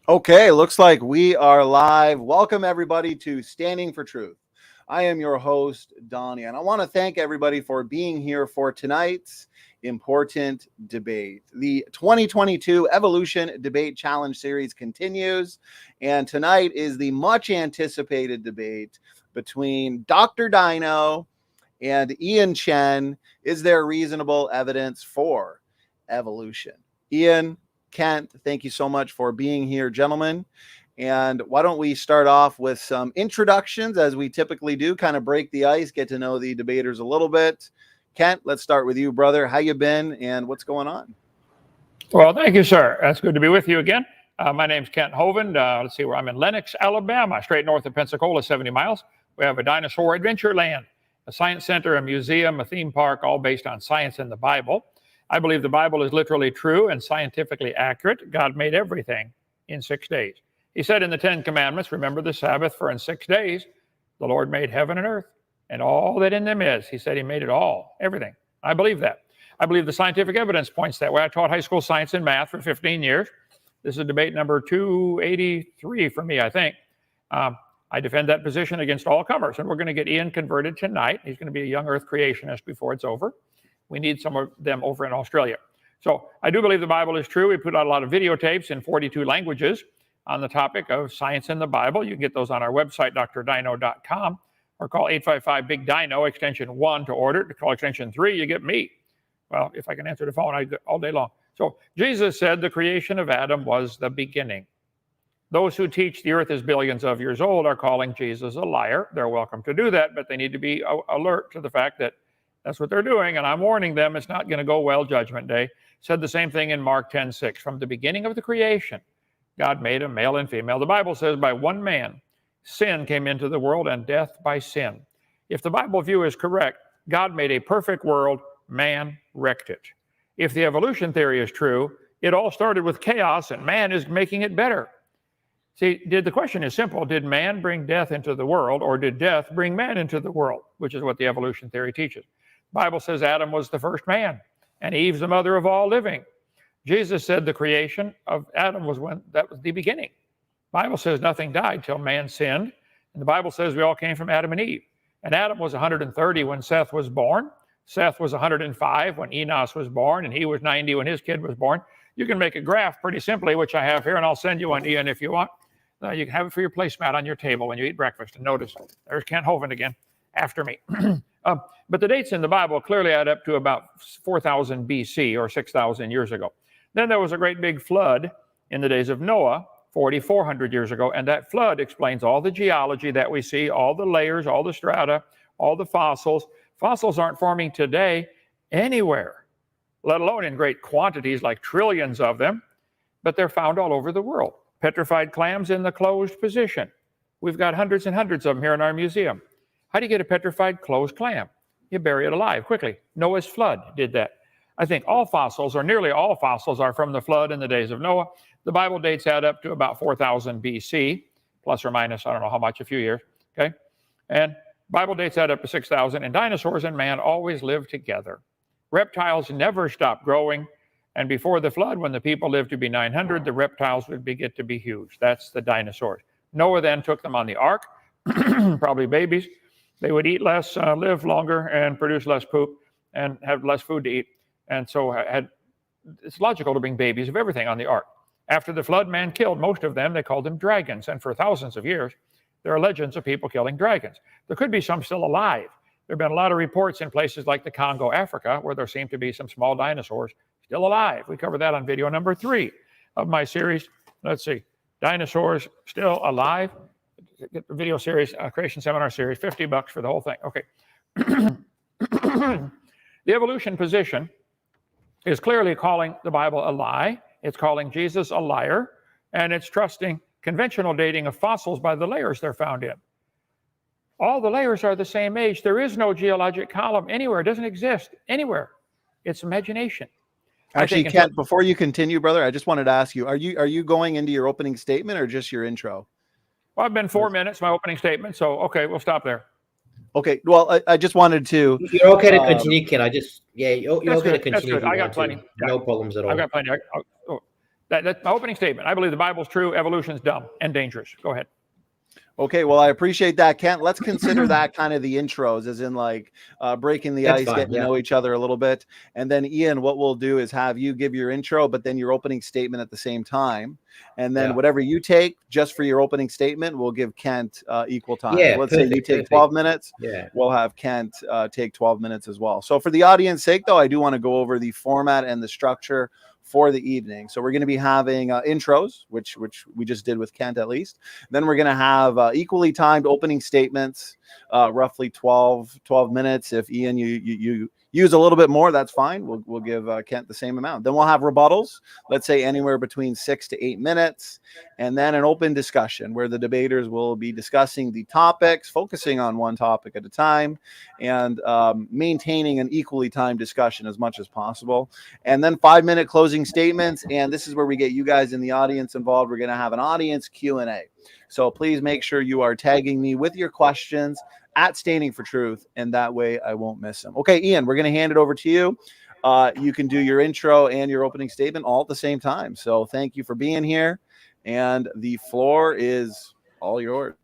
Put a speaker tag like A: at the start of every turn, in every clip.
A: Okay, looks like we are live. Welcome, everybody, to Standing for Truth. I am your host, Donnie, and I want to thank everybody for being here for tonight's important debate. The 2022 Evolution Debate Challenge Series continues, and tonight is the much anticipated debate between Dr. Dino and Ian Chen. Is there reasonable evidence for evolution? Ian, Kent, thank you so much for being here, gentlemen. And why don't we start off with some introductions, as we typically do, kind of break the ice, get to know the debaters a little bit. Kent, let's start with you, brother. How you been and what's going on?
B: Well, thank you, sir. It's good to be with you again. My name's Kent Hovind. Let's see where I'm in Lenox, Alabama, straight north of Pensacola, 70 miles. We have a dinosaur adventure land, a science center, a museum, a theme park, all based on science and the Bible. I believe the Bible is literally true and scientifically accurate. God made everything in 6 days. He said in the 10 Commandments, remember the Sabbath, for in 6 days the Lord made heaven and earth and all that in them is. He said he made it all, everything. I believe that. I believe the scientific evidence points that way. I taught high school science and math for 15 years. This is debate number 283 for me, I think. I defend that position against all comers, and we're going to get Ian converted tonight. He's going to be a young earth creationist before it's over. We need some of them over in Australia. So I do believe the Bible is true. We put out a lot of videotapes in 42 languages on the topic of science and the Bible. You can get those on our website, drdino.com, or call 855-BIG-DINO, extension 1 to order. To call extension 3, you get me. Well, if I can answer the phone, I do all day long. So Jesus said the creation of Adam was the beginning. Those who teach the earth is billions of years old are calling Jesus a liar. They're welcome to do that, but they need to be alert to the fact that that's what they're doing, and I'm warning them it's not going to go well Judgment Day. Said the same thing in Mark 10:6. From the beginning of the creation, God made a male and female. The Bible says by one man, sin came into the world and death by sin. If the Bible view is correct, God made a perfect world, man wrecked it. If the evolution theory is true, it all started with chaos and man is making it better. See, the question is simple. Did man bring death into the world, or did death bring man into the world? Which is what the evolution theory teaches. The Bible says Adam was the first man and Eve's the mother of all living. Jesus said the creation of Adam was that was the beginning. The Bible says nothing died till man sinned. And the Bible says we all came from Adam and Eve. And Adam was 130 when Seth was born. Seth was 105 when Enos was born, and he was 90 when his kid was born. You can make a graph pretty simply, which I have here, and I'll send you one, Ian, if you want. You can have it for your placemat on your table when you eat breakfast. And notice, there's Kent Hovind again, after me. But the dates in the Bible clearly add up to about 4,000 BC, or 6,000 years ago. Then there was a great big flood in the days of Noah, 4,400 years ago, and that flood explains all the geology that we see, all the layers, all the strata, all the fossils. Fossils aren't forming today anywhere, let alone in great quantities, like trillions of them, but they're found all over the world. Petrified clams in the closed position. We've got hundreds and hundreds of them here in our museum. How do you get a petrified closed clam? You bury it alive quickly. Noah's flood did that. I think all fossils, or nearly all fossils, are from the flood in the days of Noah. The Bible dates add up to about 4,000 BC, plus or minus, I don't know how much, a few years, okay? And Bible dates add up to 6,000, and dinosaurs and man always lived together. Reptiles never stopped growing, and before the flood, when the people lived to be 900, the reptiles would get to be huge. That's the dinosaurs. Noah then took them on the ark, probably babies. They would eat less, live longer, and produce less poop, and have less food to eat. And so it's logical to bring babies of everything on the ark. After the flood, man killed most of them. They called them dragons, and for thousands of years, there are legends of people killing dragons. There could be some still alive. There have been a lot of reports in places like the Congo, Africa, where there seem to be some small dinosaurs still alive. We cover that on video number 3 of my series. Let's see, dinosaurs still alive. Get the video series, creation seminar series, $50 for the whole thing. Okay. The evolution position is clearly calling the Bible a lie. It's calling Jesus a liar, and it's trusting conventional dating of fossils by the layers they're found in. All the layers are the same age. There is no geologic column anywhere. It doesn't exist anywhere. It's imagination.
A: Actually, Kent, before you continue, brother, I just wanted to ask you, are you going into your opening statement or just your intro?
B: Well, I've been 4 minutes, my opening statement, so okay, we'll stop there.
A: Okay, well, I just wanted to...
C: You're okay to continue, Ken. You're okay to continue.
B: I got plenty.
C: No problems at all.
B: I got plenty. That's my opening statement. I believe the Bible's true, evolution's dumb and dangerous. Go ahead.
A: Okay, well, I appreciate that, Kent. Let's consider that kind of the intros, as in like breaking the ice, getting to know each other a little bit. And then, Ian, what we'll do is have you give your intro, but then your opening statement at the same time. And then whatever you take just for your opening statement, we'll give Kent equal time.
C: Yeah,
A: so let's say you take 12 minutes.
C: Yeah.
A: We'll have Kent take 12 minutes as well. So for the audience sake, though, I do want to go over the format and the structure for the evening. So we're going to be having intros, which we just did with Kent at least. Then we're going to have equally timed opening statements, roughly 12 minutes. If Ian, you use a little bit more, that's fine. We'll give Kent the same amount. Then we'll have rebuttals, let's say anywhere between 6 to 8 minutes. And then an open discussion where the debaters will be discussing the topics, focusing on one topic at a time, and maintaining an equally timed discussion as much as possible. And then 5-minute closing statements. And this is where we get you guys in the audience involved. We're going to have an audience Q&A. So please make sure you are tagging me with your questions at Standing for Truth, and that way I won't miss them. Okay, Ian, we're going to hand it over to you. You can do your intro and your opening statement all at the same time. So thank you for being here, and the floor is all yours.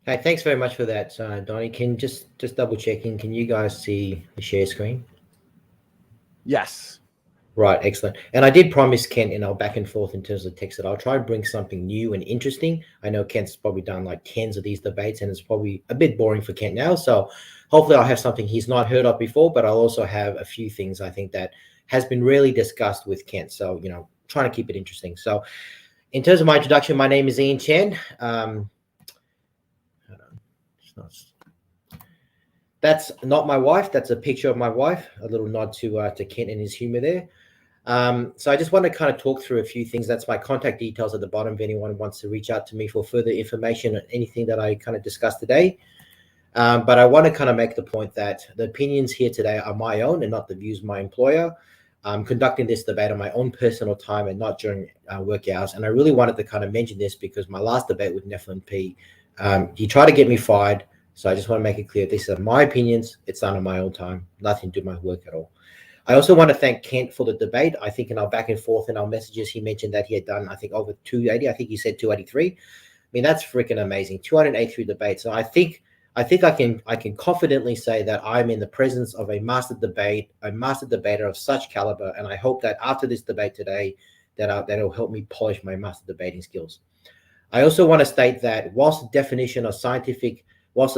C: Hey, thanks very much for that, Donnie. Can just double checking. Can you guys see the share screen?
A: Yes.
C: Right, excellent. And I did promise Kent in our back and forth in terms of text that I'll try and bring something new and interesting. I know Kent's probably done like tens of these debates, and it's probably a bit boring for Kent now. So hopefully I'll have something he's not heard of before, but I'll also have a few things I think that has been really discussed with Kent. So, trying to keep it interesting. So in terms of my introduction, my name is Ian Chen. That's not my wife. That's a picture of my wife. A little nod to Kent and his humor there. So I just want to kind of talk through a few things. That's my contact details at the bottom if anyone wants to reach out to me for further information on anything that I kind of discussed today. But I want to kind of make the point that the opinions here today are my own and not the views of my employer. I'm conducting this debate on my own personal time and not during work hours. And I really wanted to kind of mention this because my last debate with Nephilim P, he tried to get me fired. So I just want to make it clear. These are my opinions. It's done on my own time. Nothing to do with my work at all. I also want to thank Kent for the debate. I think in our back and forth in our messages, he mentioned that he had done, I think, over 280. I think he said 283. I mean, that's freaking amazing. 283 debates. So I think I can confidently say that I'm in the presence of a master debater of such caliber. And I hope that after this debate today, that will help me polish my master debating skills. I also want to state that whilst the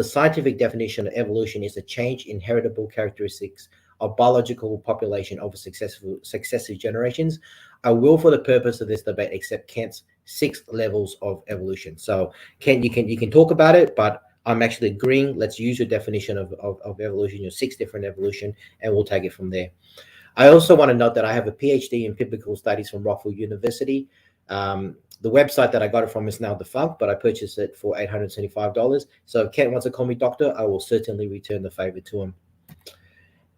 C: scientific definition of evolution is a change in heritable characteristics of biological population over successive generations, I will, for the purpose of this debate, accept Kent's 6 levels of evolution. So, Kent, you can talk about it, but I'm actually agreeing. Let's use your definition of evolution, your 6 different evolution, and we'll take it from there. I also want to note that I have a PhD in biblical studies from Rockville University. The website that I got it from is now defunct, but I purchased it for $875. So if Kent wants to call me doctor, I will certainly return the favor to him.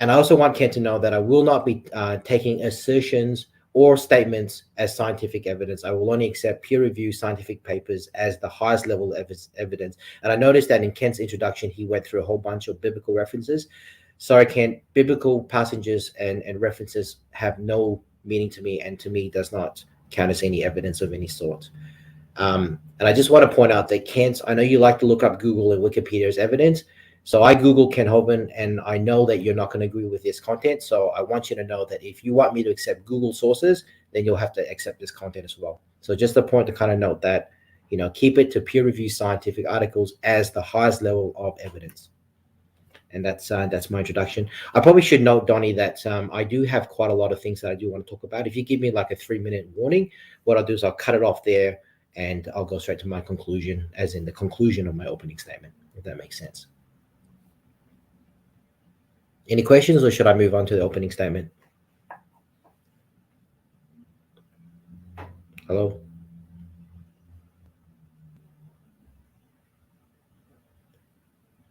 C: And I also want Kent to know that I will not be taking assertions or statements as scientific evidence. I will only accept peer-reviewed scientific papers as the highest level of evidence. And I noticed that in Kent's introduction, he went through a whole bunch of biblical references. Sorry, Kent, biblical passages and references have no meaning to me, and to me does not count as any evidence of any sort. And I just want to point out that Kent, I know you like to look up Google and Wikipedia as evidence. So I Googled Kent Hovind, and I know that you're not going to agree with this content. So I want you to know that if you want me to accept Google sources, then you'll have to accept this content as well. So just a point to kind of note that, keep it to peer-reviewed scientific articles as the highest level of evidence. And that's my introduction. I probably should note, Donnie, that I do have quite a lot of things that I do want to talk about. If you give me like a 3-minute warning, what I'll do is I'll cut it off there and I'll go straight to my conclusion, as in the conclusion of my opening statement, if that makes sense. Any questions, or should I move on to the opening statement? Hello?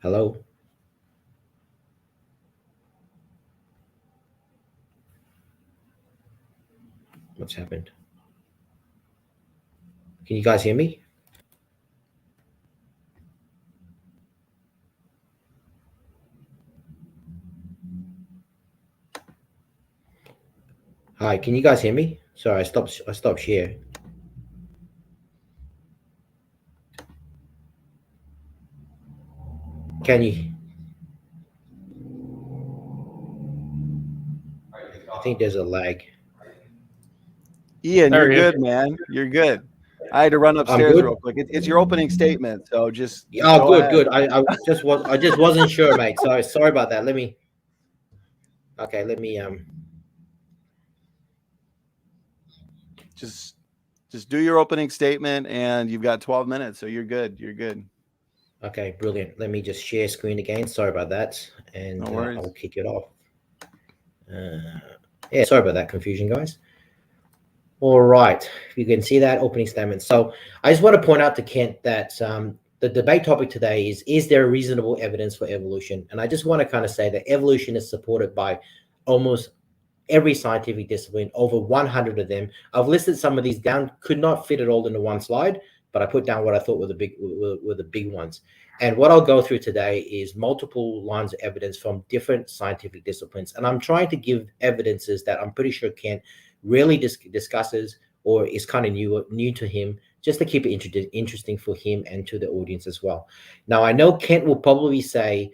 C: Hello? What's happened? Can you guys hear me? Hi. Hi, can you guys hear me? Sorry, I stopped share. Can you? I think there's a lag.
A: Ian,
B: There
A: you're
B: he is.
A: good, man. You're good. I had to run
C: I'm
A: upstairs
C: good.
A: real quick. It's your opening statement, so just
C: Oh,
A: go
C: good,
A: ahead.
C: good. I just wasn't sure, mate. Sorry about that. Let me
A: Just do your opening statement, and you've got 12 minutes, so you're good. You're good.
C: Okay, brilliant. Let me just share screen again. Sorry about that, and
A: No worries.
C: I'll kick it off. Yeah, sorry about that confusion, guys. All right, you can see that opening statement. So I just want to point out to Kent that the debate topic today is there reasonable evidence for evolution? And I just want to kind of say that evolution is supported by almost every scientific discipline, over 100 of them. I've listed some of these down, could not fit it all into one slide, but I put down what I thought were the big ones. And what I'll go through today is multiple lines of evidence from different scientific disciplines. And I'm trying to give evidences that I'm pretty sure Kent really discusses or is kind of new to him, just to keep it interesting for him and to the audience as well. Now, I know Kent will probably say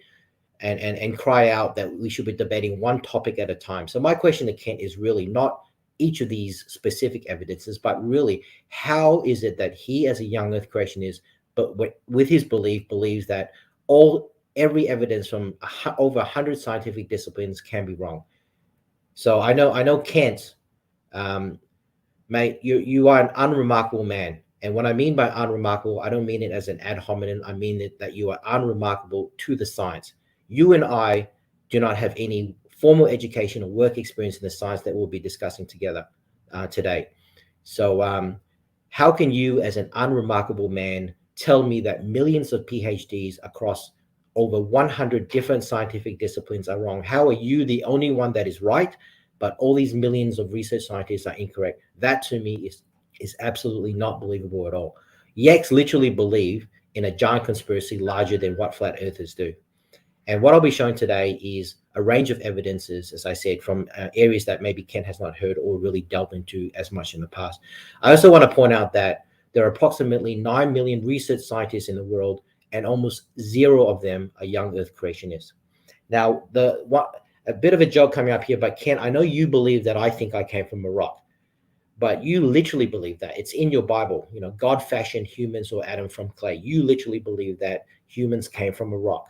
C: and cry out that we should be debating one topic at a time. So my question to Kent is really not each of these specific evidences, but really how is it that he, as a young Earth creationist, but with his belief, believes that every evidence from over 100 scientific disciplines can be wrong. So I know Kent, mate, you are an unremarkable man. And what I mean by unremarkable, I don't mean it as an ad hominem. I mean it that you are unremarkable to the science. You and I do not have any formal education or work experience in the science that we'll be discussing together today. So how can you, as an unremarkable man, tell me that millions of PhDs across over 100 different scientific disciplines are wrong? How are you the only one that is right, but all these millions of research scientists are incorrect? That to me is absolutely not believable at all. Yaks literally believe in a giant conspiracy larger than what flat earthers do. And what I'll be showing today is a range of evidences, as I said, from areas that maybe Ken has not heard or really delved into as much in the past. I also want to point out that there are approximately 9 million research scientists in the world, and almost zero of them are young Earth creationists. Now, a bit of a joke coming up here, but Ken, I know you believe that I think I came from a rock, but you literally believe that. It's in your Bible. You know, God fashioned humans or Adam from clay. You literally believe that humans came from a rock.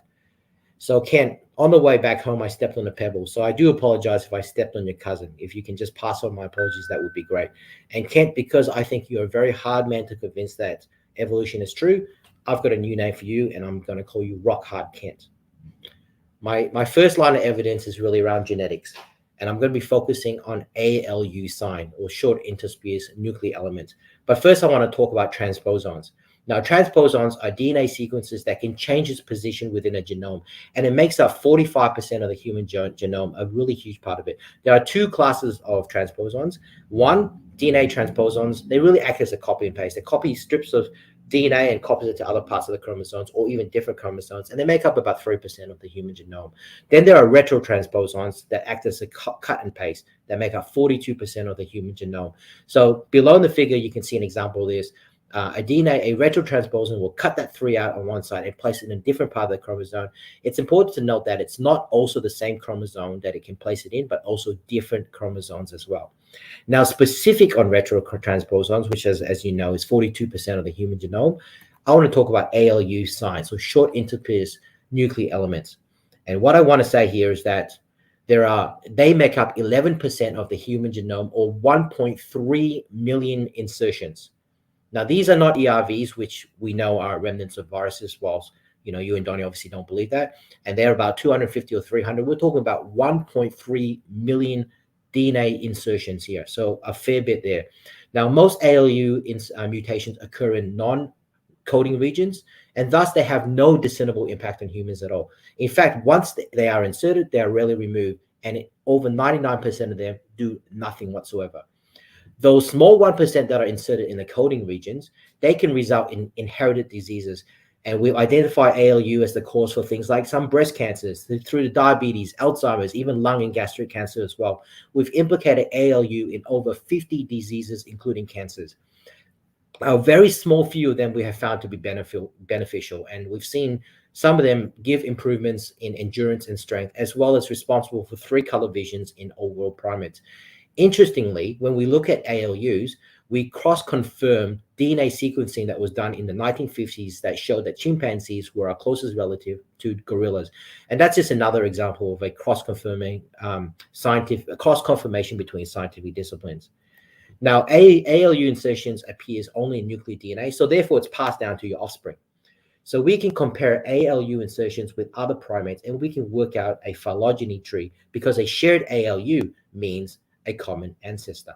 C: So Ken, on the way back home, I stepped on a pebble. So I do apologize if I stepped on your cousin. If you can just pass on my apologies, that would be great. And Kent, because I think you're a very hard man to convince that evolution is true, I've got a new name for you, and I'm going to call you Rock Hard Kent. My first line of evidence is really around genetics, and I'm going to be focusing on ALU sign, or short interspecies nuclear element. But first, I want to talk about transposons. Now, transposons are DNA sequences that can change its position within a genome, and it makes up 45% of the human genome, a really huge part of it. There are two classes of transposons. One, DNA transposons, they really act as a copy and paste. They copy strips of DNA and copies it to other parts of the chromosomes or even different chromosomes, and they make up about 3% of the human genome. Then there are retrotransposons that act as a cut and paste that make up 42% of the human genome. So below in the figure, you can see an example of this. A retrotransposon will cut that 3 out on one side and place it in a different part of the chromosome. It's important to note that it's not also the same chromosome that it can place it in, but also different chromosomes as well. Now, specific on retrotransposons, which as you know, is 42% of the human genome, I want to talk about ALU signs, so short interspecies nuclear elements. And what I want to say here is that they make up 11% of the human genome, or 1.3 million insertions. Now, these are not ERVs, which we know are remnants of viruses, whilst you and Donnie obviously don't believe that. And they're about 250 or 300. We're talking about 1.3 million DNA insertions here. So a fair bit there. Now, most ALU mutations occur in non-coding regions, and thus they have no discernible impact on humans at all. In fact, once they are inserted, they are rarely removed, and over 99% of them do nothing whatsoever. Those small 1% that are inserted in the coding regions, they can result in inherited diseases. And we identify ALU as the cause for things like some breast cancers, through the diabetes, Alzheimer's, even lung and gastric cancer as well. We've implicated ALU in over 50 diseases, including cancers. A very small few of them we have found to be beneficial, and we've seen some of them give improvements in endurance and strength, as well as responsible for 3 color visions in old world primates. Interestingly, when we look at ALUs, we cross-confirm DNA sequencing that was done in the 1950s that showed that chimpanzees were our closest relative to gorillas. And that's just another example of a cross-confirmation between scientific disciplines. Now, ALU insertions appears only in nuclear DNA, so therefore it's passed down to your offspring. So we can compare ALU insertions with other primates, and we can work out a phylogeny tree, because a shared ALU means a common ancestor.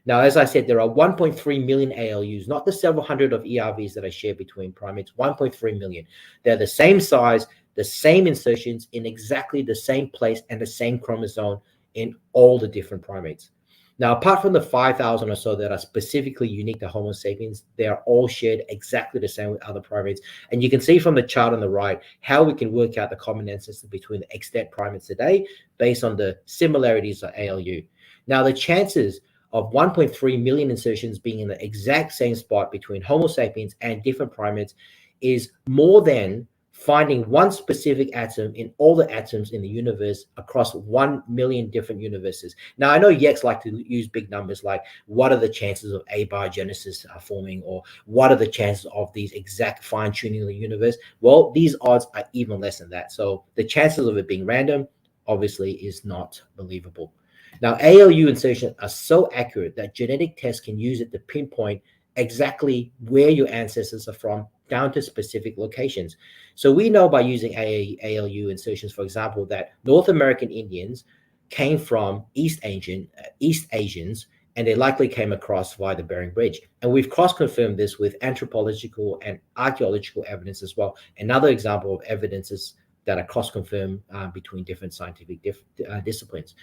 C: Now, as I said, there are 1.3 million ALUs, not the several hundred of ERVs that I share between primates, 1.3 million. They're the same size, the same insertions in exactly the same place and the same chromosome in all the different primates. Now, apart from the 5,000 or so that are specifically unique to Homo sapiens, they are all shared exactly the same with other primates. And you can see from the chart on the right how we can work out the common ancestor between the extant primates today based on the similarities of ALU. Now, the chances of 1.3 million insertions being in the exact same spot between Homo sapiens and different primates is more than finding one specific atom in all the atoms in the universe across 1 million different universes. Now, I know yaks like to use big numbers like what are the chances of abiogenesis forming, or what are the chances of these exact fine-tuning of the universe? Well, these odds are even less than that. So the chances of it being random obviously is not believable. Now, ALU insertions are so accurate that genetic tests can use it to pinpoint exactly where your ancestors are from, down to specific locations. So we know by using ALU insertions, for example, that North American Indians came from East Asians, and they likely came across via the Bering Bridge. And we've cross-confirmed this with anthropological and archaeological evidence as well. Another example of evidences that are cross-confirmed between different scientific disciplines.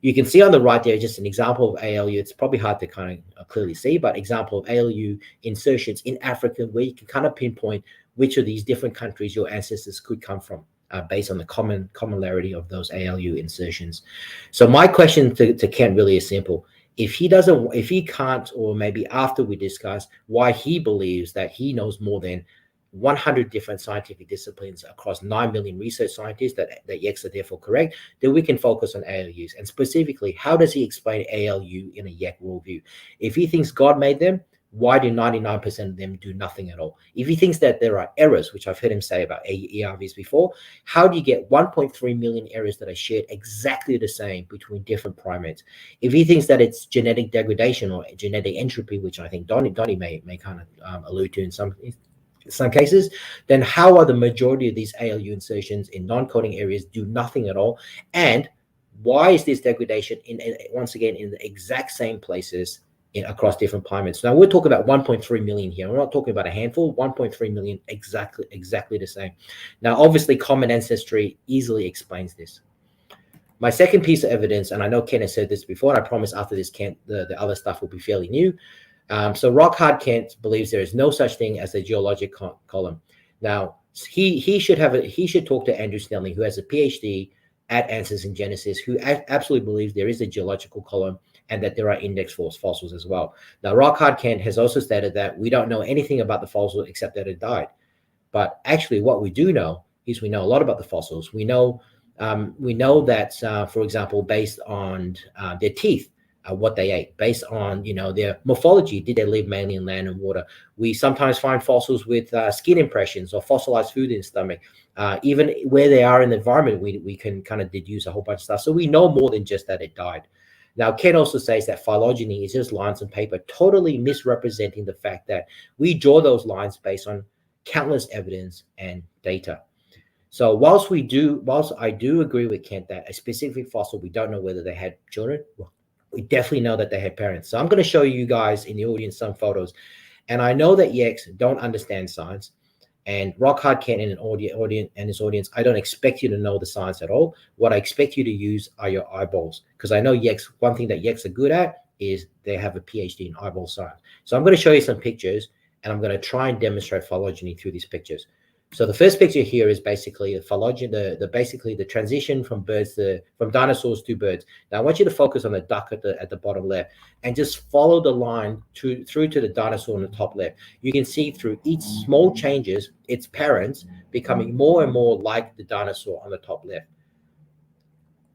C: You can see on the right there just an example of ALU. It's probably hard to kind of clearly see, but example of ALU insertions in Africa, where you can kind of pinpoint which of these different countries your ancestors could come from based on the commonality of those ALU insertions. So my question to Kent really is simple. If he can't, or maybe after we discuss why he believes that he knows more than 100 different scientific disciplines across 9 million research scientists, that yaks are therefore correct, then we can focus on ALUs. And specifically, how does he explain ALU in a yak worldview? If he thinks God made them, why do 99% of them do nothing at all? If he thinks that there are errors, which I've heard him say about ERVs before, how do you get 1.3 million errors that are shared exactly the same between different primates? If he thinks that it's genetic degradation or genetic entropy, which I think Donnie may kind of allude to in some cases, then how are the majority of these ALU insertions in non-coding areas do nothing at all? And why is this degradation once again in the exact same places across different primates? Now we're talking about 1.3 million here. We're not talking about a handful. 1.3 million exactly the same. Now, obviously, common ancestry easily explains this. My second piece of evidence, and I know Ken has said this before, and I promise after this, Ken, the other stuff will be fairly new. So Rockhard Kent believes there is no such thing as a geologic column. Now, he should talk to Andrew Snelling, who has a PhD at Answers in Genesis, who absolutely believes there is a geological column and that there are index fossils as well. Now, Rockhard Kent has also stated that we don't know anything about the fossil except that it died. But actually, what we do know is we know a lot about the fossils. We know that, for example, based on their teeth, what they ate, based on their morphology, did they live mainly in land and water? We sometimes find fossils with skin impressions or fossilized food in the stomach. Even where they are in the environment, we can kind of deduce a whole bunch of stuff. So we know more than just that it died. Now, Ken also says that phylogeny is just lines on paper, totally misrepresenting the fact that we draw those lines based on countless evidence and data. So whilst I do agree with Kent that a specific fossil, we don't know whether they had children, well, we definitely know that they had parents. So I'm going to show you guys in the audience some photos. And I know that yaks don't understand science. And Rockhard Kent and his audience, I don't expect you to know the science at all. What I expect you to use are your eyeballs. Because I know yaks, one thing that yaks are good at is they have a PhD in eyeball science. So I'm going to show you some pictures, and I'm going to try and demonstrate phylogeny through these pictures. So the first picture here is basically the phylogeny, basically the transition from from dinosaurs to birds. Now I want you to focus on the duck at the bottom left and just follow the line through to the dinosaur on the top left. You can see through each small changes, its parents becoming more and more like the dinosaur on the top left.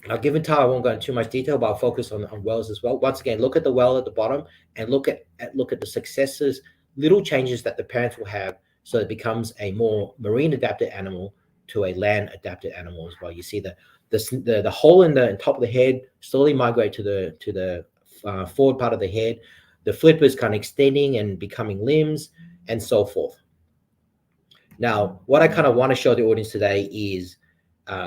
C: Now, given time, I won't go into too much detail, but I'll focus on whales as well. Once again, look at the whale at the bottom and look at the successes, little changes that the parents will have, so it becomes a more marine adapted animal to a land adapted animal as well. You see the hole in the top of the head slowly migrate to the forward part of the head. The flippers kind of extending and becoming limbs and so forth. Now, what I kind of want to show the audience today is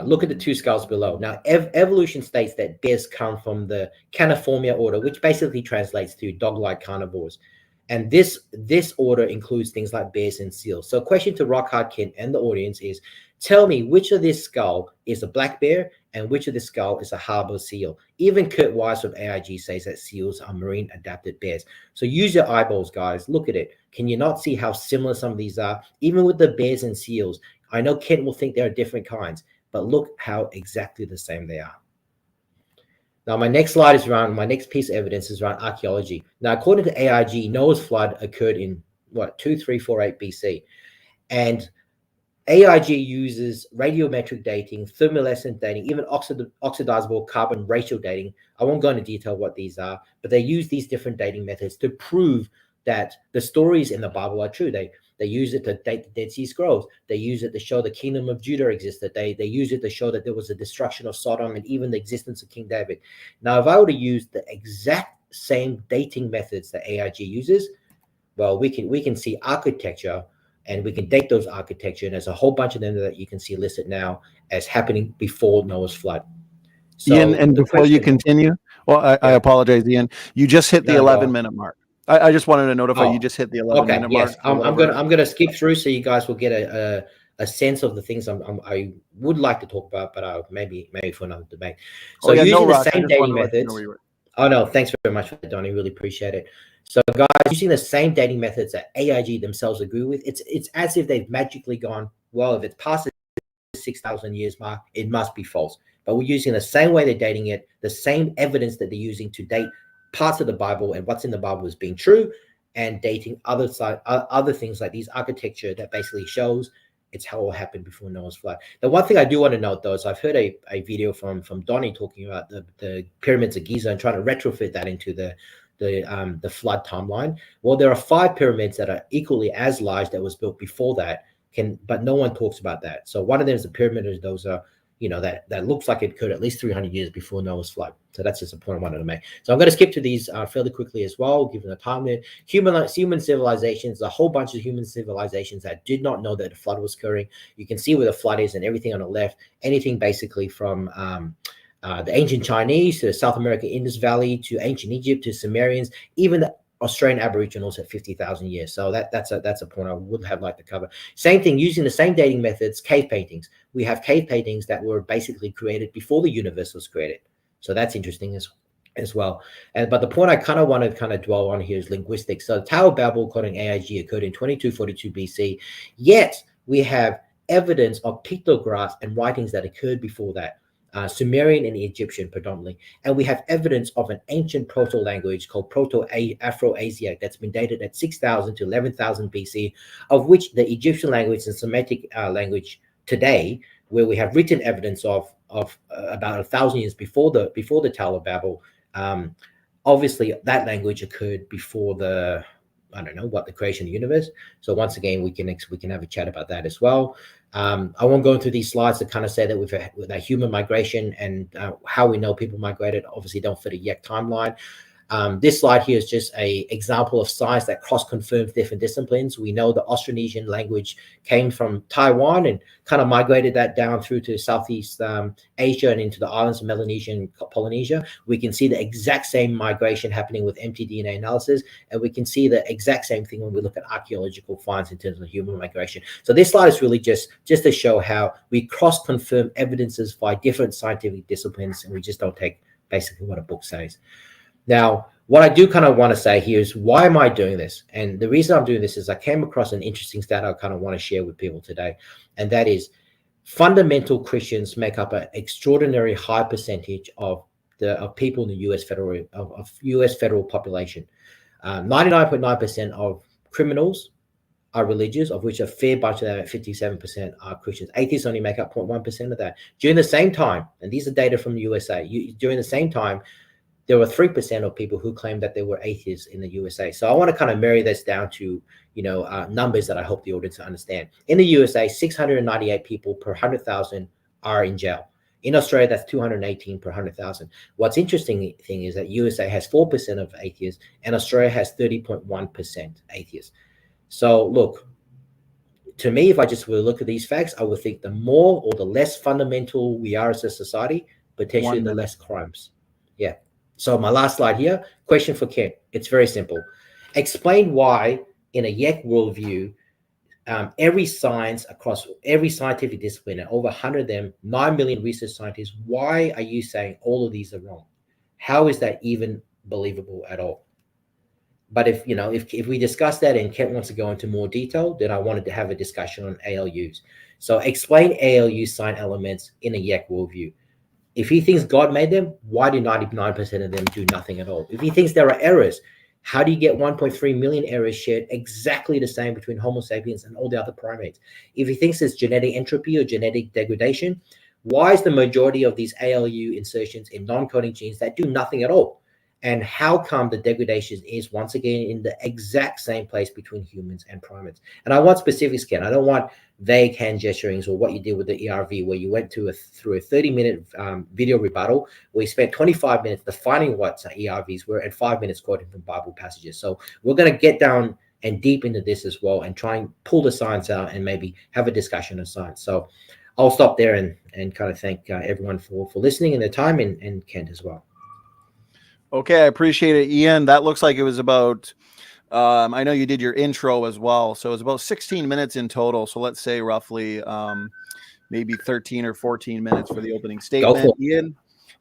C: look at the two skulls below. Now, evolution states that bears come from the Caniformia order, which basically translates to dog-like carnivores. And this order includes things like bears and seals. So a question to Rockhard, Kent, and the audience is, tell me which of this skull is a black bear and which of this skull is a harbor seal. Even Kurt Wise from AIG says that seals are marine adapted bears. So use your eyeballs, guys. Look at it. Can you not see how similar some of these are? Even with the bears and seals, I know Kent will think there are different kinds, but look how exactly the same they are. Now, my next piece of evidence is around archaeology. Now, according to AIG, Noah's flood occurred in 2348 BC. And AIG uses radiometric dating, thermorescent dating, even oxidizable carbon ratio dating. I won't go into detail what these are, but they use these different dating methods to prove that the stories in the Bible are true. They use it to date the Dead Sea Scrolls. They use it to show the kingdom of Judah existed. They use it to show that there was a destruction of Sodom and even the existence of King David. Now, if I were to use the exact same dating methods that AIG uses, well, we can see architecture and we can date those architecture. And there's a whole bunch of them that you can see listed now as happening before Noah's flood.
A: So Ian, and before you continue, well, I apologize, Ian. You just hit the 11-minute mark. I just wanted to notify you just hit the 11-minute mark.
C: Yes, I'm gonna skip through so you guys will get a sense of the things I would like to talk about, but maybe for another debate. So using the same dating methods. Oh no, thanks very much for that, Donnie. Really appreciate it. So guys, using the same dating methods that AIG themselves agree with, it's as if they've magically gone, well, if it's past the 6,000 years mark, it must be false. But we're using the same way they're dating it, the same evidence that they're using to date parts of the Bible and what's in the Bible as being true, and dating other things like these architecture that basically shows it's how it happened before Noah's flood. The one thing I do want to note, though, is I've heard a video from Donnie talking about the pyramids of Giza and trying to retrofit that into the flood timeline. Well, there are 5 pyramids that are equally as large that was built before that, but no one talks about that. So one of them is the pyramid of those that looks like it occurred at least 300 years before Noah's flood. So that's just a point I wanted to make. So I'm going to skip to these fairly quickly as well, given the time limit. Human civilizations, a whole bunch of human civilizations that did not know that the flood was occurring. You can see where the flood is and everything on the left. Anything basically from the ancient Chinese to the South American Indus Valley to ancient Egypt to Sumerians, even the Australian Aboriginals at 50,000 years. So that's a point I would have liked to cover. Same thing, using the same dating methods, cave paintings. We have cave paintings that were basically created before the universe was created. So that's interesting as well. But the point I kind of want to dwell on here is linguistics. So the Tower of Babel, according to AIG, occurred in 2242 BC. Yet we have evidence of pictographs and writings that occurred before that. Sumerian and Egyptian predominantly. And we have evidence of an ancient proto-language called Proto-Afro-Asiatic that's been dated at 6,000 to 11,000 BC, of which the Egyptian language and Semitic language today, where we have written evidence of about 1,000 years before the Tower of Babel, obviously that language occurred before the creation of the universe. So once again, we can have a chat about that as well. I won't go through these slides to kind of say that with our human migration and how we know people migrated obviously don't fit a Yek timeline. This slide here is just an example of science that cross-confirms different disciplines. We know the Austronesian language came from Taiwan and kind of migrated that down through to Southeast Asia and into the islands of Melanesia and Polynesia. We can see the exact same migration happening with mtDNA analysis, and we can see the exact same thing when we look at archaeological finds in terms of human migration. So this slide is really just to show how we cross-confirm evidences by different scientific disciplines, and we just don't take basically what a book says. Now, what I do kind of want to say here is, why am I doing this? And the reason I'm doing this is I came across an interesting stat I kind of want to share with people today. And that is, fundamental Christians make up an extraordinary high percentage of people in the US federal population. 99.9% of criminals are religious, of which a fair bunch of them, at 57%, are Christians. Atheists only make up 0.1% of that. During the same time, and these are data from the USA, during the same time, there were 3% of people who claimed that they were atheists in the USA. So I want to kind of marry this down to, numbers that I hope the audience understand. In the USA, 698 people per 100,000 are in jail. In Australia, that's 218 per 100,000. What's interesting thing is that USA has 4% of atheists and Australia has 30.1% atheists. So look, to me, if I just were to look at these facts, I would think the more or the less fundamental we are as a society, potentially the less crimes. Yeah. So my last slide here, question for Kent. It's very simple. Explain why in a YEC worldview, every science across every scientific discipline, and over 100 of them, 9 million research scientists, why are you saying all of these are wrong? How is that even believable at all? But if we discuss that and Kent wants to go into more detail, then I wanted to have a discussion on ALUs. So explain ALU sign elements in a YEC worldview. If he thinks God made them, why do 99% of them do nothing at all? If he thinks there are errors, how do you get 1.3 million errors shared exactly the same between Homo sapiens and all the other primates? If he thinks there's genetic entropy or genetic degradation, why is the majority of these ALU insertions in non-coding genes that do nothing at all? And how come the degradation is once again in the exact same place between humans and primates? And I want specifics, Ken. I don't want vague hand gesturings or what you did with the ERV, where you went through a 30-minute video rebuttal, where you spent 25 minutes defining what ERVs were and 5 minutes quoting from Bible passages. So we're going to get down and deep into this as well and try and pull the science out and maybe have a discussion of science. So I'll stop there and kind of thank everyone for listening and their time, and Kent as well.
A: Okay, I appreciate it, Ian. That looks like it was about, I know you did your intro as well, so it was about 16 minutes in total. So let's say roughly maybe 13 or 14 minutes for the opening statement.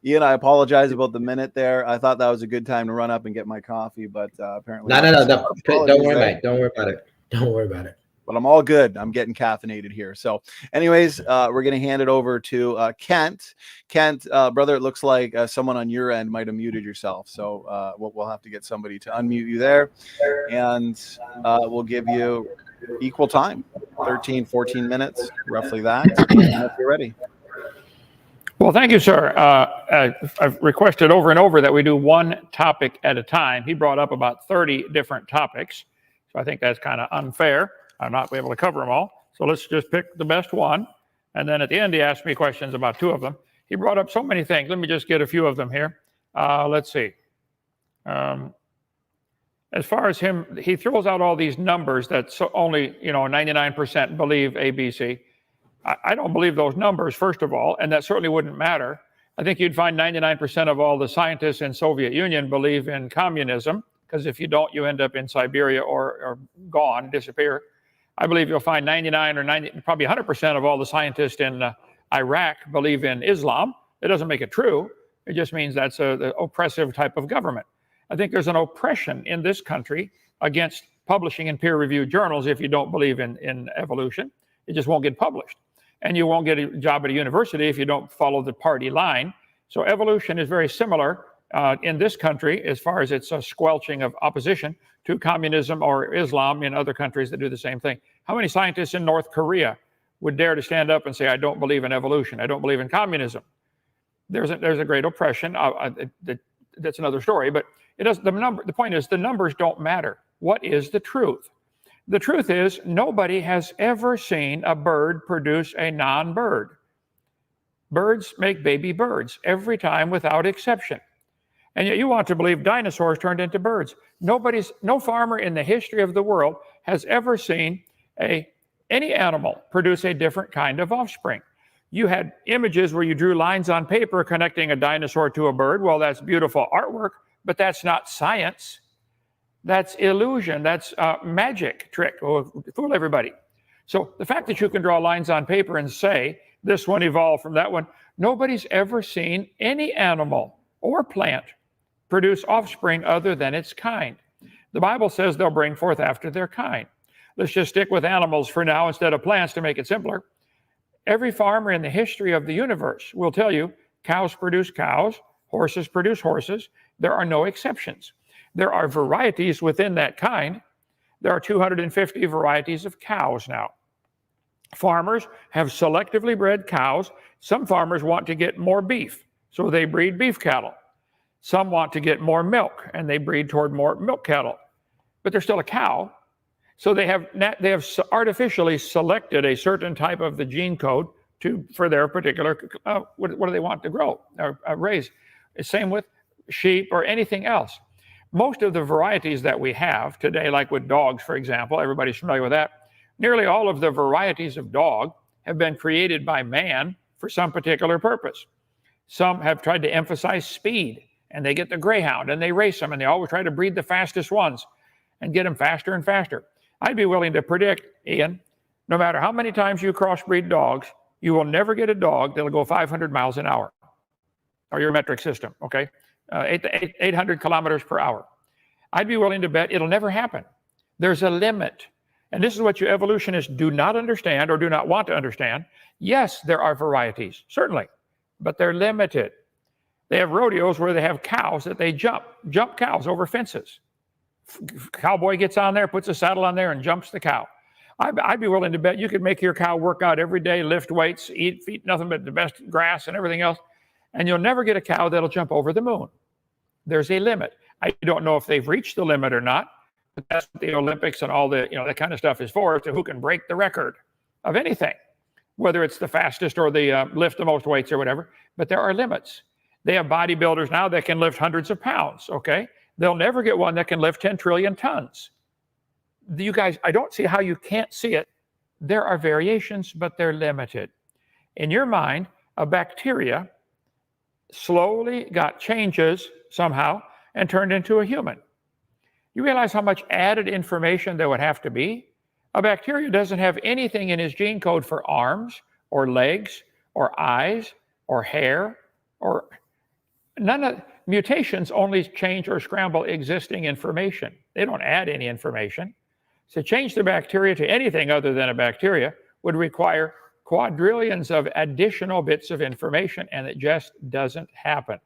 A: Ian, I apologize about the minute there. I thought that was a good time to run up and get my coffee, but apparently
C: no. Don't worry about it. Don't worry about it.
A: But I'm all good. I'm getting caffeinated here. So anyways, we're going to hand it over to Kent. Kent, brother, it looks like someone on your end might have muted yourself. So we'll have to get somebody to unmute you there. And we'll give you equal time, 13, 14 minutes, roughly that. If you're ready.
B: Well, thank you, sir. I've requested over and over that we do one topic at a time. He brought up about 30 different topics. So I think that's kind of unfair. I'm not able to cover them all. So let's just pick the best one. And then at the end, he asked me questions about two of them. He brought up so many things. Let me just get a few of them here. Let's see. As far as him, he throws out all these numbers that only 99% believe ABC. I don't believe those numbers, first of all, and that certainly wouldn't matter. I think you'd find 99% of all the scientists in Soviet Union believe in communism, because if you don't, you end up in Siberia or gone, disappear. I believe you'll find 99 or 90, probably 100% of all the scientists in Iraq believe in Islam. It doesn't make it true. It just means that's an oppressive type of government. I think there's an oppression in this country against publishing in peer-reviewed journals if you don't believe in evolution. It just won't get published. And you won't get a job at a university if you don't follow the party line. So evolution is very similar in this country as far as its squelching of opposition to communism or Islam in other countries that do the same thing. How many scientists in North Korea would dare to stand up and say, I don't believe in evolution, I don't believe in communism? There's a great oppression. That's another story, but it does. The point is, the numbers don't matter. What is the truth? The truth is, nobody has ever seen a bird produce a non-bird. Birds make baby birds every time without exception. And yet you want to believe dinosaurs turned into birds. No farmer in the history of the world has ever seen any animal produce a different kind of offspring. You had images where you drew lines on paper connecting a dinosaur to a bird. Well, that's beautiful artwork, but that's not science. That's illusion. That's magic trick. Fool everybody. So the fact that you can draw lines on paper and say this one evolved from that one, nobody's ever seen any animal or plant produce offspring other than its kind. The Bible says they'll bring forth after their kind. Let's just stick with animals for now instead of plants to make it simpler. Every farmer in the history of the universe will tell you cows produce cows, horses produce horses. There are no exceptions. There are varieties within that kind. There are 250 varieties of cows now. Farmers have selectively bred cows. Some farmers want to get more beef, so they breed beef cattle. Some want to get more milk, and they breed toward more milk cattle. But they're still a cow. So they have artificially selected a certain type of the gene code for their particular, what do they want to grow or raise? Same with sheep or anything else. Most of the varieties that we have today, like with dogs, for example, everybody's familiar with that. Nearly all of the varieties of dog have been created by man for some particular purpose. Some have tried to emphasize speed, and they get the greyhound and they race them, and they always try to breed the fastest ones and get them faster and faster. I'd be willing to predict, Ian, no matter how many times you crossbreed dogs, you will never get a dog that'll go 500 miles an hour, or your metric system, okay? 800 kilometers per hour. I'd be willing to bet it'll never happen. There's a limit. And this is what you evolutionists do not understand or do not want to understand. Yes, there are varieties, certainly, but they're limited. They have rodeos where they have cows that they jump cows over fences. Cowboy gets on there, puts a saddle on there, and jumps the cow. I'd be willing to bet you could make your cow work out every day, lift weights, eat nothing but the best grass and everything else, and you'll never get a cow that'll jump over the moon. There's a limit. I don't know if they've reached the limit or not, but that's what the Olympics and all the that kind of stuff is for, to who can break the record of anything, whether it's the fastest or the lift the most weights or whatever. But there are limits. They have bodybuilders now that can lift hundreds of pounds, okay? They'll never get one that can lift 10 trillion tons. You guys, I don't see how you can't see it. There are variations, but they're limited. In your mind, a bacteria slowly got changes somehow and turned into a human. You realize how much added information there would have to be? A bacteria doesn't have anything in its gene code for arms or legs or eyes or hair or none of mutations only change or scramble existing information. They don't add any information. So change the bacteria to anything other than a bacteria would require quadrillions of additional bits of information, and it just doesn't happen.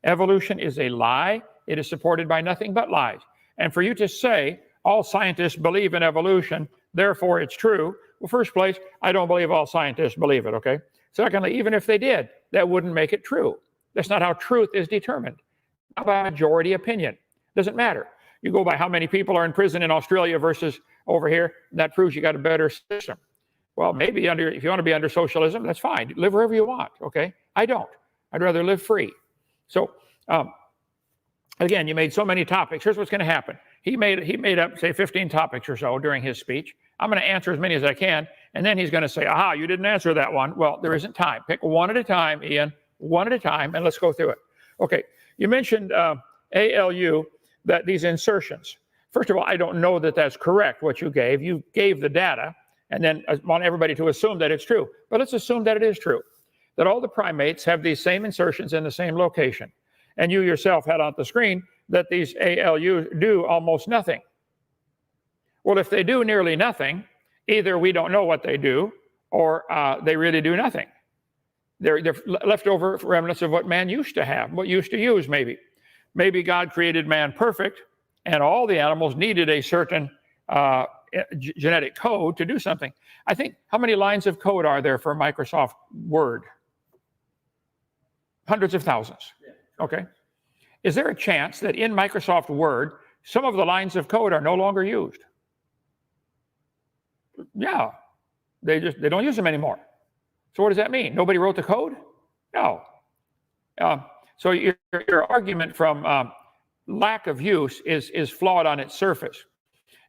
B: Evolution is a lie. It is supported by nothing but lies. And for you to say all scientists believe in evolution, therefore it's true, well, first place, I don't believe all scientists believe it, okay? Secondly, even if they did, that wouldn't make it true. That's not how truth is determined. Not by majority opinion. Doesn't matter. You go by how many people are in prison in Australia versus over here, that proves you got a better system. Well, maybe if you want to be under socialism, that's fine. Live wherever you want, okay? I don't. I'd rather live free. So, again, you made so many topics. Here's what's going to happen. He made up, say, 15 topics or so during his speech. I'm going to answer as many as I can, and then he's going to say, aha, you didn't answer that one. Well, there isn't time. Pick one at a time, Ian, one at a time, and let's go through it. Okay, you mentioned ALU, that these insertions. First of all, I don't know that that's correct, what you gave. You gave the data, and then I want everybody to assume that it's true. But let's assume that it is true, that all the primates have these same insertions in the same location. And you yourself had on the screen that these ALU do almost nothing. Well, if they do nearly nothing, either we don't know what they do, or they really do nothing. They're leftover remnants of what man used to have, what used to use maybe. Maybe God created man perfect, and all the animals needed a certain genetic code to do something. I think, how many lines of code are there for Microsoft Word? Hundreds of thousands. Okay. Is there a chance that in Microsoft Word, some of the lines of code are no longer used? Yeah. They don't use them anymore. So what does that mean? Nobody wrote the code? No. So your argument from lack of use is flawed on its surface.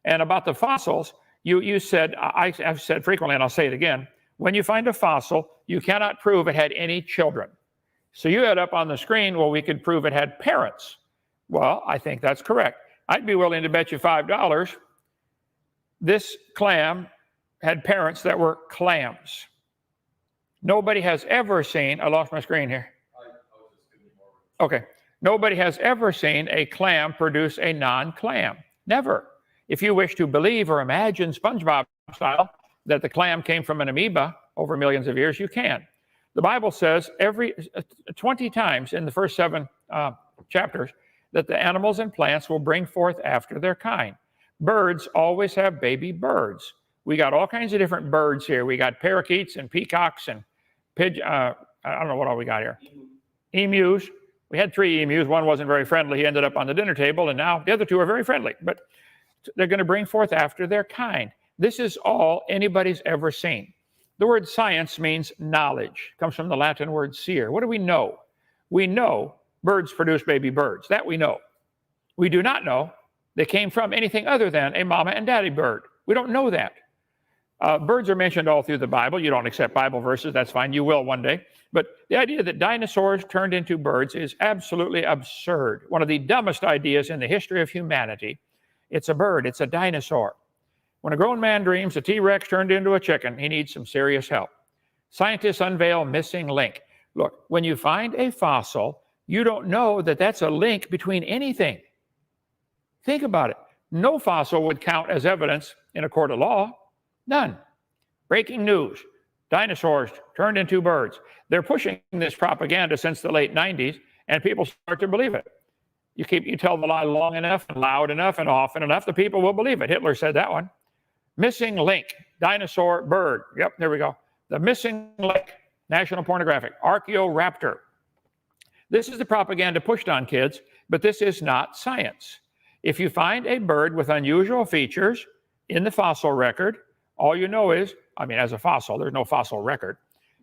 B: And about the fossils, you said, I've said frequently, and I'll say it again, when you find a fossil, you cannot prove it had any children. So you had up on the screen, well, we could prove it had parents. Well, I think that's correct. I'd be willing to bet you $5 this clam had parents that were clams. Nobody has ever seen, I lost my screen here. Okay. Nobody has ever seen a clam produce a non-clam. Never. If you wish to believe or imagine SpongeBob style that the clam came from an amoeba over millions of years, you can. The Bible says 20 times in the first 7 chapters that the animals and plants will bring forth after their kind. Birds always have baby birds. We got all kinds of different birds here. We got parakeets and peacocks and I don't know what all we got here. Emus. We had 3 emus. One wasn't very friendly. He ended up on the dinner table, and now the other 2 are very friendly. But they're going to bring forth after their kind. This is all anybody's ever seen. The word science means knowledge. It comes from the Latin word seer. What do we know? We know birds produce baby birds. That we know. We do not know they came from anything other than a mama and daddy bird. We don't know that. Birds are mentioned all through the Bible. You don't accept Bible verses, that's fine. You will one day. But the idea that dinosaurs turned into birds is absolutely absurd. One of the dumbest ideas in the history of humanity. It's a bird. It's a dinosaur. When a grown man dreams a T-Rex turned into a chicken, he needs some serious help. Scientists unveil missing link. Look, when you find a fossil, you don't know that that's a link between anything. Think about it. No fossil would count as evidence in a court of law. None. Breaking news. Dinosaurs turned into birds. They're pushing this propaganda since the late 90s, and people start to believe it. You tell the lie long enough and loud enough and often enough, the people will believe it. Hitler said that one. Missing link. Dinosaur, bird. Yep, there we go. The missing link. National Pornographic. Archaeoraptor. This is the propaganda pushed on kids, but this is not science. If you find a bird with unusual features in the fossil record, all you know is, as a fossil, there's no fossil record.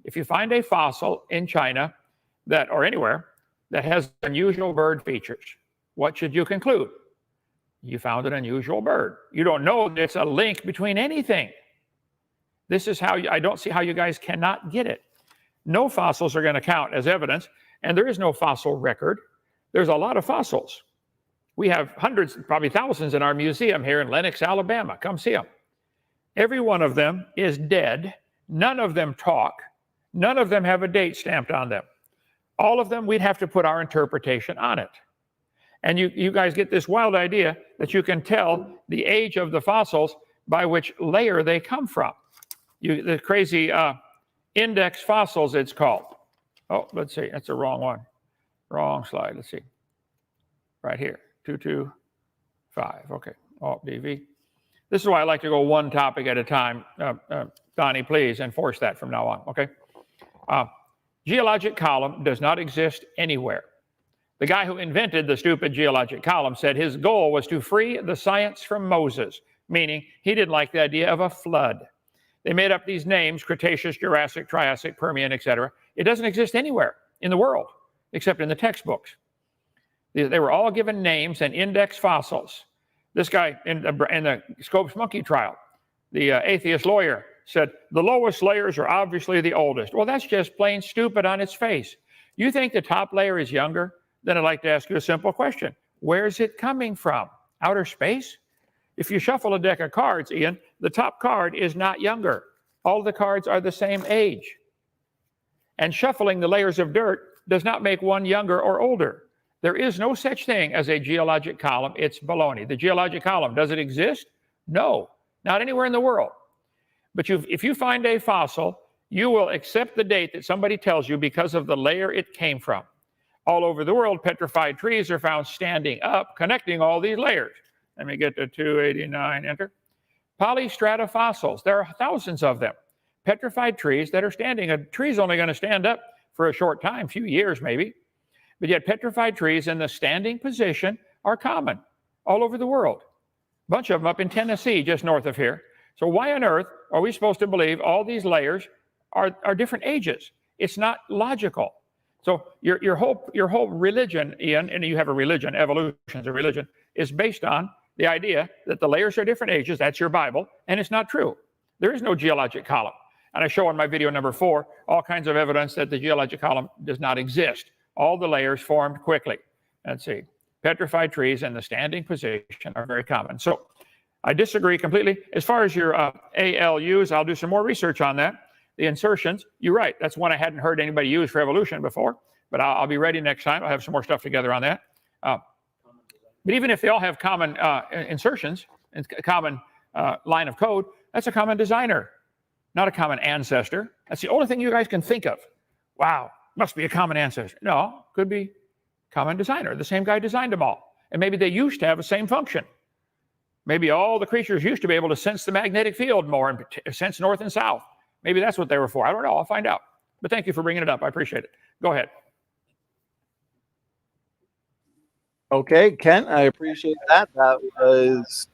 B: If you find a fossil in China or anywhere that has unusual bird features, what should you conclude? You found an unusual bird. You don't know that it's a link between anything. This is how I don't see how you guys cannot get it. No fossils are going to count as evidence, and there is no fossil record. There's a lot of fossils. We have hundreds, probably thousands in our museum here in Lenox, Alabama. Come see them. Every one of them is dead. None of them talk. None of them have a date stamped on them. All of them, we'd have to put our interpretation on it. And you guys get this wild idea that you can tell the age of the fossils by which layer they come from. The crazy index fossils, it's called. Oh, let's see. That's the wrong one. Wrong slide. Let's see. Right here. 225. Okay. Alt DV. This is why I like to go one topic at a time. Donnie, please enforce that from now on. Okay. Geologic column does not exist anywhere. The guy who invented the stupid geologic column said his goal was to free the science from Moses, meaning he didn't like the idea of a flood. They made up these names, Cretaceous, Jurassic, Triassic, Permian, etc. It doesn't exist anywhere in the world, except in the textbooks. They were all given names and index fossils. This guy in the Scopes monkey trial, the atheist lawyer, said the lowest layers are obviously the oldest. Well, that's just plain stupid on its face. You think the top layer is younger? Then I'd like to ask you a simple question. Where's it coming from? Outer space? If you shuffle a deck of cards, Ian, the top card is not younger. All the cards are the same age. And shuffling the layers of dirt does not make one younger or older. There is no such thing as a geologic column. It's baloney. The geologic column, does it exist? No, not anywhere in the world. But if you find a fossil, you will accept the date that somebody tells you because of the layer it came from. All over the world, petrified trees are found standing up, connecting all these layers. Let me get to 289, enter. Polystrata fossils, there are thousands of them. Petrified trees that are standing. A tree's only going to stand up for a short time, few years maybe. But yet petrified trees in the standing position are common all over the world. A bunch of them up in Tennessee, just north of here. So why on earth are we supposed to believe all these layers are different ages? It's not logical. So your whole religion, Ian, and you have a religion, evolution is a religion, is based on the idea that the layers are different ages. That's your Bible, and it's not true. There is no geologic column. And I show in my video number 4 all kinds of evidence that the geologic column does not exist. All the layers formed quickly. Let's see. Petrified trees in the standing position are very common. So I disagree completely. As far as your ALUs, I'll do some more research on that. The insertions, you're right. That's one I hadn't heard anybody use for evolution before. but I'll be ready next time. I'll have some more stuff together on that. But even if they all have common insertions and common line of code, that's a common designer, not a common ancestor. That's the only thing you guys can think of. Wow, must be a common ancestor. No, could be common designer. The same guy designed them all. And maybe they used to have the same function. Maybe all the creatures used to be able to sense the magnetic field more and sense north and south. Maybe that's what they were for. I don't know. I'll find out. But thank you for bringing it up. I appreciate it. Go ahead.
A: Okay, Kent, I appreciate that. That was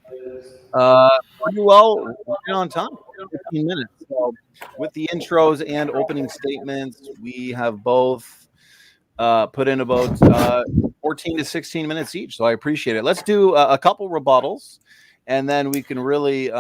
A: pretty well right on time, 15 minutes. So with the intros and opening statements, we have both put in about 14 to 16 minutes each. So I appreciate it. Let's do a couple rebuttals, and then we can really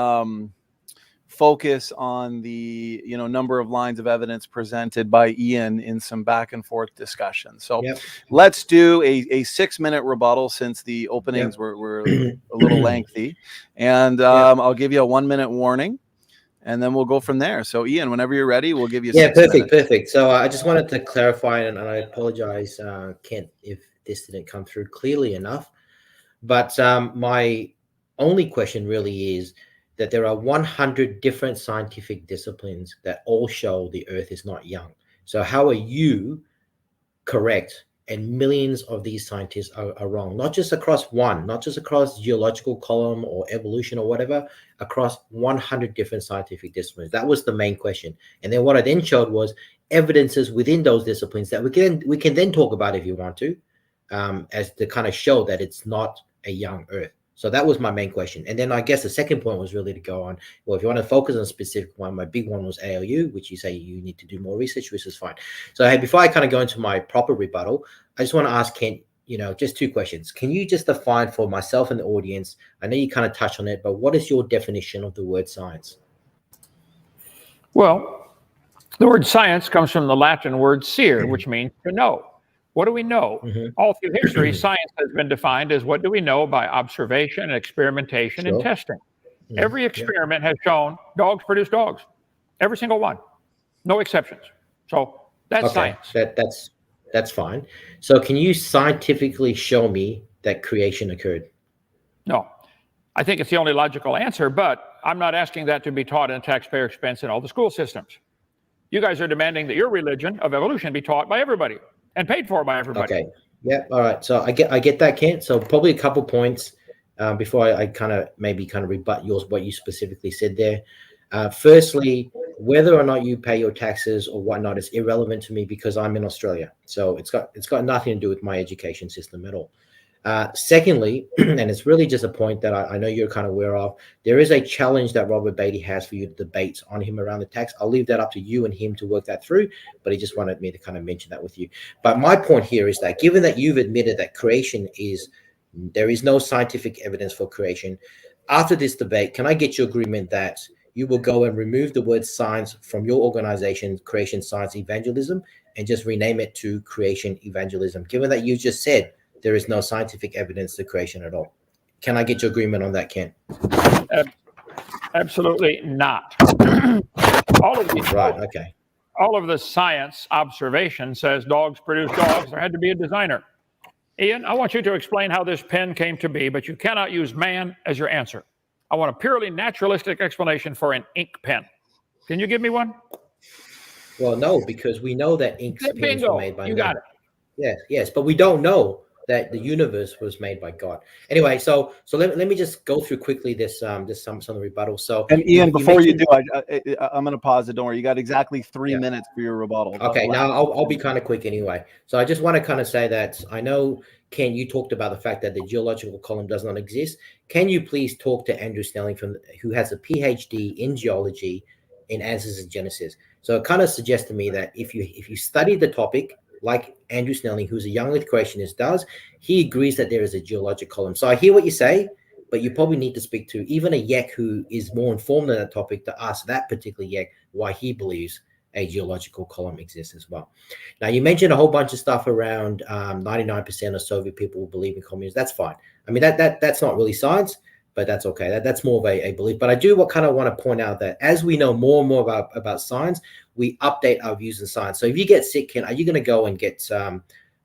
A: focus on the number of lines of evidence presented by Ian in some back and forth discussion. So let's do a 6-minute rebuttal, since the openings were a little lengthy, and I'll give you a 1-minute warning, and then we'll go from there. So Ian, whenever you're ready, we'll give you 6 minutes.
C: Perfect. So I just wanted to clarify, and I apologize, Kent, if this didn't come through clearly enough, but my only question really is that there are 100 different scientific disciplines that all show the Earth is not young. So how are you correct and millions of these scientists are wrong? Not just across one, not just across geological column or evolution or whatever, across 100 different scientific disciplines. That was the main question. And then what I then showed was evidences within those disciplines that we can then talk about if you want to, as to kind of show that it's not a young Earth. So that was my main question. And then I guess the second point was really to go on, well, if you want to focus on a specific one, my big one was ALU, which you say you need to do more research, which is fine. So hey, before I kind of go into my proper rebuttal, I just want to ask Kent, just 2 questions. Can you just define for myself and the audience, I know you kind of touched on it, but what is your definition of the word science?
B: Well, the word science comes from the Latin word "scire," which means to know. What do we know? All through history, science has been defined as what do we know by observation and experimentation and testing. Every experiment has shown dogs produce dogs. Every single one. No exceptions. So that's science.
C: That's fine. So can you scientifically show me that creation occurred?
B: No. I think it's the only logical answer, but I'm not asking that to be taught at taxpayer expense in all the school systems. You guys are demanding that your religion of evolution be taught by everybody and paid for by everybody.
C: Okay. Yeah. All right. So I get that, Kent. So probably a couple points before I kind of rebut what you specifically said there. Firstly, whether or not you pay your taxes or whatnot is irrelevant to me because I'm in Australia. So it's got nothing to do with my education system at all. Secondly, and it's really just a point that I know you're kind of aware of, there is a challenge that Robert Beatty has for you to debate on him around the tax. I'll leave that up to you and him to work that through, but he just wanted me to kind of mention that with you. But my point here is that given that you've admitted that there is no scientific evidence for creation, after this debate, can I get your agreement that you will go and remove the word science from your organization, Creation Science Evangelism, and just rename it to Creation Evangelism, given that you just said there is no scientific evidence to creation at all? Can I get your agreement on that, Kent?
B: Absolutely not. All of these,
C: right, okay.
B: All of the science observation says dogs produce dogs. There had to be a designer. Ian, I want you to explain how this pen came to be, but you cannot use man as your answer. I want a purely naturalistic explanation for an ink pen. Can you give me one?
C: Well, no, because we know that ink pens were made by man.
B: You got it.
C: Yes, but we don't know that the universe was made by God. Anyway, so let me just go through quickly some of the rebuttals. So,
A: and Ian, before you do, I'm going to pause it. Don't worry, you got exactly 3 minutes for your rebuttal.
C: Okay, now I'll be kind of quick anyway. So I just want to kind of say that I know, Ken, you talked about the fact that the geological column does not exist. Can you please talk to Andrew Snelling who has a PhD in geology in Answers in Genesis? So it kind of suggests to me that if you study the topic, like Andrew Snelling, who's a young Earth creationist, does, he agrees that there is a geologic column. So I hear what you say, but you probably need to speak to even a Yek who is more informed on that topic to ask that particular Yek why he believes a geological column exists as well. Now, you mentioned a whole bunch of stuff around 99% of Soviet people believe in communism. That's fine. I mean, that's not really science. but that's okay. That's more of a belief. But I do kind of want to point out that as we know more and more about science, we update our views in science. So if you get sick, Ken, are you going to go and get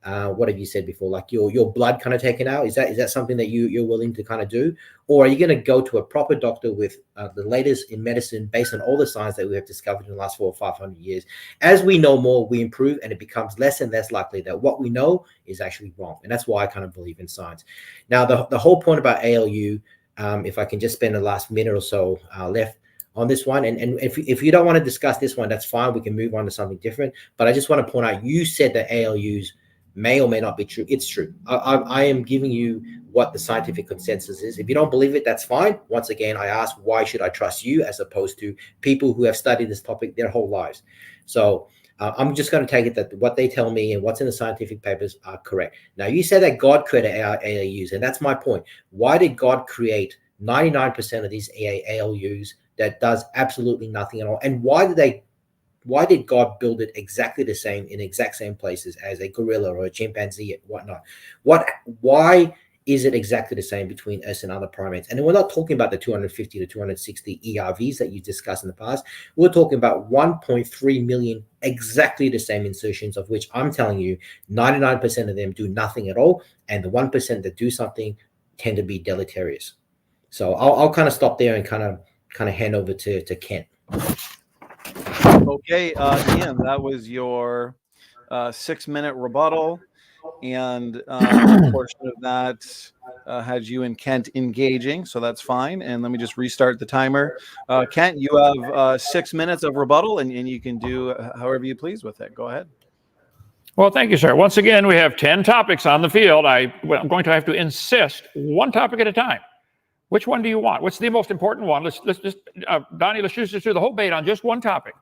C: what have you said before, like your blood kind of taken out? Is that something that you're willing to kind of do, or are you going to go to a proper doctor with the latest in medicine based on all the science that we have discovered in the last 400 or 500 years? As we know more, we improve, and it becomes less and less likely that what we know is actually wrong. And that's why I kind of believe in science. Now, the whole point about ALU, if I can just spend the last minute or so left on this one, and if you don't want to discuss this one, that's fine. We can move on to something different. But I just want to point out, you said that ALUs may or may not be true. It's true. I am giving you what the scientific consensus is. If you don't believe it, that's fine. Once again, I ask, why should I trust you as opposed to people who have studied this topic their whole lives? So I'm just going to take it that what they tell me and what's in the scientific papers are correct. Now, you said that God created ALUs, and that's my point. Why did God create 99% of these ALUs that does absolutely nothing at all? And why did God build it exactly the same in exact same places as a gorilla or a chimpanzee and whatnot? Why is it exactly the same between us and other primates? And we're not talking about the 250 to 260 ERVs that you discussed in the past. We're talking about 1.3 million exactly the same insertions, of which I'm telling you 99% of them do nothing at all. And the 1% that do something tend to be deleterious. So I'll kind of stop there and kind of hand over to Kent.
A: Okay, Ian, that was your 6-minute rebuttal, and a portion of that had you and Kent engaging, so that's fine. And let me just restart the timer. Kent, you have 6 minutes of rebuttal, and you can do however you please with it. Go ahead.
B: Well, thank you, sir. Once again, we have 10 topics on the field. I'm going to have to insist one topic at a time. Which one do you want? What's the most important one? Let's just, Donnie, let's just do the whole debate on just one topic,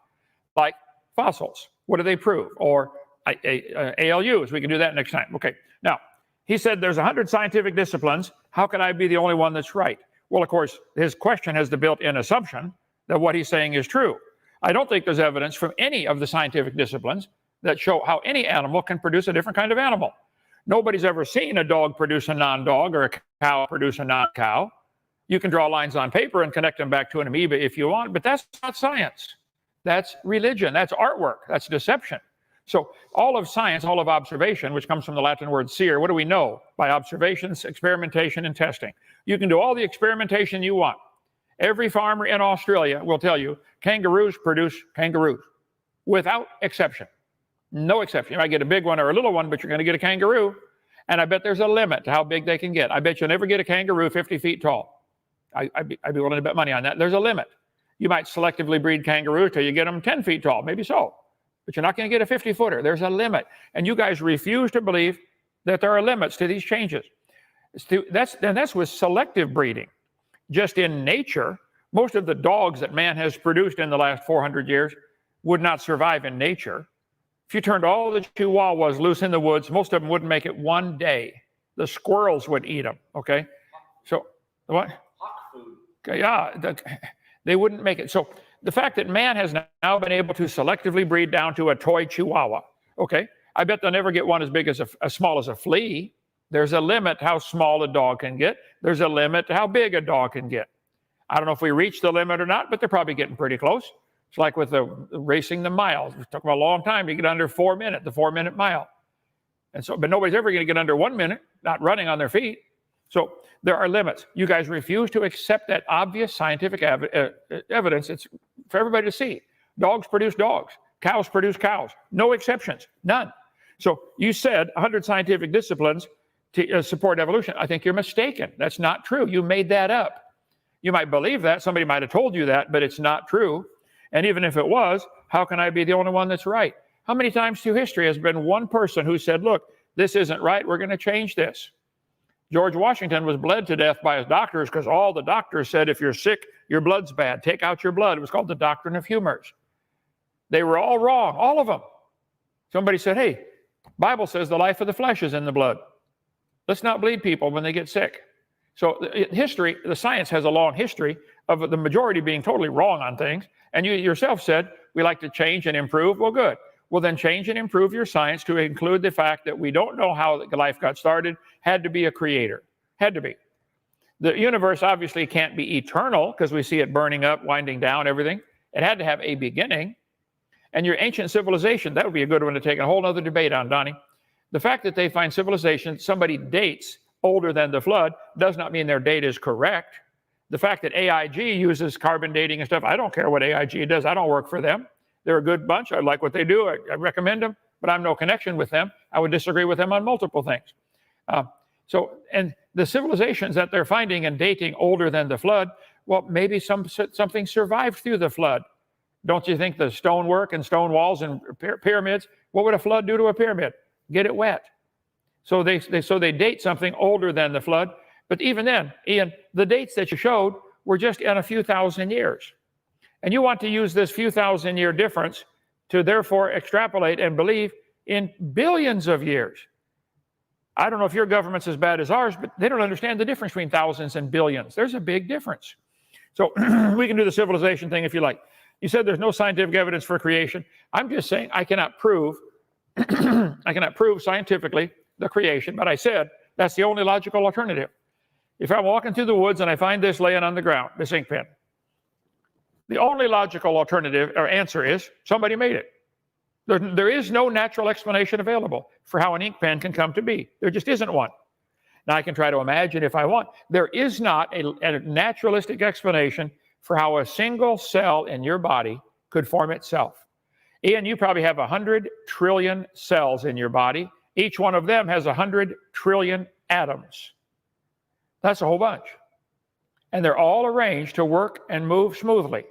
B: like fossils. What do they prove? Or ALUs. We can do that next time. Okay. Now, he said there's 100 scientific disciplines. How can I be the only one that's right? Well, of course, his question has the built-in assumption that what he's saying is true. I don't think there's evidence from any of the scientific disciplines that show how any animal can produce a different kind of animal. Nobody's ever seen a dog produce a non-dog or a cow produce a non-cow. You can draw lines on paper and connect them back to an amoeba if you want, but that's not science. That's religion. That's artwork. That's deception. So all of science, all of observation, which comes from the Latin word seer, what do we know? By observations, experimentation, and testing. You can do all the experimentation you want. Every farmer in Australia will tell you kangaroos produce kangaroos without exception. No exception. You might get a big one or a little one, but you're going to get a kangaroo. And I bet there's a limit to how big they can get. I bet you'll never get a kangaroo 50 feet tall. I'd be willing to bet money on that. There's a limit. You might selectively breed kangaroos till you get them 10 feet tall, maybe so. But you're not going to get a 50-footer. There's a limit. And you guys refuse to believe that there are limits to these changes. That's with selective breeding. Just in nature, most of the dogs that man has produced in the last 400 years would not survive in nature. If you turned all the Chihuahuas loose in the woods, most of them wouldn't make it one day. The squirrels would eat them, okay? So, what? Yeah, they wouldn't make it. So the fact that man has now been able to selectively breed down to a toy Chihuahua, okay, I bet they'll never get one as big as as small as a flea. There's a limit to how small a dog can get. There's a limit to how big a dog can get. I don't know if we reach the limit or not, but they're probably getting pretty close. It's like with the racing the miles. It took them a long time to get under 4 minutes, the 4-minute mile. And so, but nobody's ever going to get under 1 minute, not running on their feet. So there are limits. You guys refuse to accept that obvious scientific evidence. It's for everybody to see. Dogs produce dogs. Cows produce cows. No exceptions. None. So you said 100 scientific disciplines to support evolution. I think you're mistaken. That's not true. You made that up. You might believe that. Somebody might have told you that, but it's not true. And even if it was, how can I be the only one that's right? How many times through history has been one person who said, look, this isn't right. We're going to change this. George Washington was bled to death by his doctors because all the doctors said, if you're sick, your blood's bad. Take out your blood. It was called the doctrine of humors. They were all wrong, all of them. Somebody said, hey, Bible says the life of the flesh is in the blood. Let's not bleed people when they get sick. So history, the science has a long history of the majority being totally wrong on things. And you yourself said, we like to change and improve. Well, good. Well, then change and improve your science to include the fact that we don't know how life got started. Had to be a creator. Had to be. The universe obviously can't be eternal because we see it burning up, winding down, everything. It had to have a beginning. And your ancient civilization, that would be a good one to take a whole other debate on, Donnie. The fact that they find civilization somebody dates older than the flood does not mean their date is correct. The fact that AIG uses carbon dating and stuff, I don't care what AIG does. I don't work for them. They're a good bunch. I like what they do. I recommend them, but I'm no connection with them. I would disagree with them on multiple things. And the civilizations that they're finding and dating older than the flood, well, maybe something survived through the flood. Don't you think the stonework and stone walls and pyramids, what would a flood do to a pyramid? Get it wet. So they date something older than the flood. But even then, Ian, the dates that you showed were just in a few thousand years. And you want to use this few thousand year difference to therefore extrapolate and believe in billions of years. I don't know if your government's as bad as ours, but they don't understand the difference between thousands and billions. There's a big difference. So we can do the civilization thing if you like. You said there's no scientific evidence for creation. I'm just saying I cannot prove scientifically the creation, but I said that's the only logical alternative. If I'm walking through the woods and I find this laying on the ground, this ink pen, the only logical alternative or answer is somebody made it. There is no natural explanation available for how an ink pen can come to be. There just isn't one. Now I can try to imagine if I want. There is not a naturalistic explanation for how a single cell in your body could form itself. Ian, you probably have 100 trillion cells in your body. Each one of them has 100 trillion atoms. That's a whole bunch. And they're all arranged to work and move smoothly.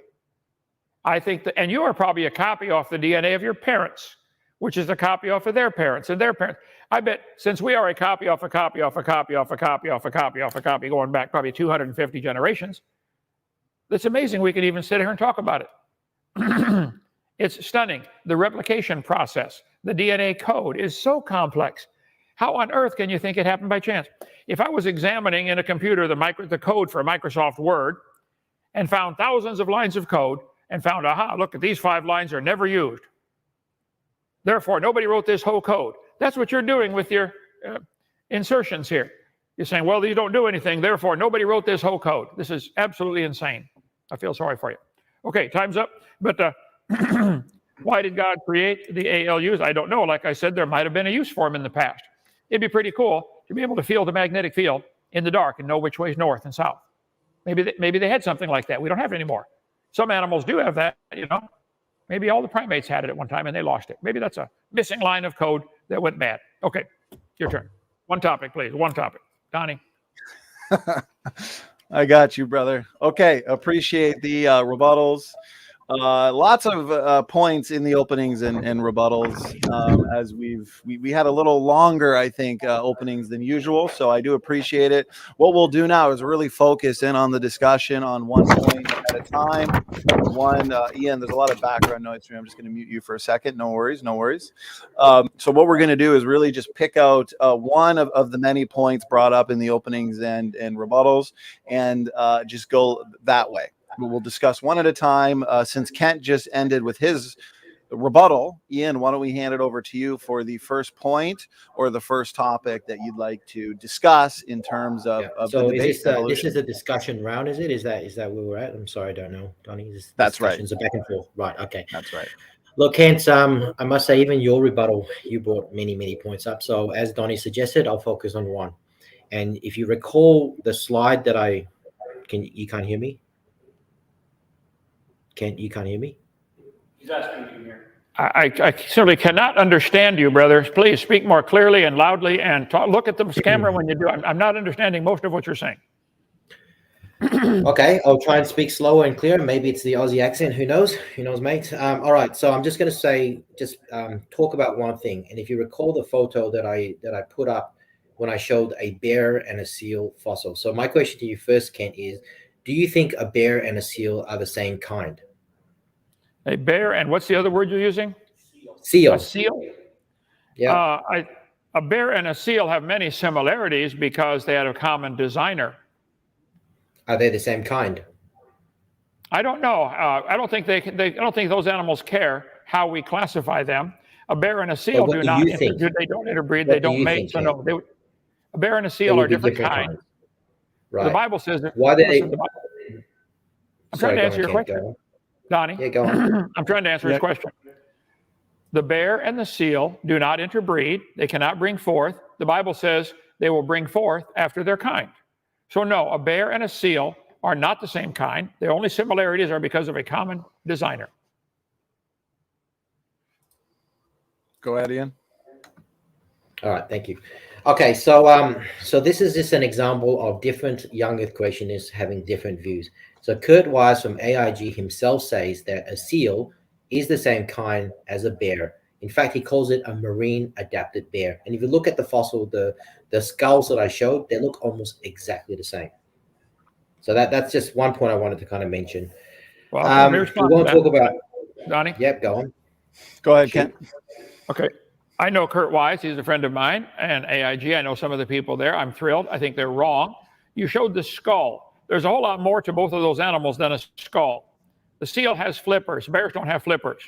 B: I think that, and you are probably a copy off the DNA of your parents, which is a copy off of their parents and their parents. I bet since we are a copy off a copy off a copy off a copy off a copy off a copy going back probably 250 generations, it's amazing we can even sit here and talk about it. It's stunning. The replication process, the DNA code is so complex. How on earth can you think it happened by chance? If I was examining in a computer the code for Microsoft Word and found thousands of lines of code and found, aha, look, these 5 lines are never used. Therefore, nobody wrote this whole code. That's what you're doing with your insertions here. You're saying, well, these don't do anything. Therefore, nobody wrote this whole code. This is absolutely insane. I feel sorry for you. Okay, time's up. But why did God create the ALUs? I don't know. Like I said, there might have been a use for them in the past. It'd be pretty cool to be able to feel the magnetic field in the dark and know which way is north and south. Maybe they had something like that. We don't have it anymore. Some animals do have that, you know. Maybe all the primates had it at one time and they lost it. Maybe that's a missing line of code that went bad. Okay, your turn. One topic, please. One topic. Donnie.
A: I got you, brother. Okay, appreciate the rebuttals. Lots of points in the openings and rebuttals, as we had a little longer, I think, openings than usual. So I do appreciate it. What we'll do now is really focus in on the discussion on one point at a time. Ian, there's a lot of background noise for me. I'm just going to mute you for a second. No worries, no worries. So what we're going to do is really just pick out one of the many points brought up in the openings and rebuttals and just go that way. We'll discuss one at a time. Since Kent just ended with his rebuttal, Ian, why don't we hand it over to you for the first point or the first topic that you'd like to discuss in terms of
C: so
A: the debate.
C: This is a discussion round, is it? Is that where we're at? I'm sorry, I don't know, Donnie.
A: That's right.
C: Discussions are back and forth. Right. Okay.
A: That's right.
C: Look, Kent, I must say, even your rebuttal, you brought many points up. So as Donnie suggested, I'll focus on one. And if you recall the slide that you can't hear me? You can't hear me?
B: He's asking if you can hear. I certainly cannot understand you, brother. Please speak more clearly and loudly and look at the camera when you do. I'm not understanding most of what you're saying.
C: Okay, I'll try and speak slower and clearer. Maybe it's the Aussie accent. Who knows? Who knows, mate? All right, so I'm just going to say, talk about one thing. And if you recall the photo that I put up when I showed a bear and a seal fossil. So my question to you first, Kent, is, do you think a bear and a seal are the same kind?
B: A bear and what's the other word you're using?
C: Seal.
B: A seal?
C: Yeah.
B: A bear and a seal have many similarities because they had a common designer.
C: Are they the same kind?
B: I don't know. I don't think I don't think those animals care how we classify them. A bear and a seal do not. They don't interbreed. They don't mate. So no, a bear and a seal are different kinds. The Bible says that.
C: Why did
B: listen, I'm trying to answer your question, Donnie.
C: Yeah, go on.
B: I'm trying to answer his question. The bear and the seal do not interbreed. They cannot bring forth. The Bible says they will bring forth after their kind. So no, a bear and a seal are not the same kind. The only similarities are because of a common designer.
A: Go ahead, Ian.
C: All right, thank you. Okay, so this is just an example of different young Earth creationists having different views. So Kurt Wise from AIG himself says that a seal is the same kind as a bear. In fact, he calls it a marine adapted bear. And if you look at the fossil, the skulls that I showed, they look almost exactly the same. So that's just one point I wanted to kind of mention.
B: Well,
C: we want to talk about
B: Donnie.
C: Yep, go on.
A: Go ahead, Kent.
B: Okay. I know Kurt Wise. He's a friend of mine, and AIG. I know some of the people there. I'm thrilled. I think they're wrong. You showed the skull. There's a whole lot more to both of those animals than a skull. The seal has flippers. Bears don't have flippers.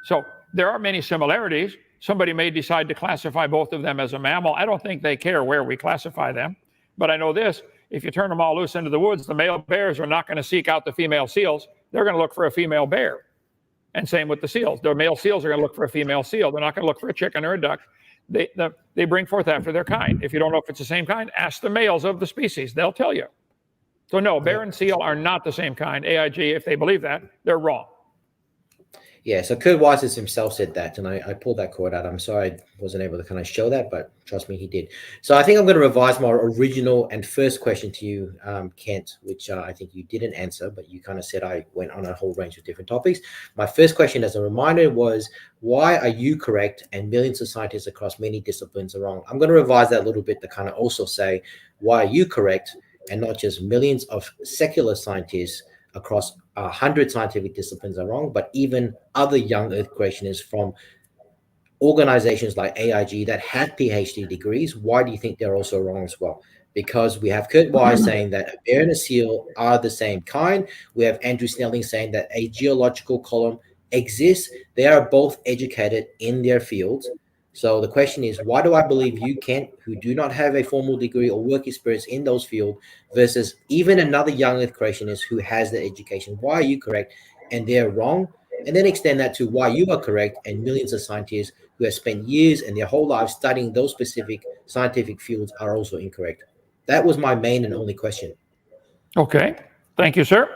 B: So there are many similarities. Somebody may decide to classify both of them as a mammal. I don't think they care where we classify them. But I know this, if you turn them all loose into the woods, the male bears are not going to seek out the female seals. They're going to look for a female bear. And same with the seals. The male seals are going to look for a female seal. They're not going to look for a chicken or a duck. They bring forth after their kind. If you don't know if it's the same kind, ask the males of the species. They'll tell you. So no, bear and seal are not the same kind. AIG, if they believe that, they're wrong.
C: Yeah, so Kurt Wise himself said that, and I pulled that quote out. I'm sorry I wasn't able to kind of show that, but trust me, he did. So I think I'm going to revise my original and first question to you, Kent, which I think you didn't answer, but you kind of said I went on a whole range of different topics. My first question as a reminder was, why are you correct and millions of scientists across many disciplines are wrong? I'm going to revise that a little bit to kind of also say, why are you correct and not just millions of secular scientists across 100 scientific disciplines are wrong, but even other young Earth creationists from organizations like AIG that have PhD degrees, why do you think they're also wrong as well? Because we have Kurt Wise saying that a bear and a seal are the same kind. We have Andrew Snelling saying that a geological column exists. They are both educated in their fields. So the question is, why do I believe you, Kent, who do not have a formal degree or work experience in those fields, versus even another young Earth creationist who has the education? Why are you correct and they're wrong? And then extend that to why you are correct and millions of scientists who have spent years and their whole lives studying those specific scientific fields are also incorrect. That was my main and only question.
B: Okay. Thank you, sir.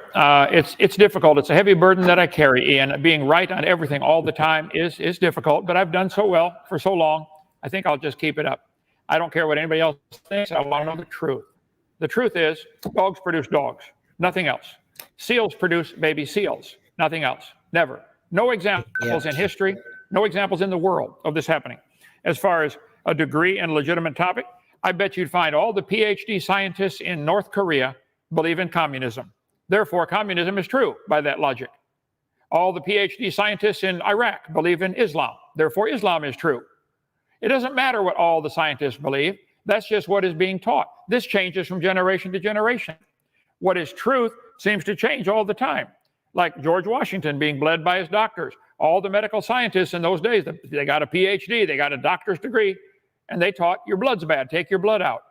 B: It's difficult. It's a heavy burden that I carry, Ian. Being right on everything all the time is difficult, but I've done so well for so long, I think I'll just keep it up. I don't care what anybody else thinks. I want to know the truth. The truth is, dogs produce dogs, nothing else. Seals produce baby seals, nothing else. Never. No examples in history, no examples in the world of this happening. As far as a degree and legitimate topic, I bet you'd find all the PhD scientists in North Korea believe in communism. Therefore, communism is true by that logic. All the PhD scientists in Iraq believe in Islam. Therefore, Islam is true. It doesn't matter what all the scientists believe. That's just what is being taught. This changes from generation to generation. What is truth seems to change all the time. Like George Washington being bled by his doctors. All the medical scientists in those days, they got a PhD, they got a doctor's degree, and they taught your blood's bad, take your blood out.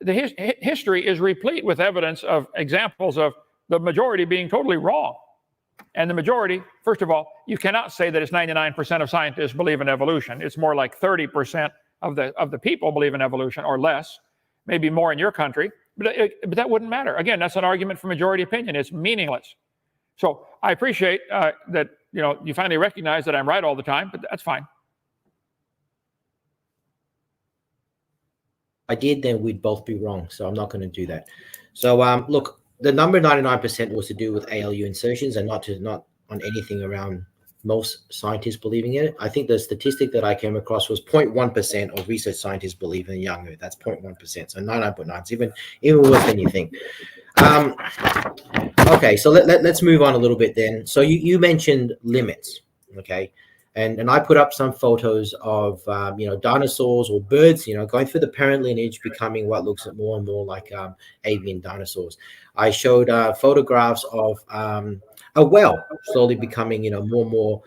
B: The history is replete with evidence of examples of the majority being totally wrong. And the majority, first of all, you cannot say that it's 99% of scientists believe in evolution. It's more like 30% of the people believe in evolution or less, maybe more in your country, but that wouldn't matter. Again, that's an argument for majority opinion. It's meaningless. So I appreciate that you finally recognize that I'm right all the time, but that's fine.
C: I did, then we'd both be wrong. So I'm not going to do that. So look, the number 99% was to do with ALU insertions and not on anything around most scientists believing in it. I think the statistic that I came across was 0.1% of research scientists believe in young Earth. That's 0.1%. So 99.9 is even worse than you think. Okay, so let's move on a little bit then. So you mentioned limits, okay? And I put up some photos of dinosaurs or birds, going through the parent lineage, becoming what looks more and more like avian dinosaurs. I showed photographs of a whale slowly becoming more and more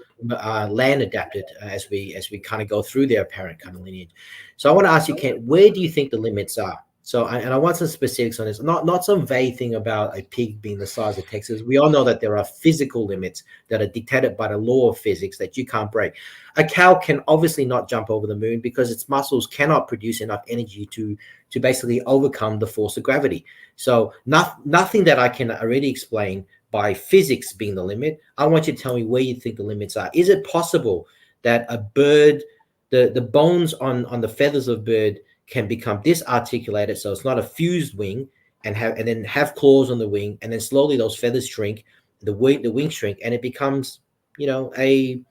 C: land adapted as we kind of go through their parent kind of lineage. So I want to ask you, Kent, where do you think the limits are? So, and I want some specifics on this, not some vague thing about a pig being the size of Texas. We all know that there are physical limits that are dictated by the law of physics that you can't break. A cow can obviously not jump over the moon because its muscles cannot produce enough energy to basically overcome the force of gravity. So nothing that I can already explain by physics being the limit. I want you to tell me where you think the limits are. Is it possible that a bird, the bones on the feathers of bird can become disarticulated, so it's not a fused wing, and then have claws on the wing, and then slowly those feathers shrink, the wing shrink, and it becomes, a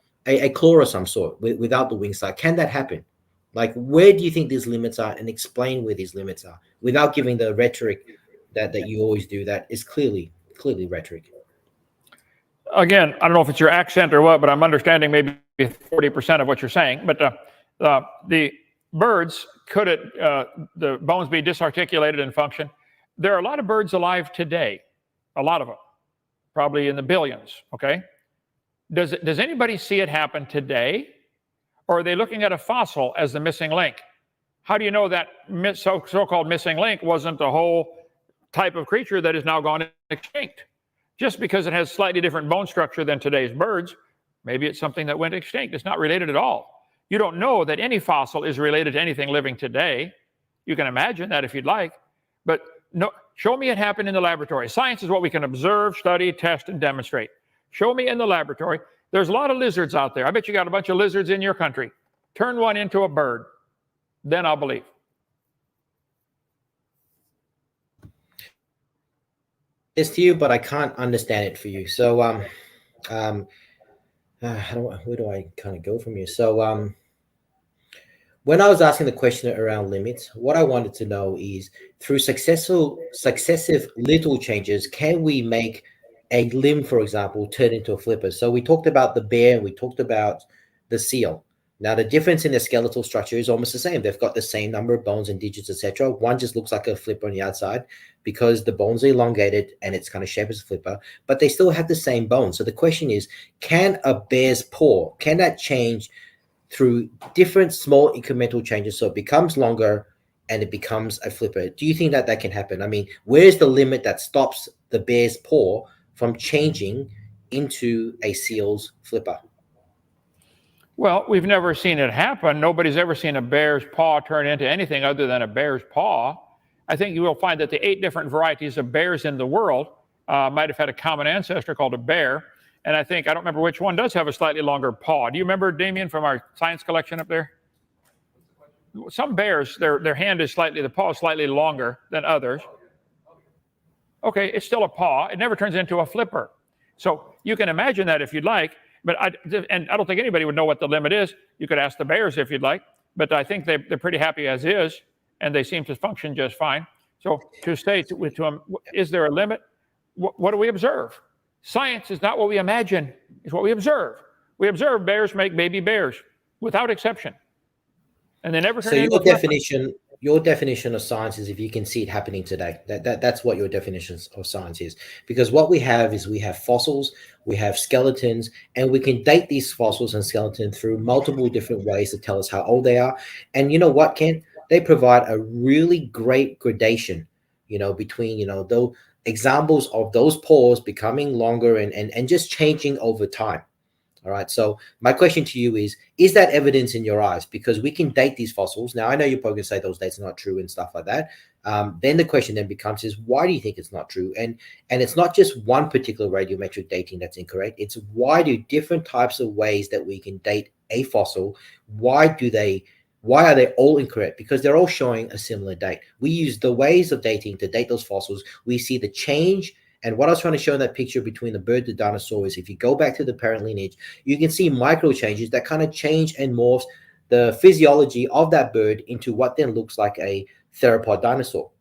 C: claw of some sort without the wing side? Can that happen? Like, where do you think these limits are, and explain where these limits are without giving the rhetoric that you always do, that is clearly rhetoric.
B: Again, I don't know if it's your accent or what, but I'm understanding maybe 40% of what you're saying. But the birds, could the bones be disarticulated in function? There are a lot of birds alive today, a lot of them, probably in the billions. Okay, does anybody see it happen today, or are they looking at a fossil as the missing link? How do you know that so-called missing link wasn't a whole type of creature that is now gone extinct? Just because it has slightly different bone structure than today's birds, maybe it's something that went extinct. It's not related at all. You don't know that any fossil is related to anything living today. You can imagine that if you'd like, but no, show me it happened in the laboratory. Science is what we can observe, study, test, and demonstrate. Show me in the laboratory. There's a lot of lizards out there. I bet you got a bunch of lizards in your country. Turn one into a bird, then I'll believe.
C: It's to you, but I can't understand it for you. So, where do I kind of go from here? So, when I was asking the question around limits, what I wanted to know is, through successive little changes, can we make a limb, for example, turn into a flipper? So we talked about the bear, we talked about the seal. Now, the difference in their skeletal structure is almost the same. They've got the same number of bones and digits, etc. One just looks like a flipper on the outside because the bones are elongated and it's kind of shaped as a flipper, but they still have the same bones. So the question is, can a bear's paw, can that change through different small incremental changes so it becomes longer and it becomes a flipper? Do you think that can happen? I mean, where's the limit that stops the bear's paw from changing into a seal's flipper?
B: Well, we've never seen it happen. Nobody's ever seen a bear's paw turn into anything other than a bear's paw. I think you will find that the 8 different varieties of bears in the world might have had a common ancestor called a bear. And I don't remember which one does have a slightly longer paw. Do you remember, Damien, from our science collection up there? Some bears, their hand is the paw is slightly longer than others. Okay, it's still a paw. It never turns into a flipper. So you can imagine that if you'd like. But I don't think anybody would know what the limit is. You could ask the bears if you'd like. But I think they're pretty happy as is, and they seem to function just fine. So to say to them, is there a limit? What do we observe? Science is not what we imagine. It's what we observe. We observe bears make baby bears, without exception. And they never turn into a flipper.
C: Your definition of science is if you can see it happening today. That's what your definition of science is. Because what we have is we have fossils, we have skeletons, and we can date these fossils and skeletons through multiple different ways to tell us how old they are. And you know what, Ken? They provide a really great gradation, between, those examples of those paws becoming longer and just changing over time. All right. So my question to you is that evidence in your eyes? Because we can date these fossils. Now, I know you're probably going to say those dates are not true and stuff like that. Then the question then becomes is, why do you think it's not true? And it's not just one particular radiometric dating that's incorrect. It's why do different types of ways that we can date a fossil, why are they all incorrect? Because they're all showing a similar date. We use the ways of dating to date those fossils. We see the change. And what I was trying to show in that picture between the bird and the dinosaur is if you go back to the parent lineage, you can see micro changes that kind of change and morphs the physiology of that bird into what then looks like a theropod dinosaur.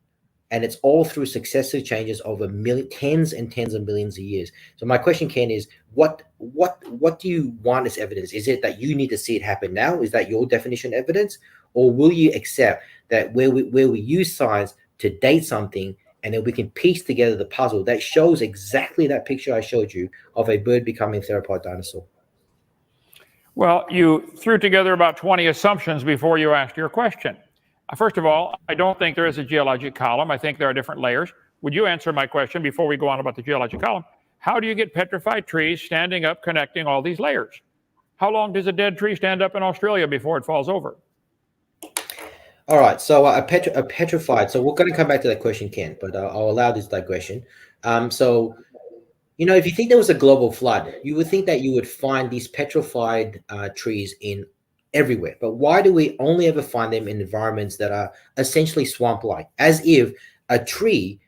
C: And it's all through successive changes over tens and tens of millions of years. So my question, Ken, is what do you want as evidence? Is it that you need to see it happen now? Is that your definition of evidence? Or will you accept that where we use science to date something, and then we can piece together the puzzle that shows exactly that picture I showed you of a bird becoming a theropod dinosaur?
B: Well, you threw together about 20 assumptions before you asked your question. First of all, I don't think there is a geologic column. I think there are different layers. Would you answer my question before we go on about the geologic column? How do you get petrified trees standing up, connecting all these layers? How long does a dead tree stand up in Australia before it falls over?
C: All right, so a petrified. So we're going to come back to that question, Ken, but I'll allow this digression. So, you know, if you think there was a global flood, you would think that you would find these petrified trees in everywhere. But why do we only ever find them in environments that are essentially swamp-like, as if a tree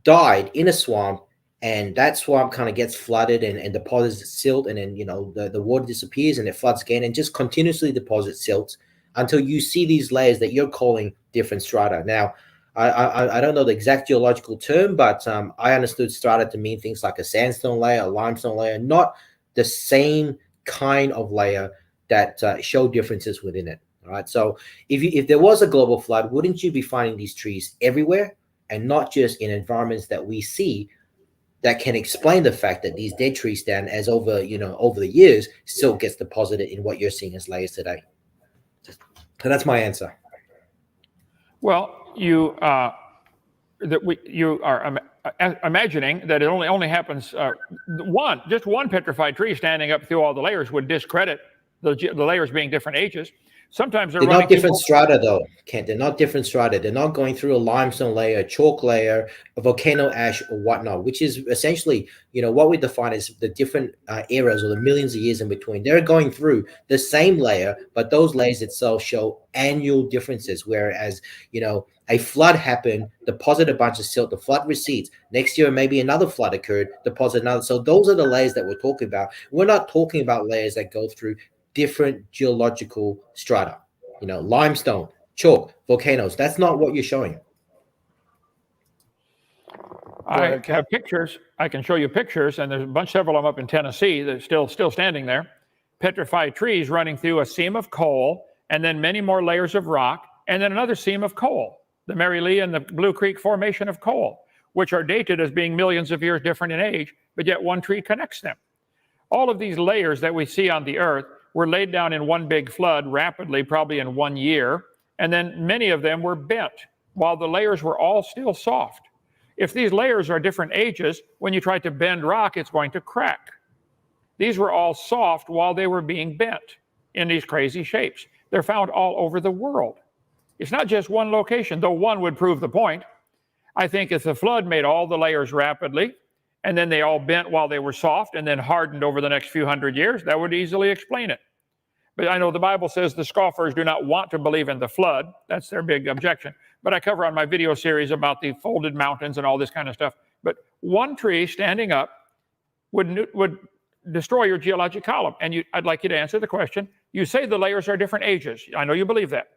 C: died in a swamp and that swamp kind of gets flooded and deposits silt, and then, you know, the water disappears and it floods again and just continuously deposits silt until you see these layers that you're calling different strata. Now, I don't know the exact geological term, but I understood strata to mean things like a sandstone layer, a limestone layer, not the same kind of layer that show differences within it. All right. So if there was a global flood, wouldn't you be finding these trees everywhere and not just in environments that we see that can explain the fact that these dead trees stand as over the years still gets deposited in what you're seeing as layers today? So that's my answer.
B: Well, you are imagining that it only happens just one petrified tree standing up through all the layers would discredit the layers being different ages. Sometimes they're
C: not different strata, though, Kent. They're not different strata. They're not going through a limestone layer, a chalk layer, a volcano ash, or whatnot, which is essentially, you know, what we define as the different eras or the millions of years in between. They're going through the same layer, but those layers itself show annual differences. Whereas, you know, a flood happened, deposited a bunch of silt, the flood recedes. Next year, maybe another flood occurred, deposit another. So those are the layers that we're talking about. We're not talking about layers that go through different geological strata, you know, limestone, chalk, volcanoes. That's not what you're showing.
B: I have pictures. I can show you pictures, and there's several of them up in Tennessee that are still standing there. Petrified trees running through a seam of coal, and then many more layers of rock, and then another seam of coal. The Mary Lee and the Blue Creek Formation of coal, which are dated as being millions of years different in age, but yet one tree connects them. All of these layers that we see on the earth were laid down in one big flood rapidly, probably in 1 year, and then many of them were bent while the layers were all still soft. If these layers are different ages, when you try to bend rock, it's going to crack. These were all soft while they were being bent in these crazy shapes. They're found all over the world. It's not just one location, though one would prove the point. I think if the flood made all the layers rapidly, and then they all bent while they were soft and then hardened over the next few hundred years, that would easily explain it. But I know the Bible says the scoffers do not want to believe in the flood. That's their big objection. But I cover on my video series about the folded mountains and all this kind of stuff. But one tree standing up would destroy your geologic column. And I'd like you to answer the question. You say the layers are different ages. I know you believe that.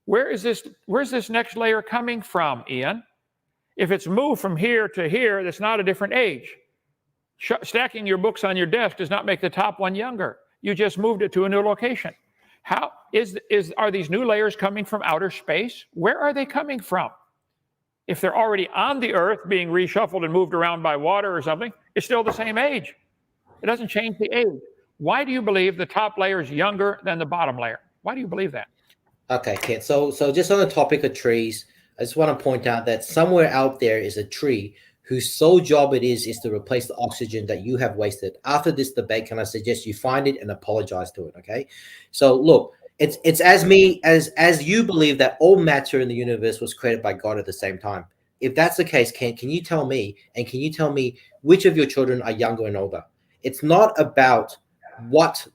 B: Where's this next layer coming from, Ian? If it's moved from here to here, that's not a different age. Stacking your books on your desk does not make the top one younger. You just moved it to a new location. How are these new layers coming from outer space? Where are they coming from? If they're already on the earth being reshuffled and moved around by water or something, it's still the same age. It doesn't change the age. Why do you believe the top layer is younger than the bottom layer? Why do you believe that?
C: Okay, Kent. So just on the topic of trees, I just want to point out that somewhere out there is a tree whose sole job it is to replace the oxygen that you have wasted. After this debate, can I suggest you find it and apologize to it? Okay. So look, it's as you believe that all matter in the universe was created by God at the same time. If that's the case, Ken, can you tell me which of your children are younger and older? It's not about what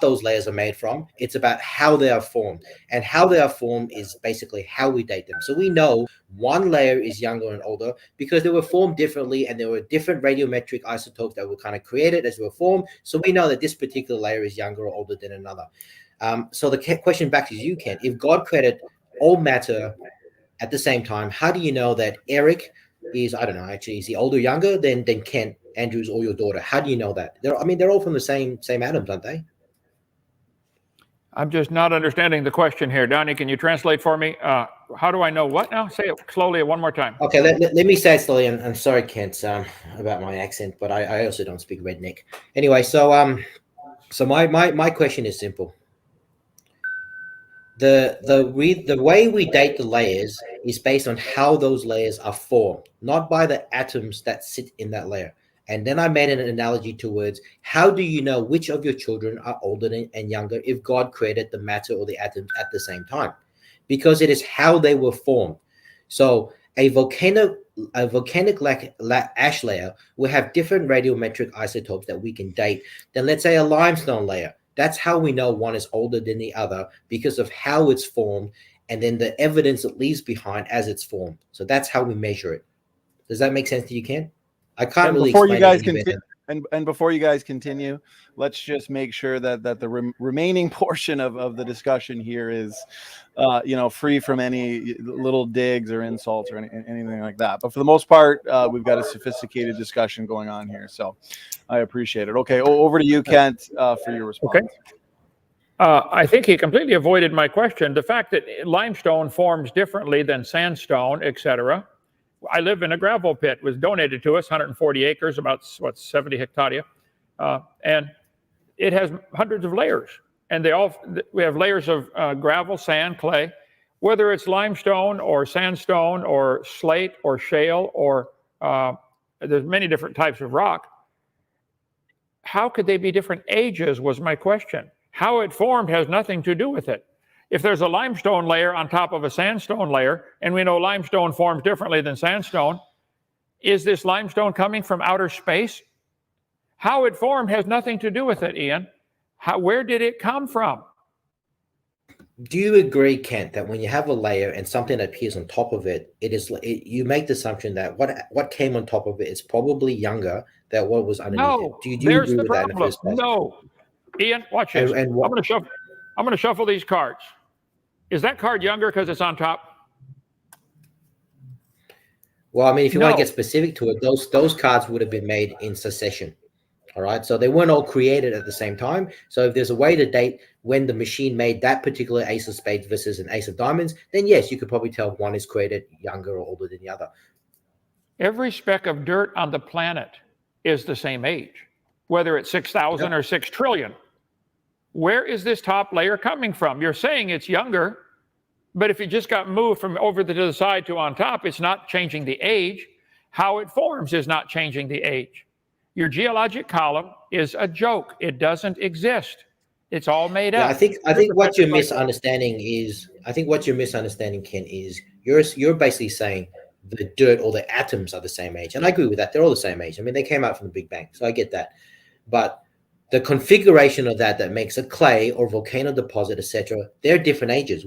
C: those layers are made from. It's about how they are formed, and how they are formed is basically how we date them. So we know one layer is younger and older because they were formed differently, and there were different radiometric isotopes that were kind of created as they were formed. So we know that this particular layer is younger or older than another. So the question back to you, Ken, if God created all matter at the same time, how do you know that Eric is, I don't know, actually, is he older or younger than Kent, Andrews, or your daughter? How do you know that? They're all from the same atoms, aren't they?
B: I'm just not understanding the question here. Donnie, can you translate for me? How do I know what now? Say it slowly one more time.
C: Okay, let me say it slowly. I'm sorry, Kent, about my accent, but I also don't speak redneck. Anyway, so my question is simple. The way we date the layers is based on how those layers are formed, not by the atoms that sit in that layer. And then I made an analogy towards how do you know which of your children are older and younger if God created the matter or the atoms at the same time? Because it is how they were formed. So a volcanic ash layer will have different radiometric isotopes that we can date than, let's say, a limestone layer. That's how we know one is older than the other, because of how it's formed and then the evidence it leaves behind as it's formed. So that's how we measure it. Does that make sense to you, Ken? I can't
A: And
C: really
A: before you
C: explain
A: guys
C: it any better.
A: and before you guys continue, let's just make sure that the remaining portion of the discussion here is, free from any little digs or insults or anything like that. But for the most part, we've got a sophisticated discussion going on here, so I appreciate it. Okay, over to you, Kent, for your response.
B: Okay. I think he completely avoided my question. The fact that limestone forms differently than sandstone, etc. I live in a gravel pit. It was donated to us, 140 acres, about 70 hectare, and it has hundreds of layers. And we have layers of gravel, sand, clay. Whether it's limestone or sandstone or slate or shale or there's many different types of rock. How could they be different ages was my question. How it formed has nothing to do with it. If there's a limestone layer on top of a sandstone layer, and we know limestone forms differently than sandstone, is this limestone coming from outer space? How it formed has nothing to do with it, Ian. Where did it come from?
C: Do you agree, Kent, that when you have a layer and something appears on top of it, you make the assumption that what came on top of it is probably younger than what was underneath it? Do you
B: There's
C: agree
B: the
C: with that in the
B: problem.
C: first place?
B: No. Ian, watch this. I'm going to shuffle these cards. Is that card younger because it's on top?
C: Well, I mean, if you want to get specific to it, those cards would have been made in succession. All right. So they weren't all created at the same time. So if there's a way to date when the machine made that particular ace of spades versus an ace of diamonds, then yes, you could probably tell one is created younger or older than the other.
B: Every speck of dirt on the planet is the same age, whether it's 6,000 or 6 trillion. Where is this top layer coming from? You're saying it's younger, but if it just got moved from over to the side to on top, it's not changing the age. How it forms is not changing the age. Your geologic column is a joke. It doesn't exist. It's all made up.
C: I think what you're misunderstanding, Ken, is you're basically saying the dirt or the atoms are the same age. And I agree with that. They're all the same age. I mean, they came out from the Big Bang. So I get that. But the configuration of that makes a clay or volcano deposit, etc., they're different ages.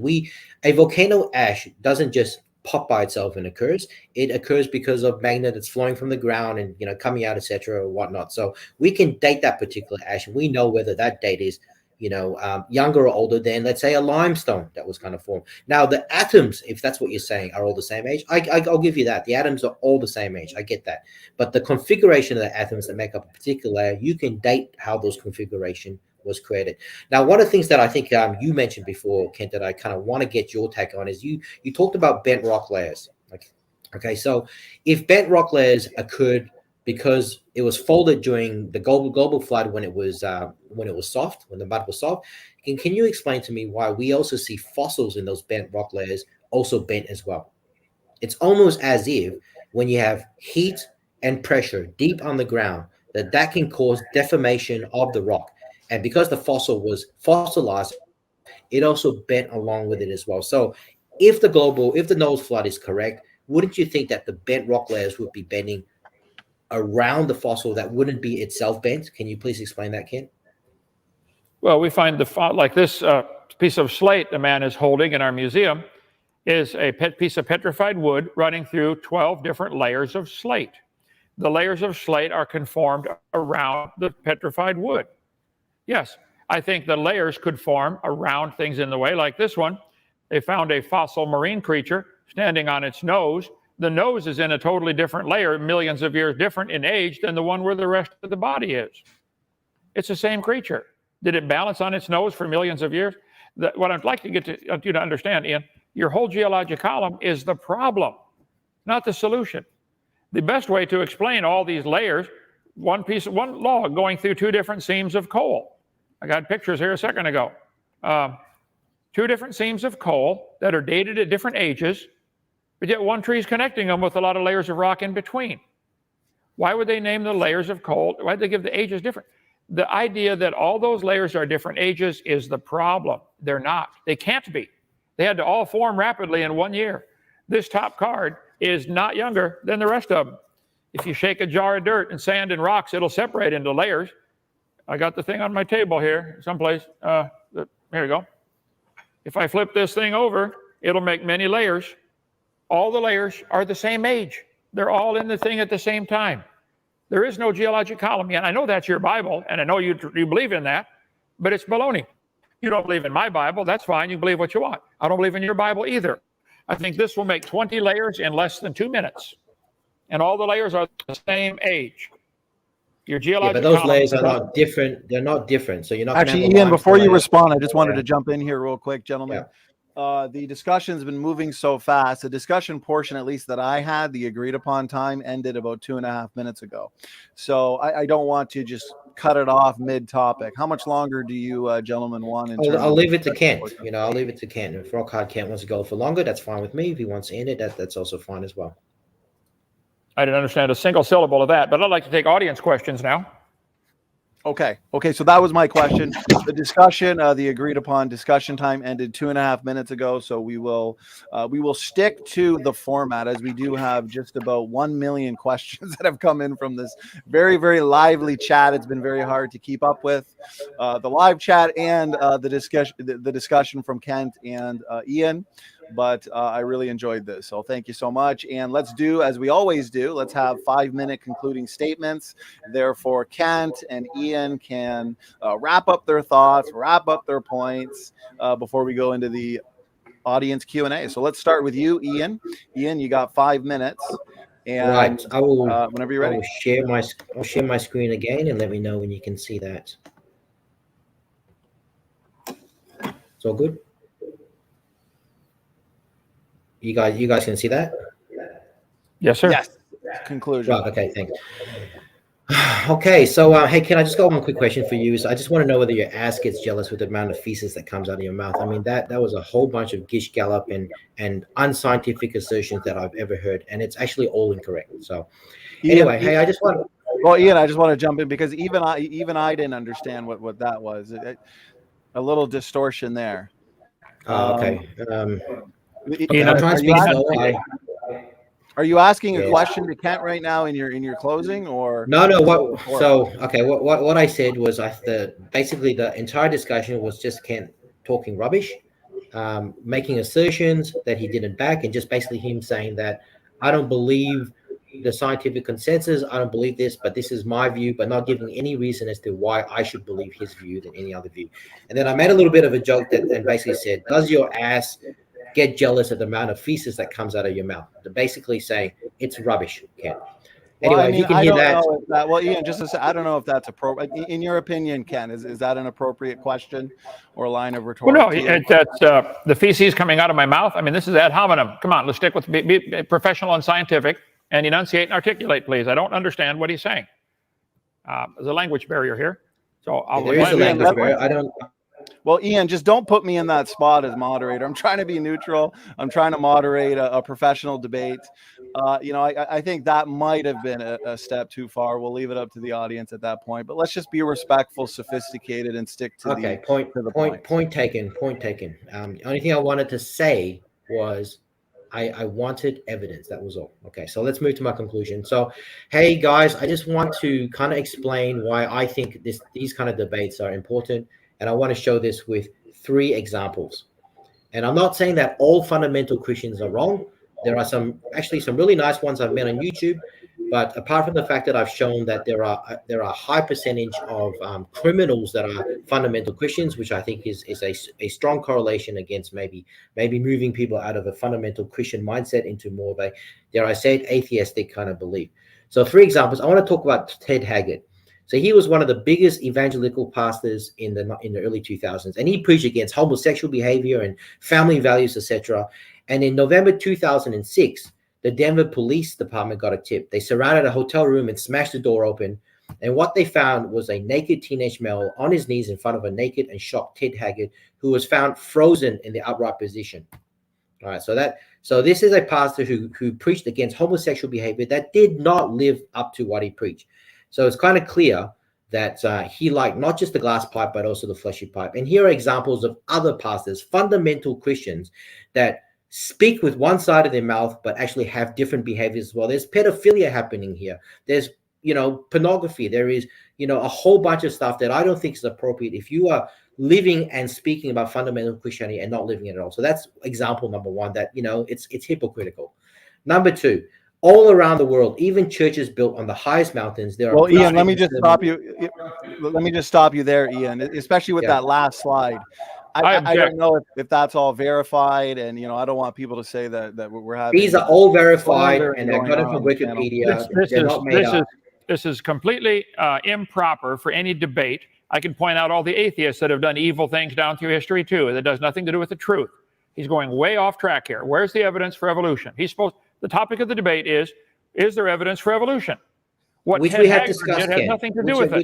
C: A volcano ash doesn't just pop by itself and occurs. It occurs because of magnet that's flowing from the ground and coming out, etc., or whatnot. So we can date that particular ash, and we know whether that date is younger or older than, let's say, a limestone that was kind of formed. Now, the atoms, if that's what you're saying, are all the same age. I'll give you that. The atoms are all the same age. I get that. But the configuration of the atoms that make up a particular layer, you can date how those configuration was created. Now, one of the things that I think you mentioned before, Kent, that I kind of want to get your take on is you talked about bent rock layers. Okay, so if bent rock layers occurred because it was folded during the global flood when it was soft, when the mud was soft. Can you explain to me why we also see fossils in those bent rock layers also bent as well? It's almost as if when you have heat and pressure deep on the ground, that can cause deformation of the rock. And because the fossil was fossilized, it also bent along with it as well. So if the nose flood is correct, wouldn't you think that the bent rock layers would be bending around the fossil that wouldn't be itself bent? Can you please explain that, Ken?
B: Well, we find like this piece of slate the man is holding in our museum is a piece of petrified wood running through 12 different layers of slate. The layers of slate are conformed around the petrified wood. Yes, I think the layers could form around things in the way, like this one. They found a fossil marine creature standing on its nose. The nose is in a totally different layer, millions of years different in age than the one where the rest of the body is. It's the same creature. Did it balance on its nose for millions of years? What I'd like to get you to understand, Ian, your whole geologic column is the problem, not the solution. The best way to explain all these layers, one log going through 2 different seams of coal. I got pictures here a second ago. 2 two different seams of coal that are dated at different ages, but yet one tree is connecting them with a lot of layers of rock in between. Why would they name the layers of coal? Why did they give the ages different? The idea that all those layers are different ages is the problem. They're not. They can't be. They had to all form rapidly in 1 year. This top card is not younger than the rest of them. If you shake a jar of dirt and sand and rocks, it'll separate into layers. I got the thing on my table here, someplace. Here we go. If I flip this thing over, it'll make many layers. All the layers are the same age. They're all in the thing at the same time. There is no geologic column yet. I know that's your Bible, and I know you believe in that, but it's baloney. You don't believe in my Bible, that's fine. You believe what you want. I don't believe in your Bible either. I think this will make 20 layers in less than 2 minutes. And all the layers are the same age. Your geologic
C: but those layers are not different. They're not different. So you're not
A: actually, Ian, before you respond, I just wanted to jump in here real quick, gentlemen. The discussion's been moving so fast. The discussion portion, at least that I had, the agreed upon time ended about 2.5 minutes ago. So I don't want to just cut it off mid-topic. How much longer do you gentlemen want?
C: I'll leave it to Kent. I'll leave it to Kent. If Rock Hard Kent wants to go for longer, that's fine with me. If he wants to end it, that's also fine as well.
B: I didn't understand a single syllable of that, but I'd like to take audience questions now.
A: Okay, so that was my question. The discussion, the agreed upon discussion time ended 2.5 minutes ago, so we will stick to the format, as we do have just about 1 million questions that have come in from this very, very lively chat. It's been very hard to keep up with the live chat and the discussion from Kent and Ian. But I really enjoyed this. So thank you so much. And let's do, as we always do, let's have 5-minute concluding statements. Therefore, Kent and Ian can wrap up their thoughts, wrap up their points before we go into the audience Q&A. So let's start with you, Ian. Ian, you got 5 minutes. And,
C: right. I will,
A: whenever you're ready.
C: I'll share my screen again and let me know when you can see that. It's all good? You guys can see that?
B: Yes, sir.
A: Yes. Conclusion.
C: Right. Okay. Thanks. Okay. So, hey, can I just go one quick question for you? So I just want to know whether your ass gets jealous with the amount of feces that comes out of your mouth. I mean, that was a whole bunch of gish gallop and unscientific assertions that I've ever heard, and it's actually all incorrect. So, anyway, hey, I just want.
A: Well, Ian, I just want to jump in because even I didn't understand what that was. A little distortion there.
C: Okay.
A: Are you asking a question to Kent right now in your closing, or
C: no? What I said was basically the entire discussion was just Kent talking rubbish, making assertions that he didn't back, and just basically him saying that I don't believe the scientific consensus, I don't believe this, but this is my view, but not giving any reason as to why I should believe his view than any other view. And then I made a little bit of a joke and basically said, does your ass get jealous of the amount of feces that comes out of your mouth? To basically say it's rubbish, Ken. Anyway, you can hear that.
A: Well, Ian, I don't know if that's appropriate. In your opinion, Ken, is that an appropriate question or line of rhetoric?
B: Well, no, that's the feces coming out of my mouth. I mean, this is ad hominem. Come on, let's stick with be professional and scientific and enunciate and articulate, please. I don't understand what he's saying. There's a language barrier here. So
C: there is a language barrier. I don't.
A: Well, Ian, just don't put me in that spot as moderator. I'm trying to be neutral. I'm trying to moderate a professional debate. I think that might have been a step too far. We'll leave it up to the audience at that point. But let's just be respectful, sophisticated, and stick to the point.
C: Point taken. The only thing I wanted to say was I wanted evidence. That was all. Okay, so let's move to my conclusion. So, hey, guys, I just want to kind of explain why I think these kind of debates are important. And I want to show this with 3 examples. And I'm not saying that all fundamental Christians are wrong. There are some really nice ones I've met on YouTube. But apart from the fact that I've shown that there are a high percentage of criminals that are fundamental Christians, which I think is a strong correlation against maybe moving people out of a fundamental Christian mindset into more of a, dare I say it, atheistic kind of belief. So 3 examples. I want to talk about Ted Haggard. So he was one of the biggest evangelical pastors in the early 2000s, and he preached against homosexual behavior and family values, etc. And in November 2006, the Denver Police Department got a tip. They surrounded a hotel room and smashed the door open. And what they found was a naked teenage male on his knees in front of a naked and shocked Ted Haggard, who was found frozen in the upright position. All right, so this is a pastor who preached against homosexual behavior that did not live up to what he preached. So it's kind of clear that he liked not just the glass pipe, but also the fleshy pipe. And here are examples of other pastors, fundamental Christians, that speak with one side of their mouth, but actually have different behaviors as well. There's pedophilia happening here. There's, pornography. There is, a whole bunch of stuff that I don't think is appropriate if you are living and speaking about fundamental Christianity and not living it at all. So that's example number one, that, it's hypocritical. Number two, all around the world, even churches built on the highest mountains, there are.
A: Well, Ian, let me just stop you. Let me just stop you there, Ian, especially with that last slide. I don't know if that's all verified, and I don't want people to say that we're having.
C: These are all verified, and they're got it from Wikipedia.
B: This is completely improper for any debate. I can point out all the atheists that have done evil things down through history too. That does nothing to do with the truth. He's going way off track here. Where's the evidence for evolution? The topic of the debate is there evidence for evolution?
C: Which we have discussed,
B: Ken. Has nothing to do with it.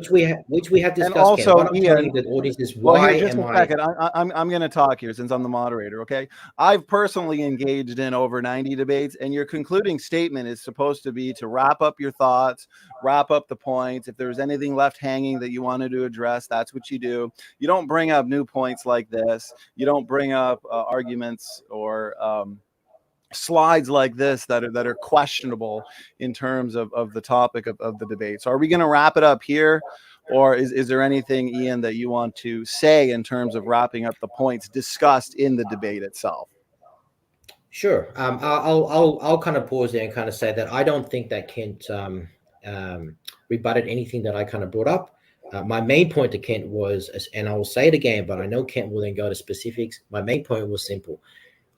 C: Which we have discussed.
A: And also,
C: Ken, Ian, the audience is
A: just a second. I'm going to talk here since I'm the moderator. Okay, I've personally engaged in over 90 debates, and your concluding statement is supposed to be to wrap up your thoughts, wrap up the points. If there's anything left hanging that you wanted to address, that's what you do. You don't bring up new points like this. You don't bring up arguments or slides like this that are questionable in terms of the topic of the debate. So are we going to wrap it up here, or is there anything, Ian, that you want to say in terms of wrapping up the points discussed in the debate itself?
C: Sure. I'll kind of pause there and kind of say that I don't think that Kent rebutted anything that I kind of brought up. My main point to Kent was, and I will say it again, but I know Kent will then go to specifics. My main point was simple.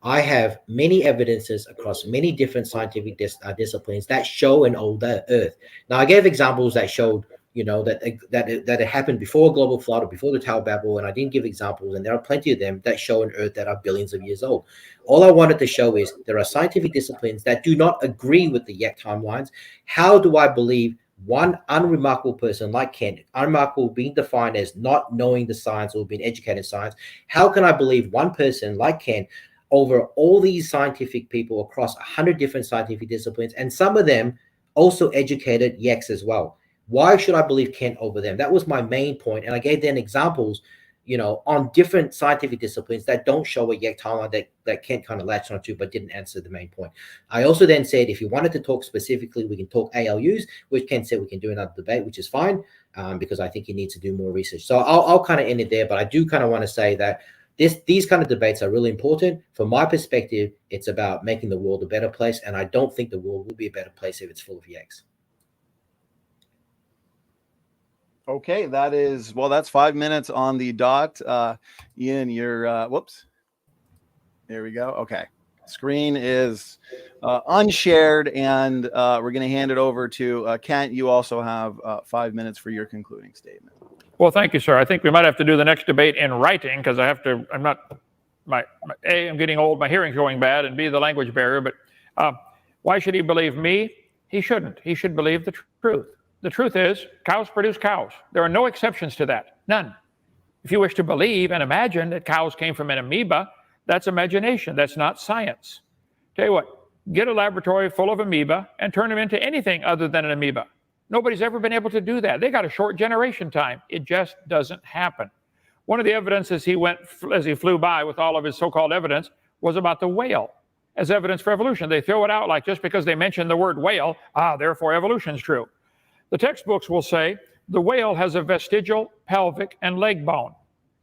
C: I have many evidences across many different scientific disciplines that show an older Earth. Now, I gave examples that showed, that it happened before a global flood or before the Tower of Babel, and I didn't give examples, and there are plenty of them that show an Earth that are billions of years old. All I wanted to show is there are scientific disciplines that do not agree with the YAC timelines. How do I believe one unremarkable person like Kent, unremarkable being defined as not knowing the science or being educated in science? How can I believe one person like Kent over all these scientific people across 100 different scientific disciplines, and some of them also educated YECs as well? Why should I believe Kent over them? That was my main point. And I gave them examples, on different scientific disciplines that don't show a YEC timeline that Kent kind of latched onto, but didn't answer the main point. I also then said, if you wanted to talk specifically, we can talk ALUs, which Kent said we can do another debate, which is fine, because I think he needs to do more research. So I'll kind of end it there, but I do kind of want to say that these kind of debates are really important. From my perspective, it's about making the world a better place, and I don't think the world will be a better place if it's full of YECs.
A: Okay, that's 5 minutes on the dot. Ian, you're whoops. There we go. Okay. Screen is unshared, and we're going to hand it over to Kent. You also have 5 minutes for your concluding statement.
B: Well, thank you, sir. I think we might have to do the next debate in writing, because I'm getting old, my hearing's going bad, and B, the language barrier. But why should he believe me? He shouldn't. He should believe the truth. The truth is, cows produce cows. There are no exceptions to that. None. If you wish to believe and imagine that cows came from an amoeba, that's imagination. That's not science. Tell you what, get a laboratory full of amoeba and turn them into anything other than an amoeba. Nobody's ever been able to do that. They got a short generation time. It just doesn't happen. One of the evidences as he flew by with all of his so-called evidence was about the whale as evidence for evolution. They throw it out like just because they mention the word whale, therefore evolution's true. The textbooks will say the whale has a vestigial, pelvic, and leg bone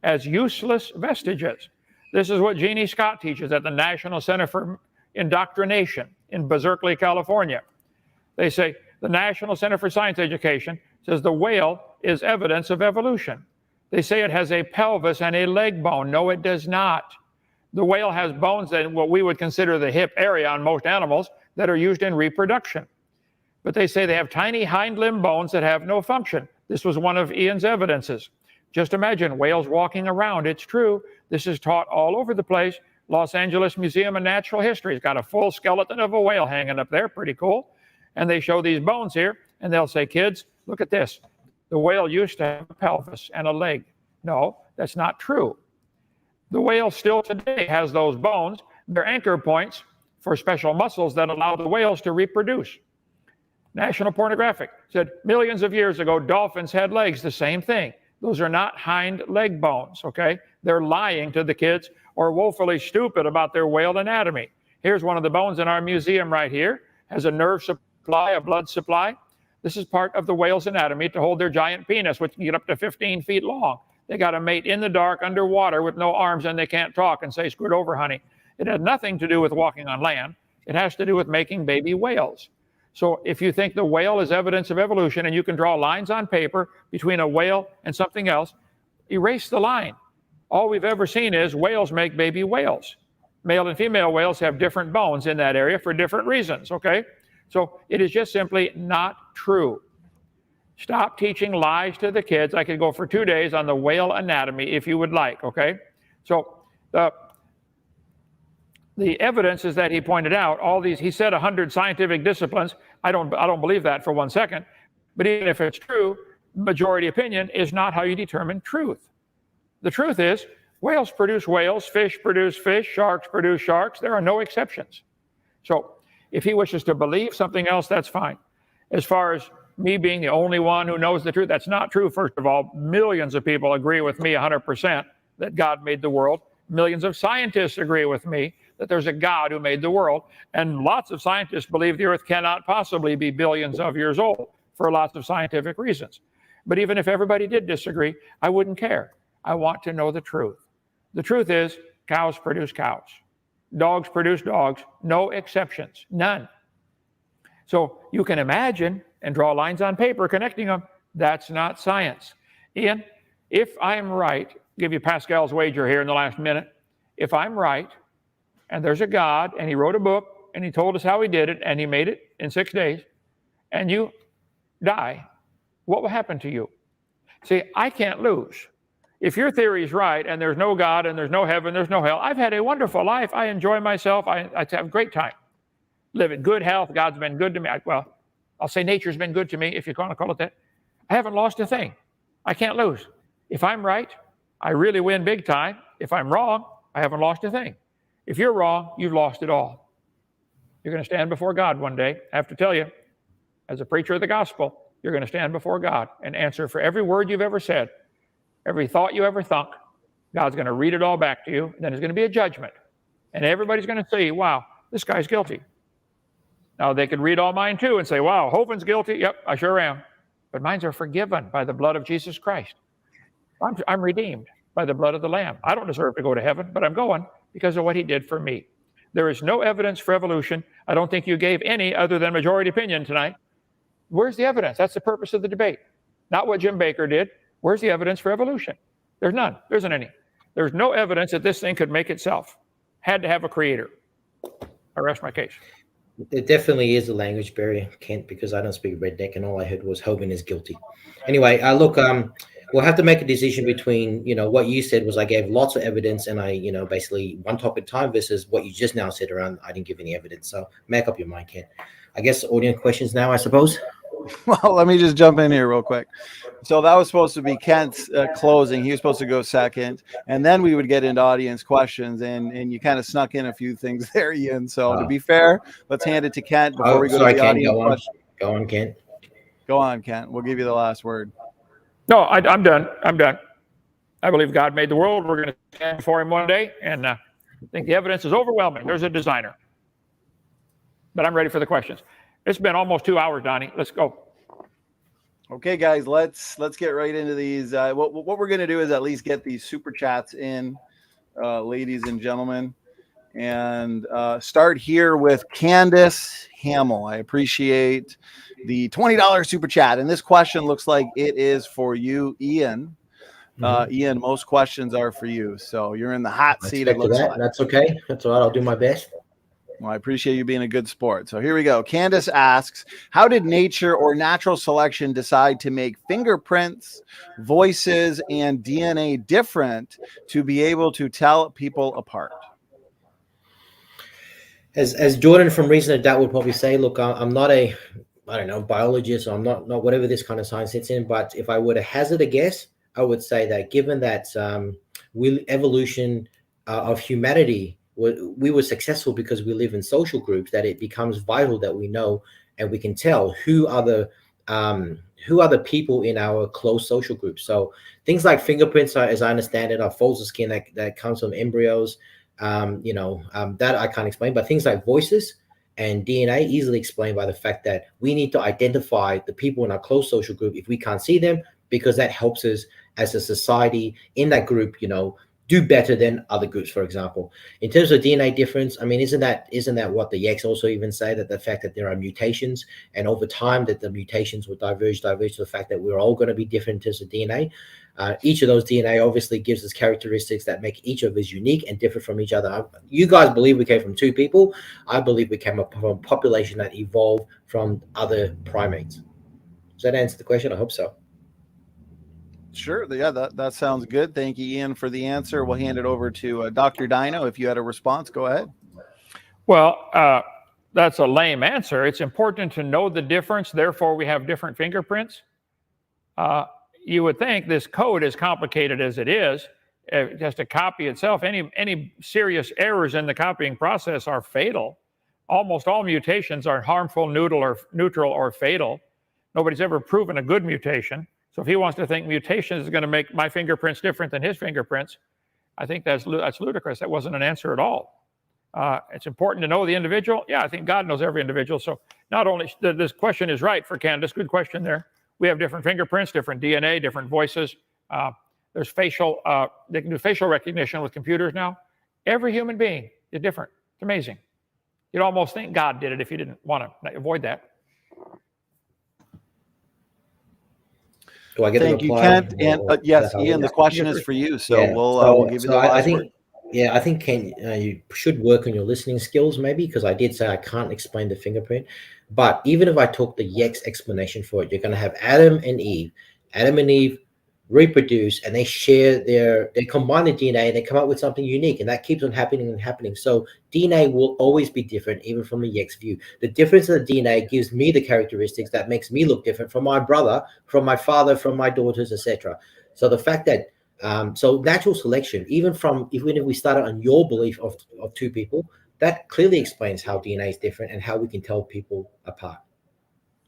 B: as useless vestiges. This is what Jeannie Scott teaches at the National Center for Indoctrination in Berkeley, California. They say the National Center for Science Education says the whale is evidence of evolution. They say it has a pelvis and a leg bone. No, it does not. The whale has bones in what we would consider the hip area on most animals that are used in reproduction. But they say they have tiny hind limb bones that have no function. This was one of Ian's evidences. Just imagine whales walking around. It's true. This is taught all over the place. Los Angeles Museum of Natural History has got a full skeleton of a whale hanging up there. Pretty cool. And they show these bones here, and they'll say, kids, look at this. the whale used to have a pelvis and a leg. No, that's not true. The whale still today has those bones. They're anchor points for special muscles that allow the whales to reproduce. National Pornographic said millions of years ago, dolphins had legs. The same thing. Those are not hind leg bones, okay? They're lying to the kids or woefully stupid about their whale anatomy. Here's one of the bones in our museum right here. Has a nerve supply, a blood supply. This is part of the whale's anatomy to hold their giant penis, which can get up to 15 feet long. They got to mate in the dark underwater with no arms, and they can't talk and say, "Scoot over, honey." It has nothing to do with walking on land. It has to do with making baby whales. So if you think the whale is evidence of evolution and you can draw lines on paper between a whale and something else, erase the line. All we've ever seen is whales make baby whales. Male and female whales have different bones in that area for different reasons, okay? So it is just simply not true. Stop teaching lies to the kids. I could go for 2 days on the whale anatomy if you would like, okay? So the evidence is that he pointed out all these, he said 100 scientific disciplines. I don't believe that for 1 second. But even if it's true, majority opinion is not how you determine truth. The truth is whales produce whales, fish produce fish, sharks produce sharks. There are no exceptions. So if he wishes to believe something else, that's fine. As far as me being the only one who knows the truth, that's not true. First of all, millions of people agree with me 100% that God made the world. Millions of scientists agree with me that there's a God who made the world. And lots of scientists believe the earth cannot possibly be billions of years old for lots of scientific reasons. But even if everybody did disagree, I wouldn't care. I want to know the truth. The truth is cows produce cows. Dogs produce dogs. No exceptions. None. So you can imagine and draw lines on paper connecting them. That's not science. Ian, if I'm right, give you Pascal's wager here in the last minute. If I'm right, and there's a God, and he wrote a book, and he told us how he did it, and he made it in 6 days, and you die, what will happen to you? See, I can't lose. If your theory is right, and there's no God, and there's no heaven, there's no hell, I've had a wonderful life. I enjoy myself. I have a great time. Live in good health. God's been good to me. Well, I'll say nature's been good to me, if you want to call it that. I haven't lost a thing. I can't lose. If I'm right, I really win big time. If I'm wrong, I haven't lost a thing. If you're wrong, you've lost it all. You're going to stand before God one day. I have to tell you, as a preacher of the gospel, you're going to stand before God and answer for every word you've ever said, every thought you ever thunk. God's going to read it all back to you. And then there's going to be a judgment. And everybody's going to say, wow, this guy's guilty. Now, they could read all mine too and say, wow, Hovind's guilty. Yep, I sure am. But mine are forgiven by the blood of Jesus Christ. I'm redeemed by the blood of the Lamb. I don't deserve to go to heaven, but I'm going because of what he did for me. There is no evidence for evolution. I don't think you gave any other than majority opinion tonight. Where's the evidence? That's the purpose of the debate. Not what Jim Baker did. Where's the evidence for evolution? There's none. There isn't any. There's no evidence that this thing could make itself. Had to have a creator. I rest my case.
C: There definitely is a language barrier, Kent, because I don't speak redneck, and all I heard was Hovind is guilty. Anyway, look, we'll have to make a decision between, what you said was I gave lots of evidence and I, basically one topic time versus what you just now said around I didn't give any evidence. So make up your mind, Kent. I guess audience questions now, I suppose.
A: Well, let me just jump in here real quick. So that was supposed to be Kent's closing. He was supposed to go second, and then we would get into audience questions, and you kind of snuck in a few things there, Ian. So to be fair, let's hand it to Kent before we go to the audience question.
C: Go on, Kent.
A: Go on, Kent. We'll give you the last word.
B: No, I'm done. I'm done. I believe God made the world. We're going to stand before him one day, and I think the evidence is overwhelming. There's a designer. But I'm ready for the questions. It's been almost 2 hours, Donnie. Let's go.
A: Okay, guys, let's get right into these. What we're going to do is at least get these super chats in, ladies and gentlemen, and start here with Candace Hamill. I appreciate the $20 super chat, and this question looks like it is for you, Ian. Ian, most questions are for you, so you're in the hot seat. It looks like.
C: That's okay. That's all right. I'll do my best.
A: Well, I appreciate you being a good sport. So here we go. Candace asks, how did nature or natural selection decide to make fingerprints, voices, and DNA different to be able to tell people apart?
C: As Jordan from Reason to Doubt would probably say, look, I'm not a I don't know, biologist, or I'm not whatever this kind of science sits in. But if I were to hazard a guess, I would say that given that evolution of humanity, we were successful because we live in social groups, that it becomes vital that we know and we can tell who are the people in our close social groups. So things like fingerprints, as I understand it, are folds of skin that comes from embryos. That I can't explain, but things like voices and DNA easily explained by the fact that we need to identify the people in our close social group if we can't see them, because that helps us as a society in that group, do better than other groups. For example, in terms of DNA difference, I mean, isn't that what the Yeks also even say, that the fact that there are mutations and over time that the mutations will diverge to the fact that we're all going to be different in terms of DNA. Each of those DNA obviously gives us characteristics that make each of us unique and different from each other. You guys believe we came from two people. I believe we came from a population that evolved from other primates. Does that answer the question? I hope so.
A: Sure. Yeah, that sounds good. Thank you, Ian, for the answer. We'll hand it over to Dr. Dino. If you had a response, go ahead.
B: Well, that's a lame answer. It's important to know the difference. Therefore, we have different fingerprints. You would think this code, as complicated as it is, just to copy itself, any serious errors in the copying process are fatal. Almost all mutations are harmful, neutral, or fatal. Nobody's ever proven a good mutation. So if he wants to think mutations is going to make my fingerprints different than his fingerprints, I think that's ludicrous. That wasn't an answer at all. It's important to know the individual. Yeah, I think God knows every individual. So not only this question is right for Candace, good question there. We have different fingerprints, different DNA, different voices. There's they can do facial recognition with computers now. Every human being is different. It's amazing. You'd almost think God did it if you didn't want to avoid that.
C: Do I get
A: Thank you, Kent. And yes, Ian, the question is for you. So
C: yeah.
A: we'll give you the last word.
C: I think Ken, you should work on your listening skills maybe, because I did say I can't explain the fingerprint. But even if I took the Yeks explanation for it, you're going to have Adam and Eve. Adam and Eve reproduce, and they combine the DNA, and they come up with something unique, and that keeps on happening and happening. So DNA will always be different, even from the Yeks view. The difference in the DNA gives me the characteristics that makes me look different from my brother, from my father, from my daughters, etc. So the fact that so natural selection, even if we started on your belief of two people, that clearly explains how DNA is different and how we can tell people apart.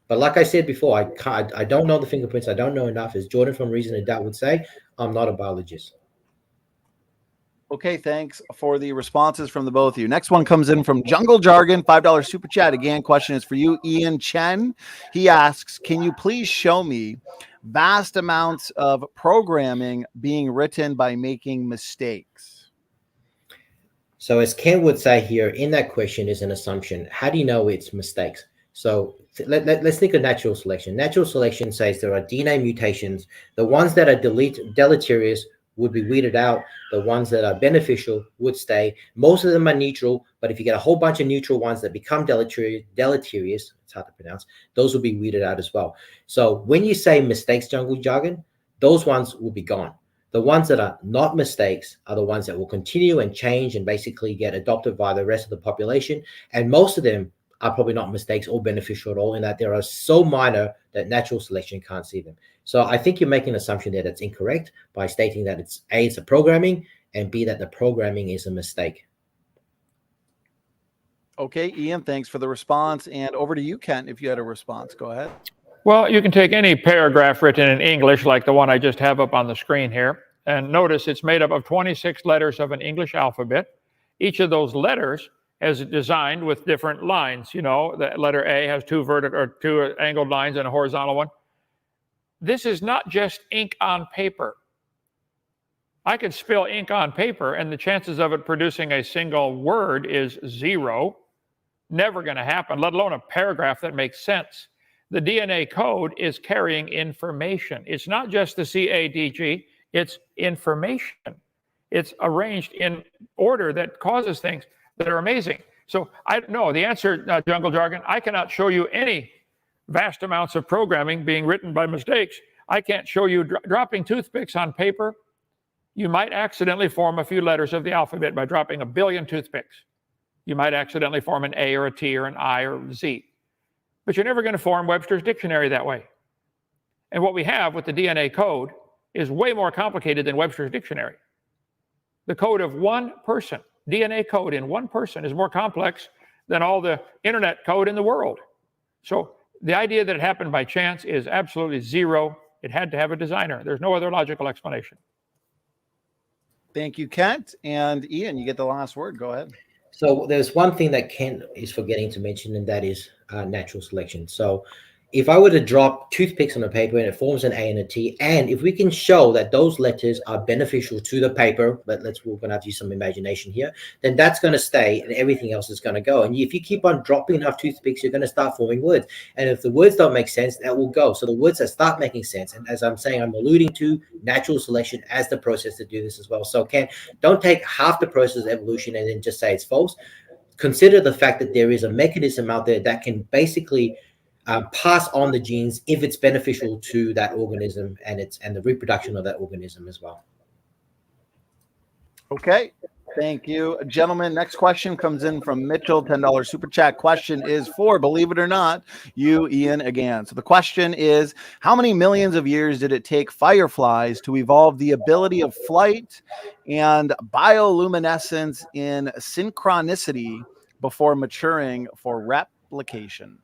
C: But like I said before, I don't know the fingerprints. I don't know enough. As Jordan from Reason and Doubt would say, I'm not a biologist.
A: Okay, thanks for the responses from the both of you. Next one comes in from Jungle Jargon, $5 super chat. Again, question is for you, Ian Chen. He asks, can you please show me vast amounts of programming being written by making mistakes?
C: So as Ken would say here, in that question is an assumption. How do you know it's mistakes? So let's think of natural selection. Natural selection says there are DNA mutations. The ones that are deleterious would be weeded out. The ones that are beneficial would stay. Most of them are neutral, but if you get a whole bunch of neutral ones that become deleterious, it's hard to pronounce, those will be weeded out as well. So when you say mistakes, Jungle Jargon, those ones will be gone. The ones that are not mistakes are the ones that will continue and change and basically get adopted by the rest of the population. And most of them are probably not mistakes or beneficial at all, in that they are so minor that natural selection can't see them. So I think you're making an assumption there that's incorrect by stating that it's a programming, and B, that the programming is a mistake.
A: Okay, Ian, thanks for the response. And over to you, Kent, if you had a response. Go ahead.
B: Well, you can take any paragraph written in English, like the one I just have up on the screen here, and notice it's made up of 26 letters of an English alphabet. Each of those letters is designed with different lines. You know, the letter A has two angled lines and a horizontal one. This is not just ink on paper. I could spill ink on paper, and the chances of it producing a single word is zero. Never going to happen, let alone a paragraph that makes sense. The DNA code is carrying information. It's not just the CADG, it's information. It's arranged in order that causes things that are amazing. So I know the answer, Jungle Jargon, I cannot show you any vast amounts of programming being written by mistakes. I can't show you dropping toothpicks on paper. You might accidentally form a few letters of the alphabet by dropping a billion toothpicks. You might accidentally form an A or a T or an I or a Z. but you're never going to form Webster's dictionary that way. And what we have with the DNA code is way more complicated than Webster's dictionary. The code of one person, DNA code in one person, is more complex than all the internet code in the world. So the idea that it happened by chance is absolutely zero. It had to have a designer. There's no other logical explanation.
A: Thank you, Kent. And Ian, you get the last word. Go ahead.
C: So there's one thing that Kent is forgetting to mention, and that is natural selection. So if I were to drop toothpicks on a paper and it forms an A and a T, and if we can show that those letters are beneficial to the paper, we're going to have to use some imagination here, then that's going to stay and everything else is going to go. And if you keep on dropping enough toothpicks, you're going to start forming words. And if the words don't make sense, that will go. So the words that start making sense, and as I'm saying, I'm alluding to natural selection as the process to do this as well. So don't take half the process of evolution and then just say it's false. Consider the fact that there is a mechanism out there that can basically pass on the genes if it's beneficial to that organism and the reproduction of that organism as well.
A: Okay, thank you, gentlemen. Next question comes in from Mitchell, $10 super chat. Question is for, believe it or not, you, Ian, again. So the question is, how many millions of years did it take fireflies to evolve the ability of flight and bioluminescence in synchronicity before maturing for replication?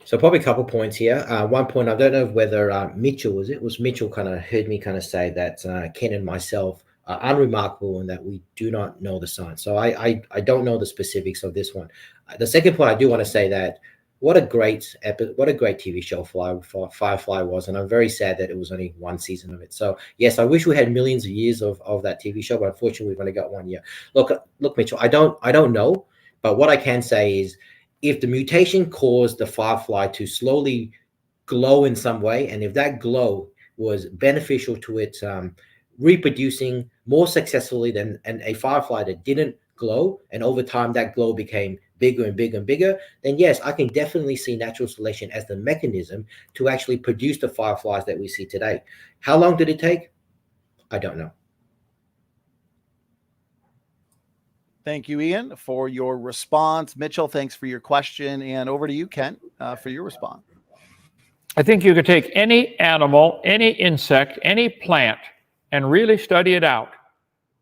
C: So probably a couple points here. One point, I don't know whether Mitchell was Mitchell kind of heard me kind of say that Ken and myself are unremarkable and that we do not know the science. So I don't know the specifics of this one. The second point, I do want to say that what a great TV show Firefly was, and I'm very sad that it was only one season of it. So yes, I wish we had millions of years of that TV show, but unfortunately we've only got 1 year. Look, Mitchell, I don't know, but what I can say is, if the mutation caused the firefly to slowly glow in some way, and if that glow was beneficial to it reproducing more successfully than a firefly that didn't glow, and over time that glow became bigger and bigger and bigger, then yes, I can definitely see natural selection as the mechanism to actually produce the fireflies that we see today. How long did it take? I don't know.
A: Thank you, Ian, for your response. Mitchell, thanks for your question. And over to you, Kent, for your response.
B: I think you could take any animal, any insect, any plant, and really study it out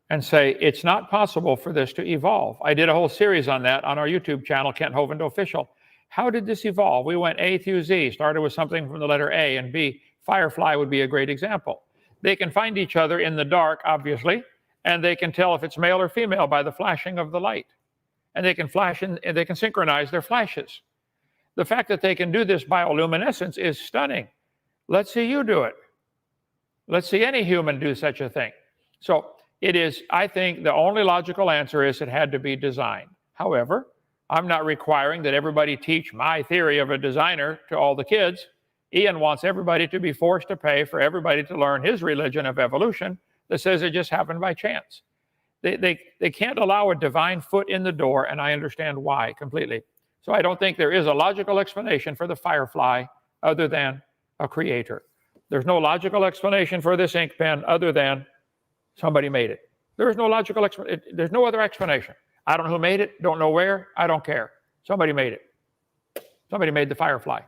B: and say, it's not possible for this to evolve. I did a whole series on that on our YouTube channel, Kent Hovind Official. How did this evolve? We went A through Z, started with something from the letter A and B. Firefly would be a great example. They can find each other in the dark, obviously, and they can tell if it's male or female by the flashing of the light. And they can flash and they can synchronize their flashes. The fact that they can do this bioluminescence is stunning. Let's see you do it. Let's see any human do such a thing. So it is, I think the only logical answer is it had to be designed. However, I'm not requiring that everybody teach my theory of a designer to all the kids. Ian wants everybody to be forced to pay for everybody to learn his religion of evolution that says it just happened by chance. They can't allow a divine foot in the door, and I understand why completely. So I don't think there is a logical explanation for the firefly other than a creator. There's no logical explanation for this ink pen other than somebody made it. There is no logical explanation. There's no other explanation. I don't know who made it, don't know where, I don't care. Somebody made it. Somebody made the firefly.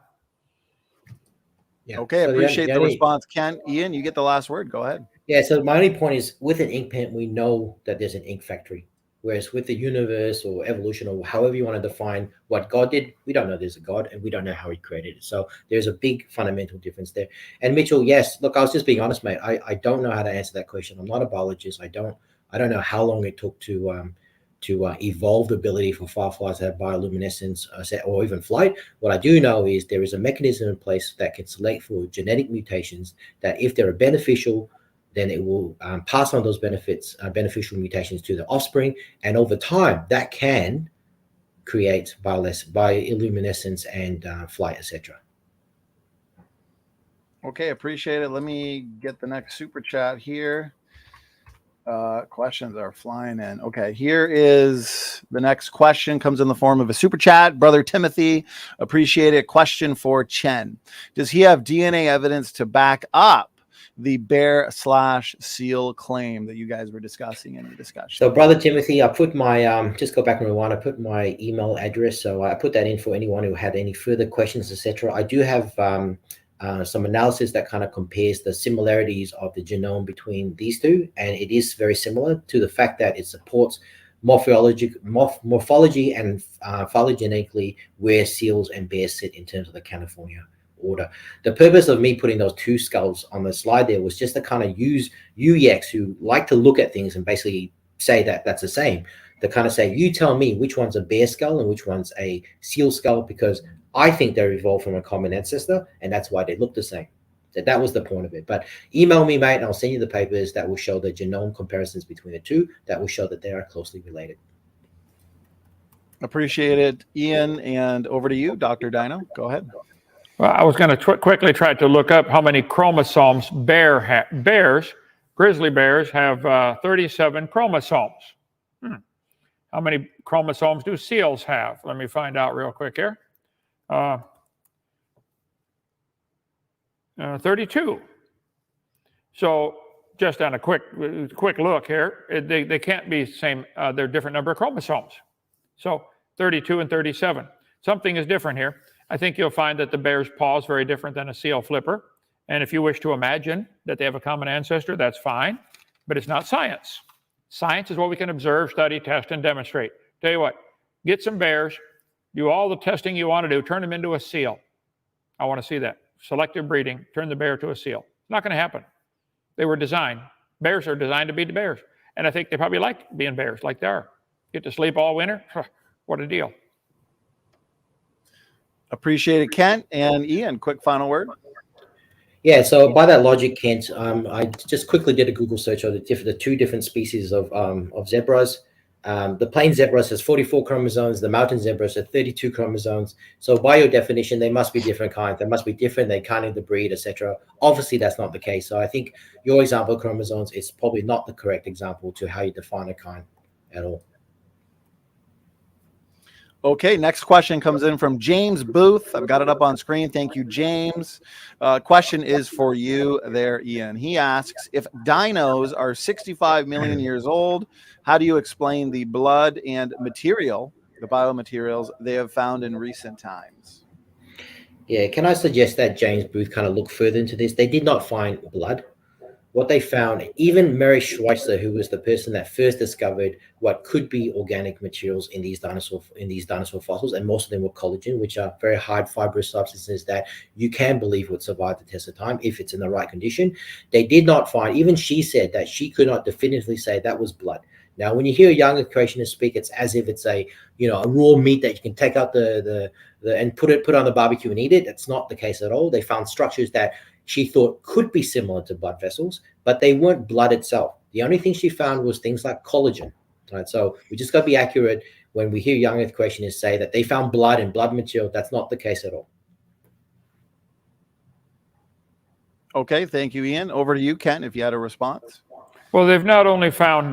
A: Yeah. Okay, I appreciate the response, Ken. Ian, you get the last word. Go ahead.
C: Yeah, so my only point is, with an ink pen, we know that there's an ink factory. Whereas with the universe or evolution or however you want to define what God did, we don't know there's a God and we don't know how he created it. So there's a big fundamental difference there. And Mitchell, yes, look, I was just being honest, mate. I don't know how to answer that question. I'm not a biologist. I don't know how long it took to evolve the ability for fireflies to have bioluminescence or even flight. What I do know is there is a mechanism in place that can select for genetic mutations that if they're beneficial, then it will pass on those beneficial mutations to the offspring. And over time, that can create bioluminescence and flight, etc.
A: Okay, appreciate it. Let me get the next super chat here. Questions are flying in. Okay, here is the next question. Comes in the form of a super chat. Brother Timothy, appreciate it. Question for Chen. Does he have DNA evidence to back up the bear/seal claim that you guys were discussing in the discussion?
C: So, Brother Timothy, I put my, just go back and rewind, I put my email address. So I put that in for anyone who had any further questions, etc. I do have some analysis that kind of compares the similarities of the genome between these two. And it is very similar to the fact that it supports morphology and phylogenetically where seals and bears sit in terms of the California order. The purpose of me putting those two skulls on the slide there was just to kind of use UEX who like to look at things and basically say that that's the same, to kind of say, you tell me which one's a bear skull and which one's a seal skull, because I think they're evolved from a common ancestor and that's why they look the same. So that was the point of it. But email me, mate, and I'll send you the papers that will show the genome comparisons between the two, that will show that they are closely related.
A: Appreciate it, Ian. And over to you, Dr. Dino. Go ahead.
B: Well, I was going to quickly try to look up how many chromosomes grizzly bears have 37 chromosomes. How many chromosomes do seals have? Let me find out real quick here. 32. So just on a quick look here, they can't be the same. They're a different number of chromosomes. So 32 and 37. Something is different here. I think you'll find that the bear's paw is very different than a seal flipper. And if you wish to imagine that they have a common ancestor, that's fine, but it's not science. Science is what we can observe, study, test, and demonstrate. Tell you what, get some bears, do all the testing you want to do, turn them into a seal. I want to see that. Selective breeding, turn the bear to a seal. It's not going to happen. They were designed. Bears are designed to be the bears. And I think they probably like being bears, like they are. Get to sleep all winter. What a deal.
A: Appreciate it, Kent. And Ian, quick final word.
C: Yeah, so by that logic, Kent, I just quickly did a Google search of the two different species of zebras. The plain zebras has 44 chromosomes. The mountain zebras have 32 chromosomes. So by your definition, they must be different kinds. They must be different. They can't interbreed, etc. Obviously, that's not the case. So I think your example of chromosomes is probably not the correct example to how you define a kind at all.
A: Okay, next question comes in from James Booth. I've got it up on screen. Thank you, James. Question is for you there, Ian. He asks, if dinos are 65 million years old, how do you explain the blood and material, the biomaterials they have found in recent times?
C: Yeah, can I suggest that James Booth kind of look further into this? They did not find blood. What they found, even Mary Schweitzer, who was the person that first discovered what could be organic materials in these dinosaur fossils, and most of them were collagen, which are very hard fibrous substances that you can believe would survive the test of time if it's in the right condition. They did not find, even she said that she could not definitively say that was blood. Now, when you hear a young creationist speak, it's as if it's a raw meat that you can take out and put it on the barbecue and eat it. That's not the case at all. They found structures that she thought could be similar to blood vessels, but they weren't blood itself. The only thing she found was things like collagen. Right? So we just got to be accurate when we hear young earth creationists say that they found blood and blood material. That's not the case at all.
A: Okay, thank you, Ian. Over to you, Ken, if you had a response.
B: Well, they've not only found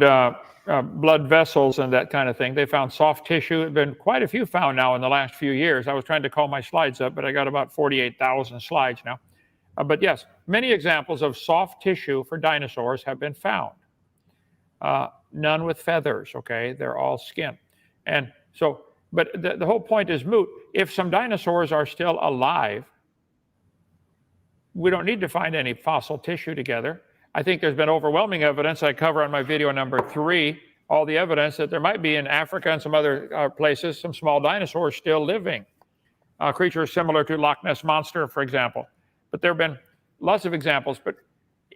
B: blood vessels and that kind of thing. They found soft tissue. There have been quite a few found now in the last few years. I was trying to call my slides up, but I got about 48,000 slides now. But yes, many examples of soft tissue for dinosaurs have been found. None with feathers, okay? They're all skin. And so, but the whole point is moot. If some dinosaurs are still alive, we don't need to find any fossil tissue together. I think there's been overwhelming evidence. I cover on my video number 3, all the evidence that there might be in Africa and some other places, some small dinosaurs still living. Creatures similar to Loch Ness Monster, for example. But there have been lots of examples. But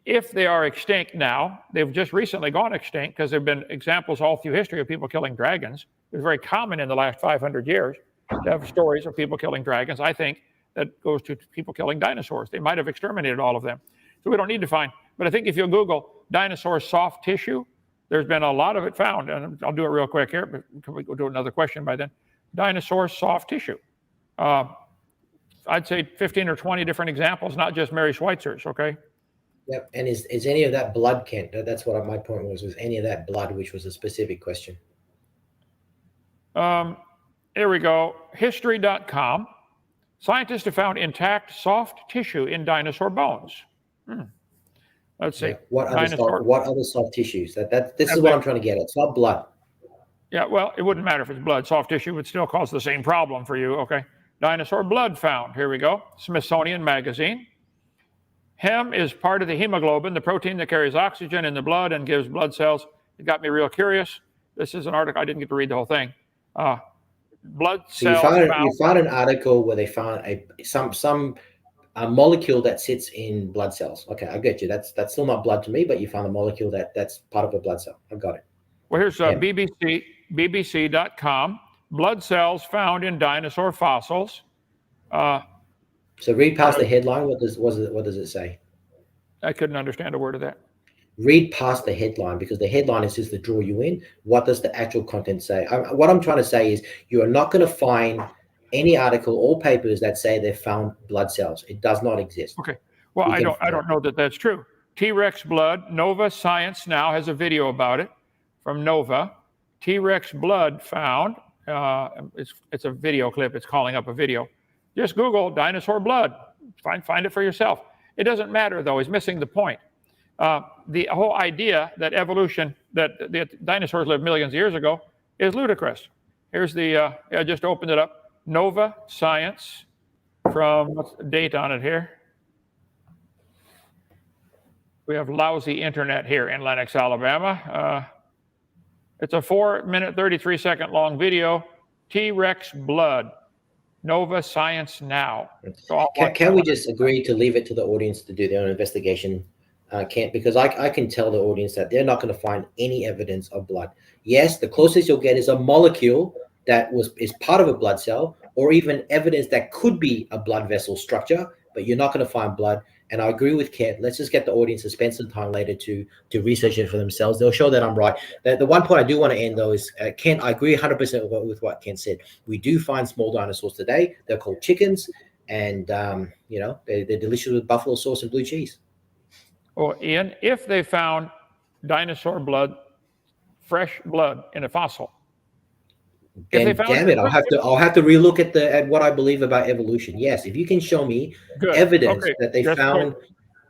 B: if they are extinct now, they've just recently gone extinct because there have been examples all through history of people killing dragons. It was very common in the last 500 years to have stories of people killing dragons. I think that goes to people killing dinosaurs. They might have exterminated all of them. So we don't need to find. But I think if you Google dinosaur soft tissue, there's been a lot of it found. And I'll do it real quick here, but can we go to another question by then? Dinosaur soft tissue. I'd say 15 or 20 different examples, not just Mary Schweitzer's, okay?
C: Yep. And is any of that blood, Kent? That's what my point was any of that blood, which was a specific question.
B: Here we go. History.com. Scientists have found intact soft tissue in dinosaur bones. Let's see.
C: Yeah. What
B: Dinosaur.
C: other soft tissues? This is
B: Yeah,
C: what I'm trying to get at. It's not blood.
B: Yeah, well, it wouldn't matter if it's blood. Soft tissue would still cause the same problem for you. Okay. Dinosaur blood found. Here we go. Smithsonian Magazine. Hem is part of the hemoglobin, the protein that carries oxygen in the blood and gives blood cells. It got me real curious. This is an article. I didn't get to read the whole thing. Blood
C: So you
B: cells
C: found an article where they found a molecule that sits in blood cells. Okay, I get you. That's still not blood to me, but you found a molecule that's part of a blood cell. I got it.
B: Well, here's BBC.com. Blood cells found in dinosaur fossils.
C: So read past the headline. What does it say?
B: I couldn't understand a word of that.
C: Read past the headline, because the headline is just to draw you in. What does the actual content say? What I'm trying to say is you are not going to find any article or papers that say they found blood cells. It does not exist.
B: Okay. Well, I don't know that that's true. T-Rex blood. Nova Science Now has a video about it from Nova. T-Rex blood found. It's a video clip. It's calling up a video. Just Google dinosaur blood. Find it for yourself. It doesn't matter, though. He's missing the point. The whole idea that evolution, that the dinosaurs lived millions of years ago, is ludicrous. Here's I just opened it up. Nova Science, from, what's the date on it here? We have lousy internet here in Lenox, Alabama. It's a 4-minute, 33-second long video. T-Rex blood. Nova Science Now. So
C: can we just agree to leave it to the audience to do their own investigation, Kent? Because I can tell the audience that they're not going to find any evidence of blood. Yes, the closest you'll get is a molecule that is part of a blood cell, or even evidence that could be a blood vessel structure, but you're not going to find blood. And I agree with Kent. Let's just get the audience to spend some time later to research it for themselves. They'll show that I'm right. The one point I do want to end, though, is Kent, I agree 100% with what Kent said. We do find small dinosaurs today. They're called chickens, and they're delicious with buffalo sauce and blue cheese.
B: Oh, Ian, if they found dinosaur blood, fresh blood in a fossil,
C: then damn it, I'll have to relook at what I believe about evolution. Yes, if you can show me evidence that they found,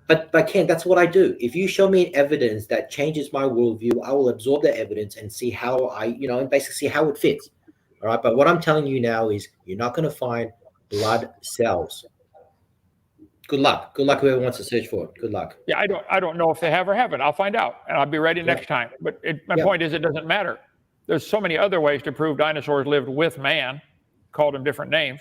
C: but Ken, that's what I do. If you show me evidence that changes my worldview, I will absorb that evidence and see how and basically see how it fits. All right, but what I'm telling you now is you're not going to find blood cells. Good luck. Good luck, whoever wants to search for it. Good luck.
B: Yeah, I don't know if they have or haven't. I'll find out, and I'll be ready next time. But my point is, it doesn't matter. There's so many other ways to prove dinosaurs lived with man, called them different names.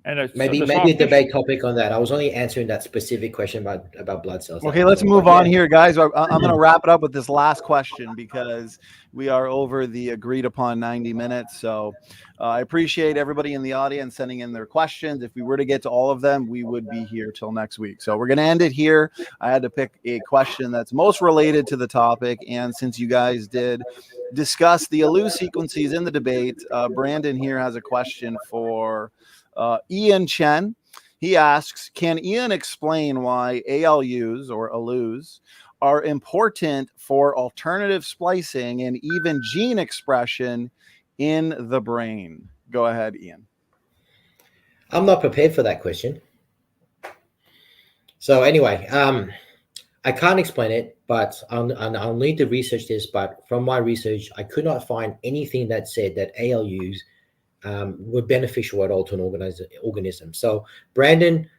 B: And
C: maybe a debate topic on that. I was only answering that specific question about blood cells.
A: Okay, let's move on here, guys. I'm going to wrap it up with this last question because we are over the agreed upon 90 minutes. So I appreciate everybody in the audience sending in their questions. If we were to get to all of them, we would be here till next week. So we're going to end it here. I had to pick a question that's most related to the topic. And since you guys did discuss the ALU sequences in the debate, Brandon here has a question for Ian Chen. He asks, can Ian explain why ALUs or ALUs are important for alternative splicing and even gene expression in the brain? Go ahead, Ian.
C: I'm not prepared for that question. So anyway, I can't explain it, but I'll need to research this. But from my research, I could not find anything that said that ALUs were beneficial at all to an organism. So Brandon,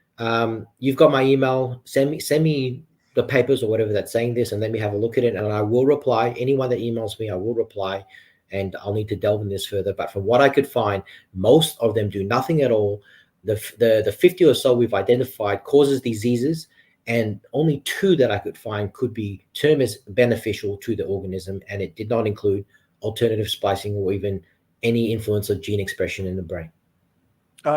C: you've got my email. Send me the papers or whatever that's saying this, and let me have a look at it, and I will reply. Anyone that emails me, I will reply, and I'll need to delve in this further. But from what I could find, most of them do nothing at all. The 50 or so we've identified causes diseases, and only 2 that I could find could be termed as beneficial to the organism, and it did not include alternative splicing or even any influence of gene expression in the brain.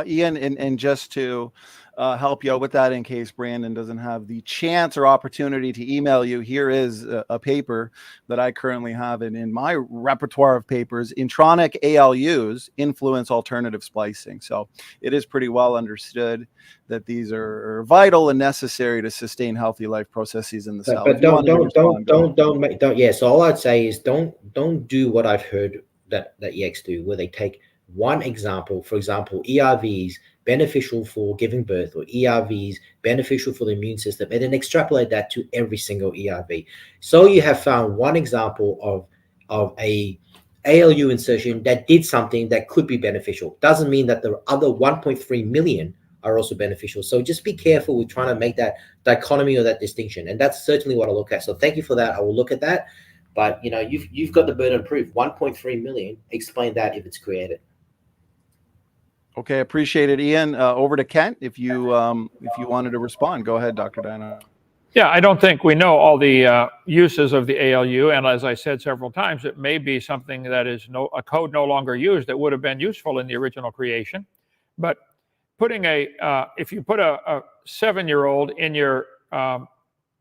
A: Ian, and just to help you out with that, in case Brandon doesn't have the chance or opportunity to email you, here is a paper that I currently have in my repertoire of papers. Intronic ALUs influence alternative splicing. So it is pretty well understood that these are vital and necessary to sustain healthy life processes in the cell.
C: But don't. Yeah. So all I'd say is don't do what I've heard that EX do, where they take one example, for example, ERVs, beneficial for giving birth, or ERVs beneficial for the immune system, and then extrapolate that to every single ERV. So you have found one example of a ALU insertion that did something that could be beneficial. Doesn't mean that the other 1.3 million are also beneficial. So just be careful with trying to make that dichotomy or that distinction. And that's certainly what I look at. So thank you for that. I will look at that. But you've got the burden of proof. 1.3 million. Explain that if it's created.
A: Okay, appreciate it, Ian. Over to Kent, if you wanted to respond, go ahead, Dr. Dino.
B: Yeah, I don't think we know all the uses of the ALU, and as I said several times, it may be something that is a code no longer used that would have been useful in the original creation. But putting if you put a 7-year-old in your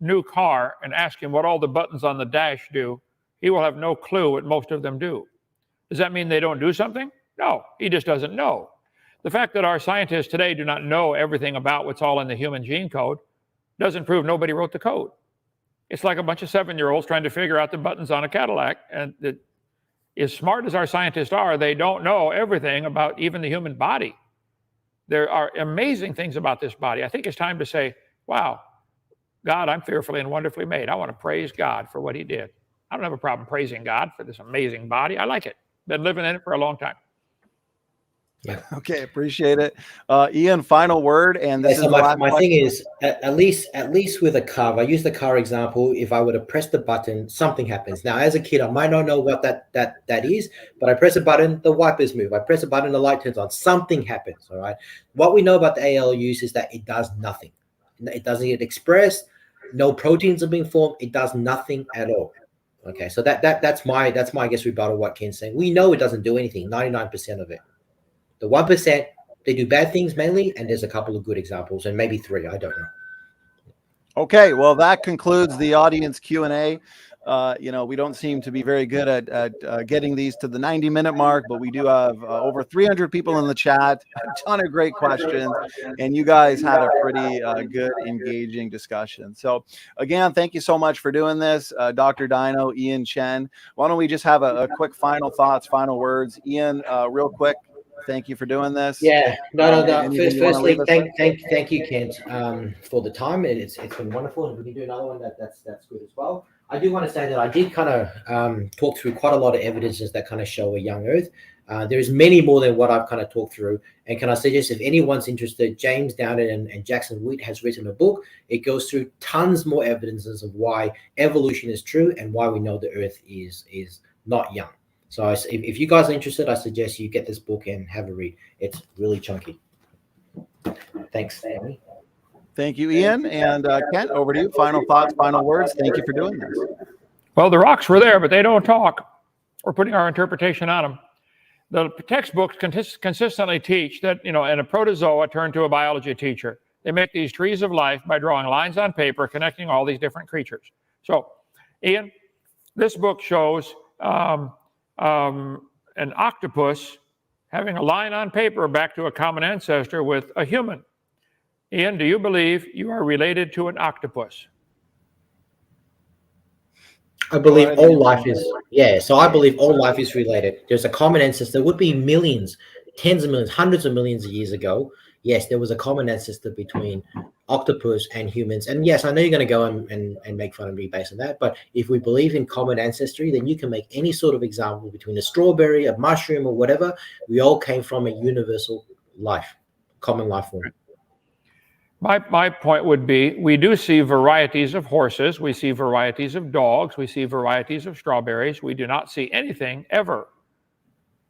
B: new car and ask him what all the buttons on the dash do, he will have no clue what most of them do. Does that mean they don't do something? No, he just doesn't know. The fact that our scientists today do not know everything about what's all in the human gene code doesn't prove nobody wrote the code. It's like a bunch of 7-year-olds trying to figure out the buttons on a Cadillac. And as smart as our scientists are, they don't know everything about even the human body. There are amazing things about this body. I think it's time to say, wow, God, I'm fearfully and wonderfully made. I want to praise God for what he did. I don't have a problem praising God for this amazing body. I like it. Been living in it for a long time.
C: Yeah.
A: Okay, appreciate it. Ian, final word. And this is
C: my thing is, at least with a car, I use the car example. If I were to press the button, something happens. Now, as a kid, I might not know what that is, but I press a button, the wipers move. I press a button, the light turns on. Something happens. All right. What we know about the ALUs is that it does nothing. It doesn't get expressed. No proteins are being formed. It does nothing at all. Okay, so that's my I guess rebuttal what Ken's saying. We know it doesn't do anything. 99% of it. The 1%, they do bad things mainly, and there's a couple of good examples, and maybe 3. I don't know.
A: Okay, well, that concludes the audience Q&A. We don't seem to be very good at getting these to the 90-minute mark, but we do have over 300 people in the chat, a ton of great questions, and you guys had a pretty good, engaging discussion. So, again, thank you so much for doing this, Dr. Dino, Ian, Chen. Why don't we just have a quick final thoughts, final words. Ian, real quick. Thank you for doing this.
C: Yeah, no. Firstly, thank you, Kent, for the time. It's been wonderful, and we can do another one that's good as well. I do want to say that I did kind of talk through quite a lot of evidences that kind of show a young Earth. There's many more than what I've kind of talked through. And can I suggest, if anyone's interested, James Dowden and Jackson Wheat has written a book. It goes through tons more evidences of why evolution is true and why we know the Earth is not young. So if you guys are interested, I suggest you get this book and have a read. It's really chunky. Thanks, Amy.
A: Thank you, Ian. And Kent, over to you. Final thoughts, final words. Thank you for doing this.
B: Well, the rocks were there, but they don't talk. We're putting our interpretation on them. The textbooks consistently teach that, in a protozoa turned to a biology teacher. They make these trees of life by drawing lines on paper connecting all these different creatures. So, Ian, this book shows an octopus having a line on paper back to a common ancestor with a human. Ian, do you believe you are related to an octopus?
C: I believe all life is, so I believe all life is related. There's a common ancestor. There would be millions, tens of millions, hundreds of millions of years ago. Yes, there was a common ancestor between octopus and humans. And yes, I know you're going to go and make fun of me based on that. But if we believe in common ancestry, then you can make any sort of example between a strawberry, a mushroom, or whatever. We all came from a universal life, common life form.
B: My point would be, we do see varieties of horses. We see varieties of dogs. We see varieties of strawberries. We do not see anything ever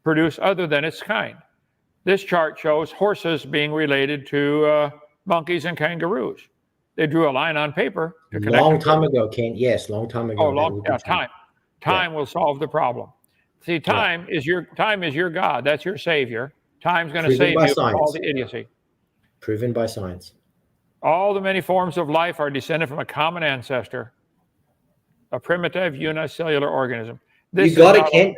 B: produce other than its kind. This chart shows horses being related to monkeys and kangaroos. They drew a line on paper to connect.
C: Long time ago, Ken. Yes, long time ago.
B: Oh, time will solve the problem. See, time is your God. That's your savior. Time's going to save you from all the idiocy.
C: Proven by science.
B: All the many forms of life are descended from a common ancestor, a primitive unicellular organism.
C: You got it, Ken.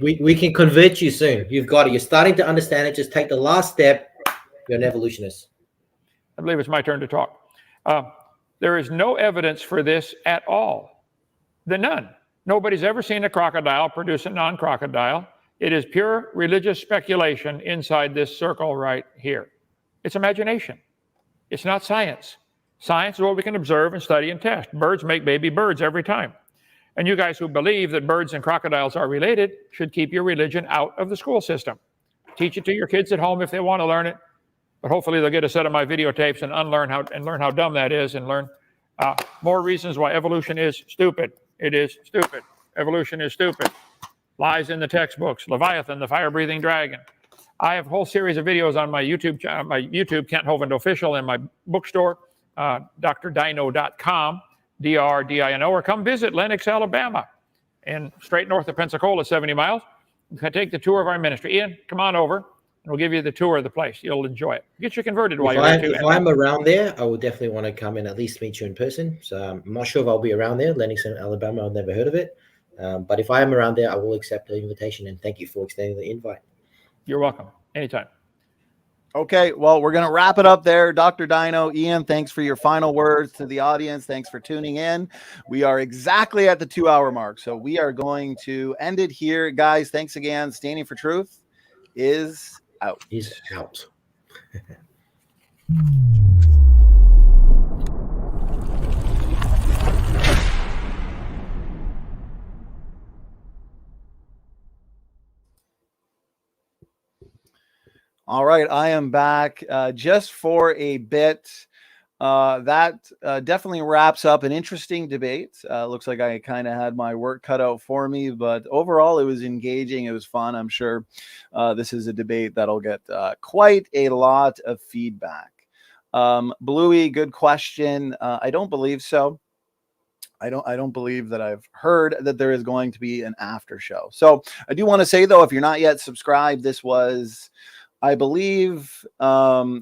C: We can convert you soon. You've got it. You're starting to understand it. Just take the last step. You're an evolutionist.
B: I believe it's my turn to talk. There is no evidence for this at all. None. Nobody's ever seen a crocodile produce a non-crocodile. It is pure religious speculation inside this circle right here. It's imagination. It's not science. Science is what we can observe and study and test. Birds make baby birds every time. And you guys who believe that birds and crocodiles are related should keep your religion out of the school system. Teach it to your kids at home if they want to learn it, but hopefully they'll get a set of my videotapes and learn how dumb that is, and learn more reasons why evolution is stupid. It is stupid. Evolution is stupid. Lies in the textbooks. Leviathan, the fire-breathing dragon. I have a whole series of videos on my YouTube, Kent Hovind Official, and my bookstore, drdino.com, DRDINO, or come visit Lenox, Alabama, and straight north of Pensacola, 70 miles. You can take the tour of our ministry. Ian, come on over, and we'll give you the tour of the place. You'll enjoy it. Get you converted while you're there, too.
C: If I'm around there, I will definitely want to come and at least meet you in person. So I'm not sure if I'll be around there. Lenox, Alabama, I've never heard of it. But if I am around there, I will accept the invitation, and thank you for extending the invite.
B: You're welcome. Anytime.
A: Okay, well, we're going to wrap it up there. Dr. Dino, Ian, thanks for your final words to the audience. Thanks for tuning in. We are exactly at the 2-hour mark, so we are going to end it here. Guys, thanks again. Standing for Truth is out.
C: Is out.
A: All right, I am back just for a bit. That definitely wraps up an interesting debate. Looks like I kind of had my work cut out for me, but overall it was engaging. It was fun. I'm sure this is a debate that'll get quite a lot of feedback. Bluey, good question. I don't believe so. I don't believe that I've heard that there is going to be an after show. So I do want to say, though, if you're not yet subscribed, this was, I believe, our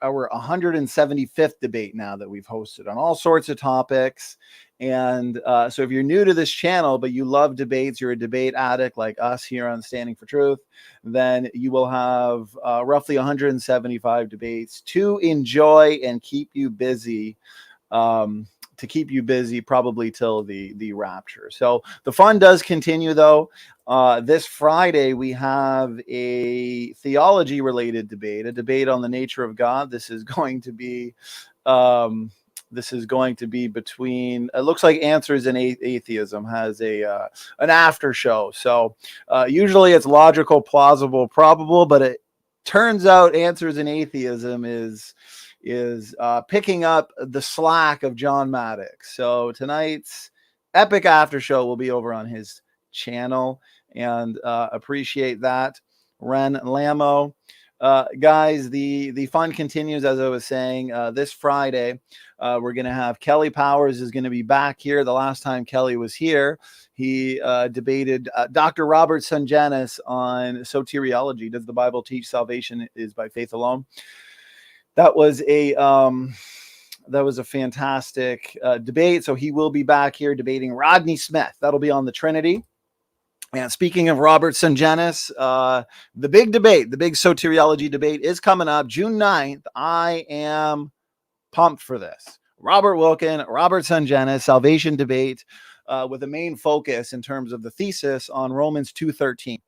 A: 175th debate now that we've hosted on all sorts of topics. And so if you're new to this channel, but you love debates, you're a debate addict like us here on Standing for Truth, then you will have roughly 175 debates to enjoy and keep you busy. Probably till the rapture. So the fun does continue, though. This Friday we have a theology related debate, a debate on the nature of God. This is going to be between, it looks like Answers in Atheism has an after show. So usually it's logical, plausible, probable, but it turns out Answers in Atheism is picking up the slack of John Maddox. So tonight's epic after show will be over on his channel, and appreciate that. Ren Lamo. Guys, the fun continues, as I was saying. This Friday, we're going to have Kelly Powers is going to be back here. The last time Kelly was here, he debated Dr. Robert Sungenis on soteriology. Does the Bible teach salvation is by faith alone? That was a fantastic debate. So he will be back here debating Rodney Smith. That'll be on the Trinity. And speaking of Robert Sungenis, the big debate, the big soteriology debate is coming up June 9th. I am pumped for this. Robert Wilkin, Robert Sungenis, salvation debate with a main focus in terms of the thesis on Romans 2:13.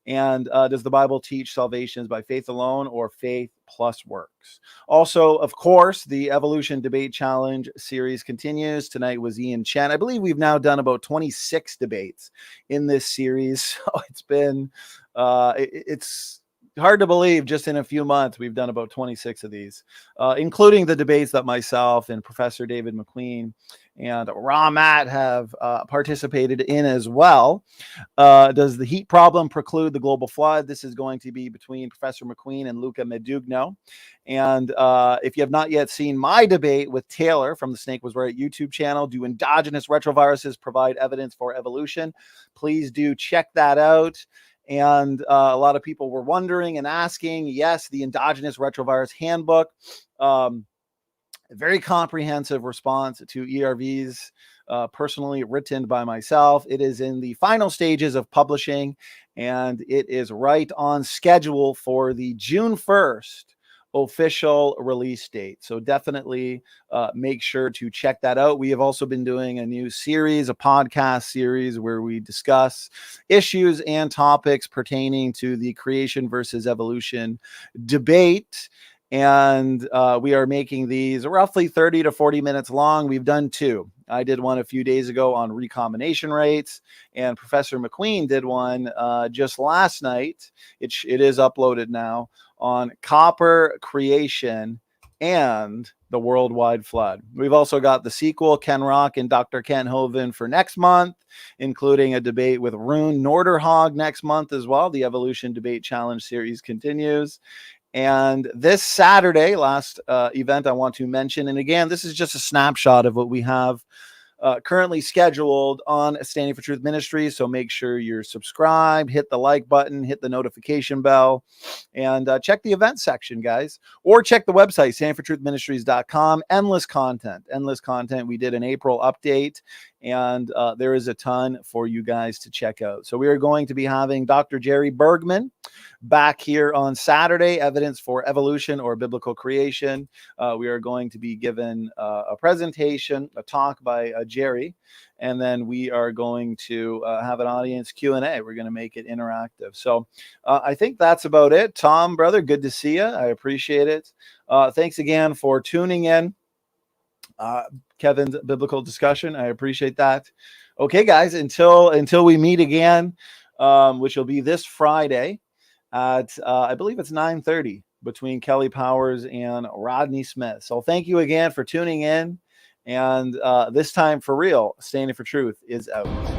A: And does the Bible teach salvation is by faith alone or faith plus works? Also, of course, the Evolution Debate Challenge series continues. Tonight was Ian Chen. I believe we've now done about 26 debates in this series. So it's been, it's hard to believe just in a few months we've done about 26 of these, including the debates that myself and Professor David McQueen and Ramat have participated in as well. Does the heat problem preclude the global flood? This is going to be between Professor McQueen and Luca Medugno. And if you have not yet seen my debate with Taylor from the Snake Was Right YouTube channel, do endogenous retroviruses provide evidence for evolution? Please do check that out. And a lot of people were wondering and asking, yes, the endogenous retrovirus handbook, a very comprehensive response to ERVs, personally written by myself. It is in the final stages of publishing, and it is right on schedule for the June 1st official release date. So definitely make sure to check that out. We have also been doing a new series, a podcast series, where we discuss issues and topics pertaining to the creation versus evolution debate. And we are making these roughly 30 to 40 minutes long. We've done 2. I did one a few days ago on recombination rates, and Professor McQueen did one just last night. It is uploaded now on copper creation and the worldwide flood. We've also got the sequel, Ken Rock and Dr. Kent Hovind, for next month, including a debate with Rune Norderhog next month as well. The Evolution Debate Challenge series continues. And this Saturday, last event I want to mention, and again, this is just a snapshot of what we have currently scheduled on Standing for Truth Ministries. So make sure you're subscribed, hit the like button, hit the notification bell, and check the event section, guys. Or check the website, standingfortruthministries.com. Endless content. We did an April update, and there is a ton for you guys to check out. So we are going to be having Dr. Jerry Bergman back here on Saturday, Evidence for Evolution or Biblical Creation. We are going to be given a presentation, a talk by Jerry, and then we are going to have an audience Q&A. We're going to make it interactive. So I think that's about it. Tom, brother, good to see you. I appreciate it. Thanks again for tuning in. Kevin's biblical discussion, I appreciate that. Okay, guys, until we meet again, which will be this Friday at I believe it's 9:30 between Kelly Powers and Rodney Smith. So thank you again for tuning in, and this time for real, Standing for Truth is out.